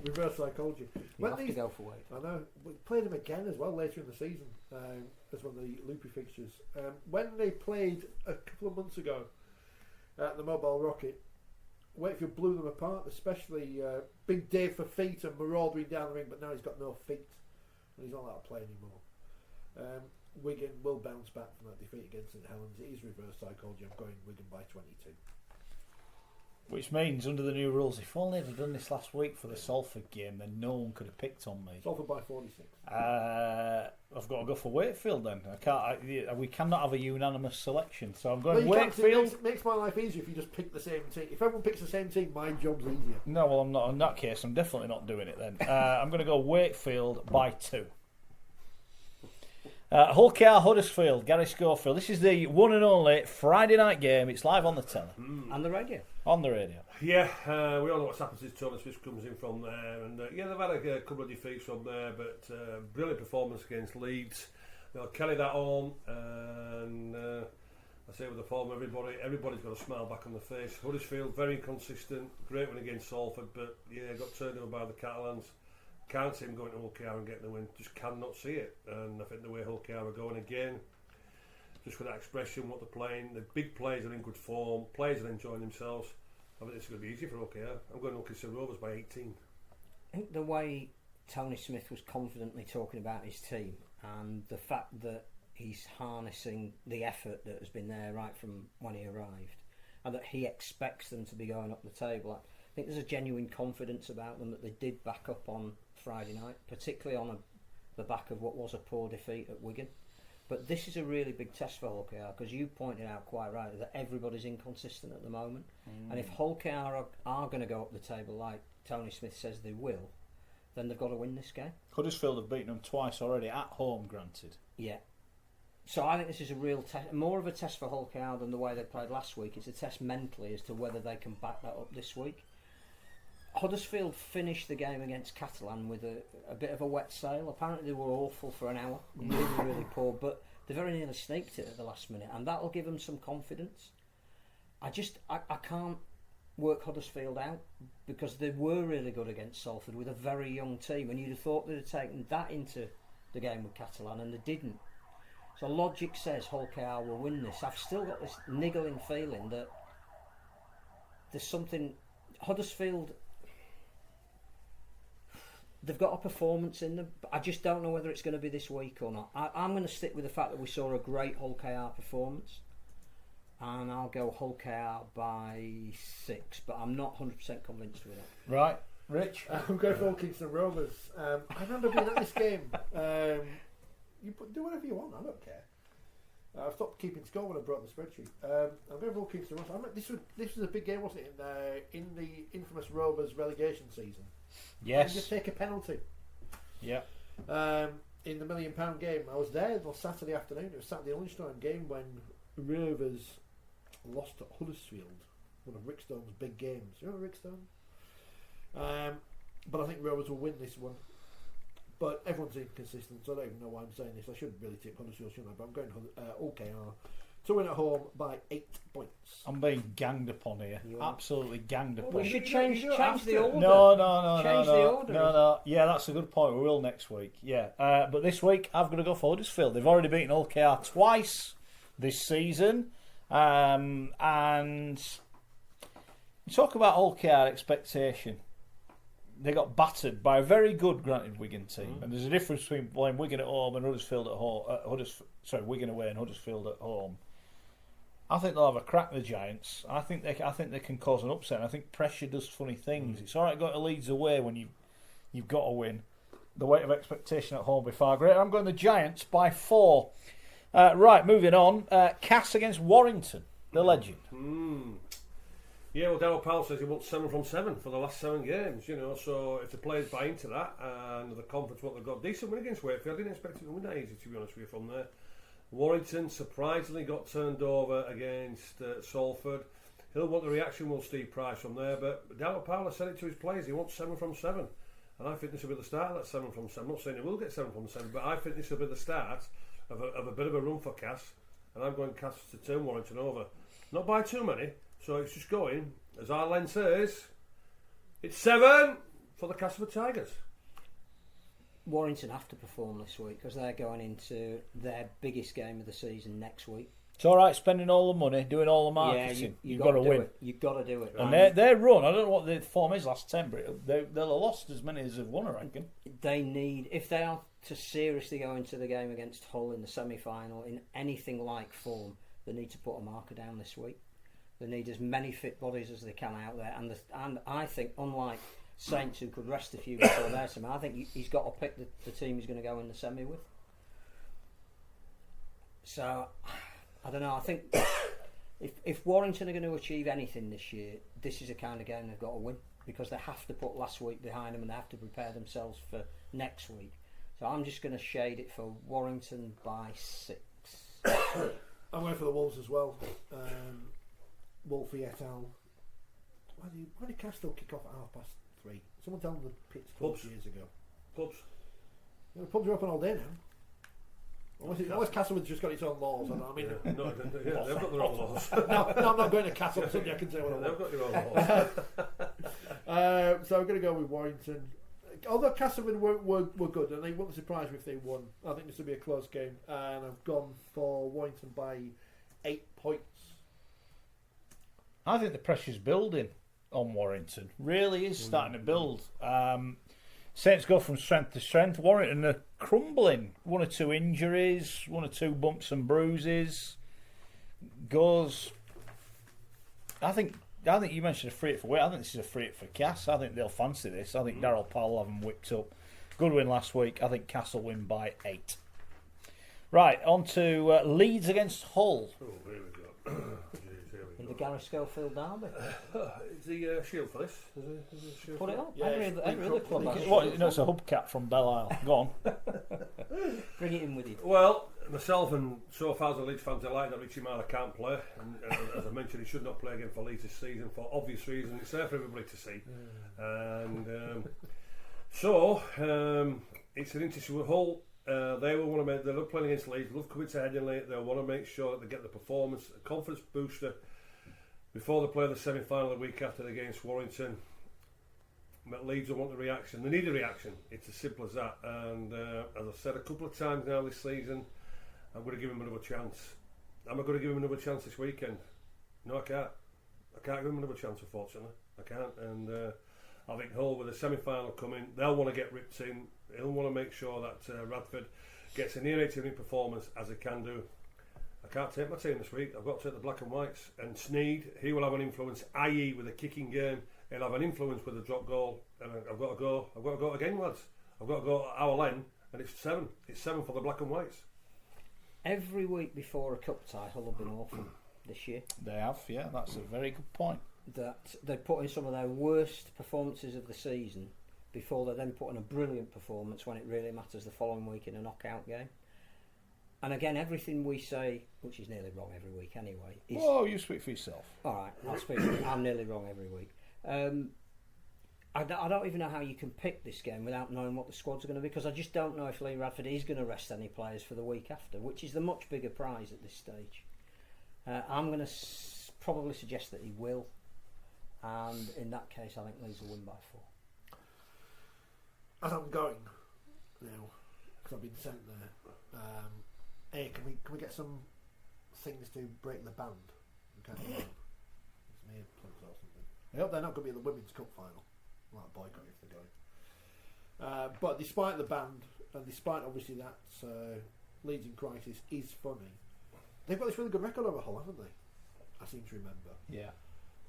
Reverse psychology. You have to go for Wade. I know. We played them again as well later in the season as one of the loopy fixtures. When they played a couple of months ago at the Mobile Rocket, Wakefield blew them apart, especially Big Dave for feet and marauding down the ring, but now he's got no feet and he's not allowed to play anymore. Wigan will bounce back from that defeat against St Helens. It is reverse psychology. I'm going Wigan by 22. Which means, under the new rules, if only I'd have done this last week for the Salford game, then no one could have picked on me. Salford by 46. I've got to go for Wakefield then. We cannot have a unanimous selection, so I'm going Well, Wakefield. It makes my life easier if you just pick the same team. If everyone picks the same team, my job's easier. No, well, I'm not. In that case, I'm definitely not doing it then. I'm going to go Wakefield by 2. Hull KR Huddersfield, Gary Schofield. This is the one and only Friday night game. It's live on the telly. And the radio. On the radio. Yeah, we all know what's happened since Tony Smith comes in from there, and they've had a couple of defeats from there, but brilliant performance against Leeds. They'll carry that on, and I say with the form, everybody's got a smile back on the face. Huddersfield very inconsistent, great win against Salford, but yeah, got turned over by the Catalans. Can't see him going to Hull KR and getting the win. Just cannot see it. And I think the way Hull KR are going again, just with that expression, what they're playing, the big players are in good form, players are enjoying themselves. I think it's going to be easy for Hull KR. I'm going to Hull Rovers by 18. I think the way Tony Smith was confidently talking about his team and the fact that he's harnessing the effort that has been there right from when he arrived and that he expects them to be going up the table. I think there's a genuine confidence about them that they did back up on Friday night, particularly on the back of what was a poor defeat at Wigan. But this is a really big test for Hull KR because you pointed out quite rightly that everybody's inconsistent at the moment. And if Hull KR are going to go up the table like Tony Smith says they will, then they've got to win this game. Huddersfield have beaten them twice already, at home granted. Yeah. So I think this is a real test, more of a test for Hull KR than the way they played last week. It's a test mentally as to whether they can back that up this week. Huddersfield finished the game against Catalan with a bit of a wet sail. Apparently they were awful for an hour, really poor, but they very nearly sneaked it at the last minute, and that'll give them some confidence. I can't work Huddersfield out because they were really good against Salford with a very young team, and you'd have thought they'd have taken that into the game with Catalan, and they didn't. So logic says Hull KR will win this. I've still got this niggling feeling that there's something. Huddersfield, they've got a performance in them, but I just don't know whether it's going to be this week or not. I'm going to stick with the fact that we saw a great Hull KR performance, and I'll go Hull KR by 6, but I'm not 100% convinced with it. Right, Rich? I'm going for Hull Kingston Rovers. I remember being at this game. Do whatever you want, I don't care. I stopped keeping score when I brought the spreadsheet. I'm going for Hull Kingston Rovers. This was a big game, wasn't it, in the infamous Rovers relegation season? Yes. And just take a penalty. Yeah. In the £1 million game, I was there on Saturday afternoon. It was Saturday lunchtime game when Rovers lost to Huddersfield, one of Rick Stone's big games. You remember Rick Stone? But I think Rovers will win this one. But everyone's inconsistent, so I don't even know why I'm saying this. I should really tip Huddersfield, shouldn't I? But I'm going Hull KR to win at home by 8 points. I'm being ganged upon here. Absolutely ganged upon. We should change the order. No. Change the order. No. Yeah, that's a good point. We will next week. Yeah. But this week, I've got to go for Huddersfield. They've already beaten Hull KR twice this season. And you talk about Hull KR expectation. They got battered by a very good, granted, Wigan team, and there's a difference between playing Wigan at home and Huddersfield at home. Wigan away and Huddersfield at home. I think they'll have a crack with the Giants. I think they can cause an upset. I think pressure does funny things. It's all right going to Leeds away when you've got to win. The weight of expectation at home will be far greater. I'm going the Giants by 4. Right, moving on. Cass against Warrington, the legend. Yeah, well, Darryl Powell says he wants 7 from 7 for the last 7 games, so if the players buy into that and the confidence what they've got, decent win against Wakefield. I didn't expect it to win that easy, to be honest with you, from there. Warrington surprisingly got turned over against Salford. He'll want the reaction, will Steve Price, from there, but Darryl Powell has said it to his players, he wants 7 from 7, and I think this will be the start of that 7 from 7. I'm not saying he will get 7 from 7, but I think this will be the start of a bit of a run for Cass, and I'm going Cass to turn Warrington over. Not by too many, so it's just going, as our lens says, it's 7 for the Castleford Tigers. Warrington have to perform this week because they're going into their biggest game of the season next week. It's all right spending all the money, doing all the marketing. You've got to win. You've got to do it. And their run, I don't know what the form is last 10, but they'll have lost as many as they've won, I reckon. They need, if they are to seriously go into the game against Hull in the semi-final in anything like form, they need to put a marker down this week. They need as many fit bodies as they can out there. And I think, unlike Saints, who could rest a few before their semi, I think he's got to pick the team he's going to go in the semi with. So, I don't know. I think if Warrington are going to achieve anything this year, this is a kind of game they've got to win, because they have to put last week behind them and they have to prepare themselves for next week. So I'm just going to shade it for Warrington by 6. I'm going for the Wolves as well. Wolfie et al. Why did Castle kick off at 3:30? Someone told them the pits clubs years ago. Pubs. The pubs are open all day now. Unless Castlewood's just got its own laws. I mean, They've got their own laws. no, I'm not going to Castle on Sunday. I can say what I want. They've got their own laws. So I'm going to go with Warrington. Although Castlewood were good, and they wouldn't surprise me if they won. I think this will be a close game, and I've gone for Warrington by 8 points. I think the pressure's building on Warrington. Really is starting to build. Saints go from strength to strength. Warrington are crumbling. 1 or 2 injuries, 1 or 2 bumps and bruises. I think you mentioned a free hit for Wick. I think this is a free hit for Cass. I think they'll fancy this. I think Darryl Powell will have them whipped up. Good win last week. I think Cass will win by 8. Right, on to Leeds against Hull. Oh, here we go. In the Gareth Schofield derby. Is the shield for this? Is it shield Put it for up. Yeah, Every other club has it. What? No, it's a hubcap from Belle Isle. Go on. Bring it in with you. Well, myself and so far as the Leeds fans delight that Richie Marler can't play, and as I mentioned, he should not play again for Leeds this season for obvious reasons. It's there for everybody to see, and so it's an interesting Hull. They will want to make. They love playing against Leeds. Love coming to Headingley. They'll want to make sure that they get the performance, a confidence booster before they play the semi-final the week after against Warrington. But Leeds will want the reaction. They need a reaction. It's as simple as that. And as I've said a couple of times now this season, I'm going to give him another chance. Am I going to give him another chance this weekend? No, I can't. I can't give him another chance, unfortunately. I can't. And I think Hull, with the semi-final coming, they'll want to get ripped in. They'll want to make sure that Radford gets a near 80-minute performance as it can do. I can't take my team this week. I've got to take the black and whites. And Sneed, he will have an influence, i.e. with a kicking game. He'll have an influence with a drop goal. And I've got to go again, lads. I've got to go our Len, and it's 7. It's 7 for the black and whites. Every week before a cup tie, Hull have been awful this year. They have, yeah. That's a very good point. That they put in some of their worst performances of the season before they then put in a brilliant performance when it really matters the following week in a knockout game. And again, everything we say, which is nearly wrong every week anyway, is... Whoa, you speak for yourself. All right, I'll speak for you. I'm nearly wrong every week. I don't even know how you can pick this game without knowing what the squad's going to be, because I just don't know if Lee Radford is going to rest any players for the week after, which is the much bigger prize at this stage. I'm going to probably suggest that he will, and in that case I think Leeds will win by 4. As I'm going now, because I've been sent there, hey, can we get some things to break the band? It's me and plugs or something. I hope they're not going to be in the Women's Cup final. Like boycott if they're going. But despite the band, and despite obviously that Leeds in crisis is funny, they've got this really good record over Hull, haven't they? I seem to remember. Yeah.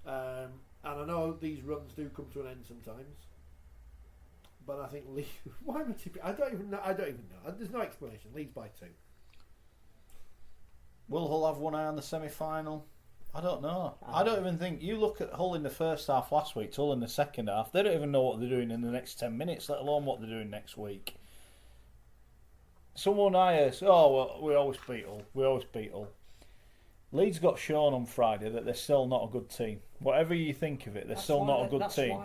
And I know these runs do come to an end sometimes. But I think Leeds. Why am I tipping? I don't even know. There's no explanation. Leeds by 2. Will Hull have one eye on the semi-final? I don't know. I don't even think... You look at Hull in the first half last week, Hull in the second half, they don't even know what they're doing in the next 10 minutes, let alone what they're doing next week. Someone says, well, we always beat Hull. Leeds got shown on Friday that they're still not a good team. Whatever you think of it, they're still not a good team.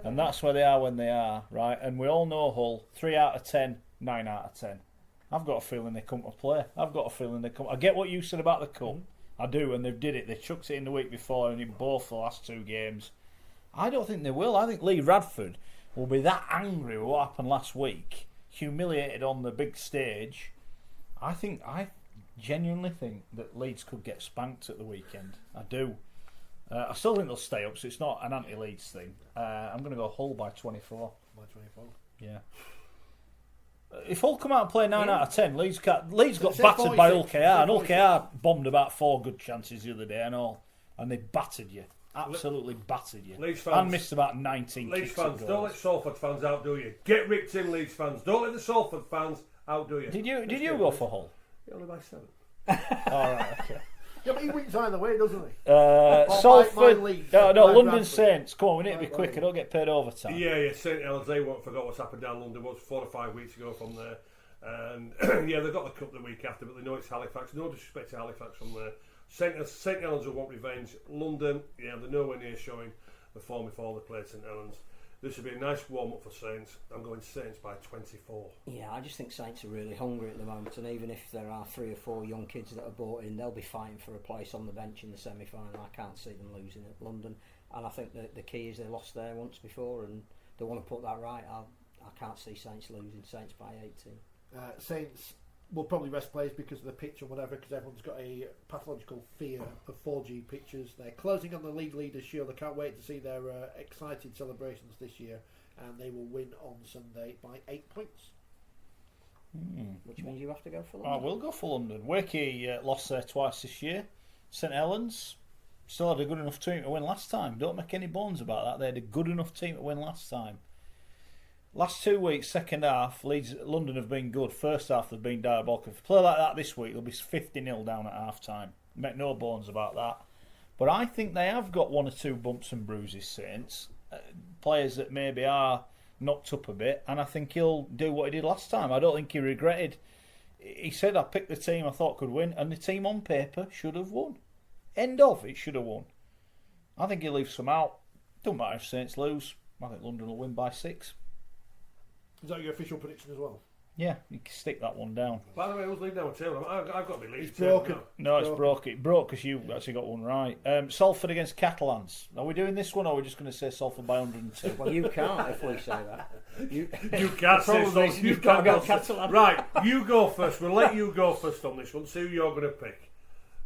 And that's where they are when they are, right? And we all know Hull, 3 out of 10, 9 out of 10. I've got a feeling they come to play. I get what you said about the cup. I do, and they did it. They chucked it in the week before and in both the last 2 games. I don't think they will. I think Lee Radford will be that angry with what happened last week, humiliated on the big stage. I think genuinely think that Leeds could get spanked at the weekend. I do. I still think they'll stay up, so it's not an anti-Leeds thing. I'm going to go Hull by 24. By 24. Yeah. If Hull come out and play 9 out of 10, Leeds got Say battered by Hull 46, KR, and Hull 46. KR bombed about 4 good chances the other day and all, and they battered you. Absolutely battered you. Leeds fans, and missed about 19 Leeds kicks at fans, goals. don't let Salford fans outdo you. Get Rick in, Leeds fans. Don't let the Salford fans outdo you. Did you go for Hull? Only by 7. Alright, okay. Yeah, but he wins either way, doesn't he? Salford. my Leeds. No, My London Bradford. Saints. Come on, we need to be My quick. I don't get paid overtime. Yeah, St Helens, they won't forget what's happened down London. What was 4 or 5 weeks ago from there. And yeah, they got the cup the week after, but they know it's Halifax. No disrespect to Halifax from there. St Helens will want revenge. London, yeah, they're nowhere near showing the form before they played St Helens. This would be a nice warm-up for Saints. I'm going Saints by 24. Yeah, I just think Saints are really hungry at the moment, and even if there are 3 or 4 young kids that are brought in, they'll be fighting for a place on the bench in the semi-final. I can't see them losing at London, and I think that the key is they lost there once before, and they want to put that right. I can't see Saints losing. Saints by 18. Saints will probably rest players because of the pitch or whatever, because everyone's got a pathological fear of 4G pitches. They're closing on the league leaders' shield. I can't wait to see their excited celebrations this year, and they will win on Sunday by 8 points. Which means you have to go for I London. will go for London. Wakey lost there twice this year. St Helens still had a good enough team to win last time. Don't make any bones about that. They had a good enough team to win last time. Last 2 weeks, second half, London have been good. First half, they've been diabolical. If they play like that this week, they'll be 50-0 down at half time. Make no bones about that. But I think they have got 1 or 2 bumps and bruises, Saints. Players that maybe are knocked up a bit, and I think he'll do what he did last time. I don't think he regretted. He said, I picked the team I thought could win, and the team on paper should have won. End of, it should have won. I think he'll leave some out. Don't matter if Saints lose. I think London will win by 6. Is that your official prediction as well? Yeah, you can stick that one down. By the way, who's leading our table? I've got to be leading. It's broken. No, it's broke. It broke because you actually got one right. Salford against Catalans. Are we doing this one, or are we just going to say Salford by 102? Well, you can't if we say that. You can't say Problem Salford. is you've got to go say- Catalan. Right, you go first. We'll let you go first on this one. See who you're going to pick.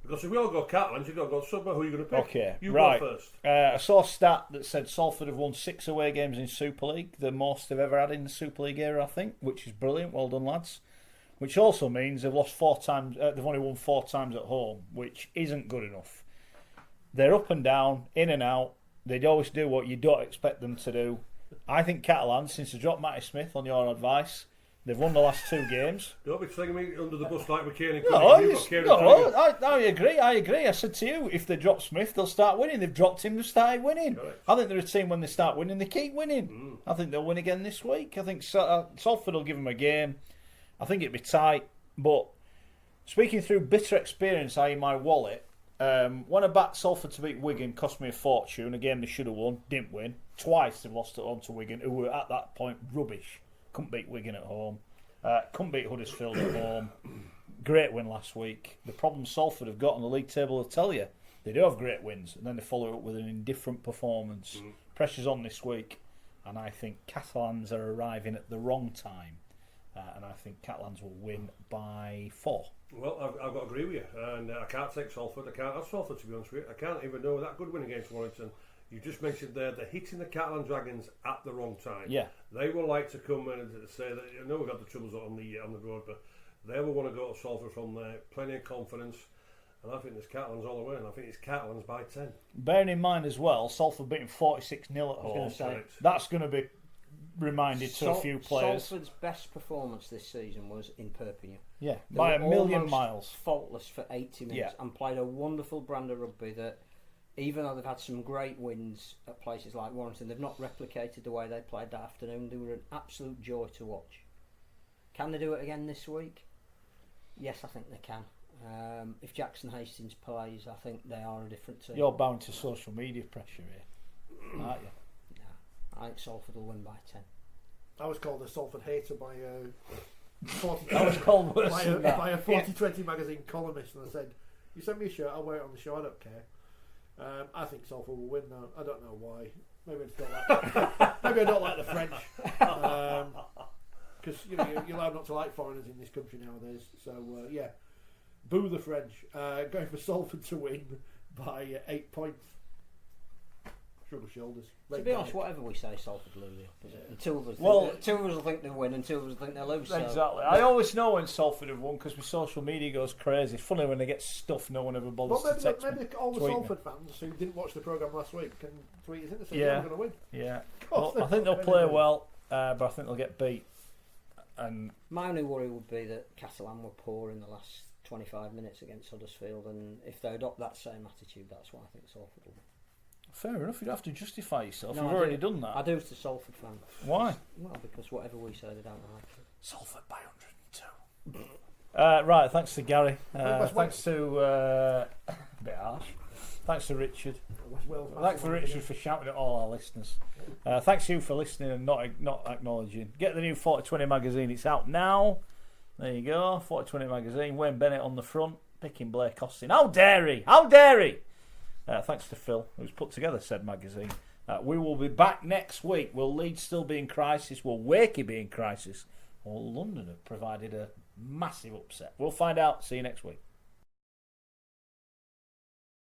Because if we all go Catalans, you've got to go somewhere. Who are you going to pick? Okay, you right. go first. I saw a stat that said Salford have won 6 away games in Super League, the most they've ever had in the Super League era, I think, which is brilliant. Well done, lads. Which also means they've lost 4 times. They've only won 4 times at home, which isn't good enough. They're up and down, in and out. They always do what you don't expect them to do. I think Catalans, since they dropped Matty Smith on your advice, they've won the last 2 games. Don't be slinging me under the bus like with Kieran. I agree. I said to you, if they drop Smith, they'll start winning. They've dropped him, they've started winning. Correct. I think they're a team when they start winning, they keep winning. I think they'll win again this week. I think Salford will give them a game. I think it'll be tight. But speaking through bitter experience, i.e. my wallet, when I backed Salford to beat Wigan, cost me a fortune. A game they should have won, didn't win. Twice they've lost at home to Wigan, who were at that point rubbish. Couldn't beat Wigan at home. Couldn't beat Huddersfield at home. Great win last week. The problem Salford have got on the league table will tell you. They do have great wins, and then they follow up with an indifferent performance. Pressure's on this week, and I think Catalans are arriving at the wrong time. And I think Catalans will win by 4. Well, I've got to agree with you. And I can't take Salford. I can't have Salford, to be honest with you. I can't even know that good win against Warrington. You just mentioned there, they're hitting the Catalan Dragons at the wrong time. Yeah. They will like to come and say that, you know, we've got the troubles on the road, but they will want to go to Salford from there. Plenty of confidence. And I think there's Catalans all the way, and I think it's Catalans by 10. Bearing in mind as well, Salford beating 46-0 at home. Correct. That's going to be reminded to a few players. Salford's best performance this season was in Perpignan. Yeah, They by a were million almost miles. faultless for 80 minutes Yeah. and played a wonderful brand of rugby that, even though they've had some great wins at places like Warrington, they've not replicated the way they played that afternoon. They were an absolute joy to watch. Can they do it again this week? Yes, I think they can. If Jackson Hastings plays, I think they are a different team. You're bound to social media pressure here, aren't you? I think Salford will win by 10. I was called a Salford hater by I was called worse by than that. a 4020 magazine columnist, and I said, "You send me a shirt, I'll wear it on the show. I don't care." I think Salford will win now. I don't know why. Maybe I just don't like. Maybe I don't like the French. Because you know you're allowed not to like foreigners in this country nowadays. So yeah, Boo the French. Going for Salford to win by 8 points. Shrug of shoulders. To be honest, whatever we say, Salford lose the opposite. And two of us will think they win, and two of us think they'll lose. Exactly. So. I always know when Salford have won because my social media goes crazy. It's funny when they get stuff, no one ever bothers to text me. Maybe all the tweet Salford me. fans who didn't watch the programme last week can tweet us in and say Yeah. they're going to win. Yeah. Well, I think they'll play well, but I think they'll get beat. And My only worry would be that Catalan were poor in the last 25 minutes against Huddersfield, and if they adopt that same attitude, that's why I think Salford will win. fair enough, you don't have to justify yourself. No, You've I already do. done that. I do as a Salford fan. Why? Well, because whatever we say, they don't like it. Salford by 102. Right, thanks to Gary. Thanks to a bit harsh. Thanks to Richard. Thanks for Richard for shouting at all our listeners. Thanks to you for listening and not acknowledging. Get the new 4020 magazine. It's out now. There you go. 4020 magazine. Wayne Bennett on the front, picking Blake Austin. How dare he? How dare he? Thanks to Phil, who's put together said magazine. We will be back next week. Will Leeds still be in crisis? Will Wakey be in crisis? Or London have provided a massive upset? We'll find out. See you next week.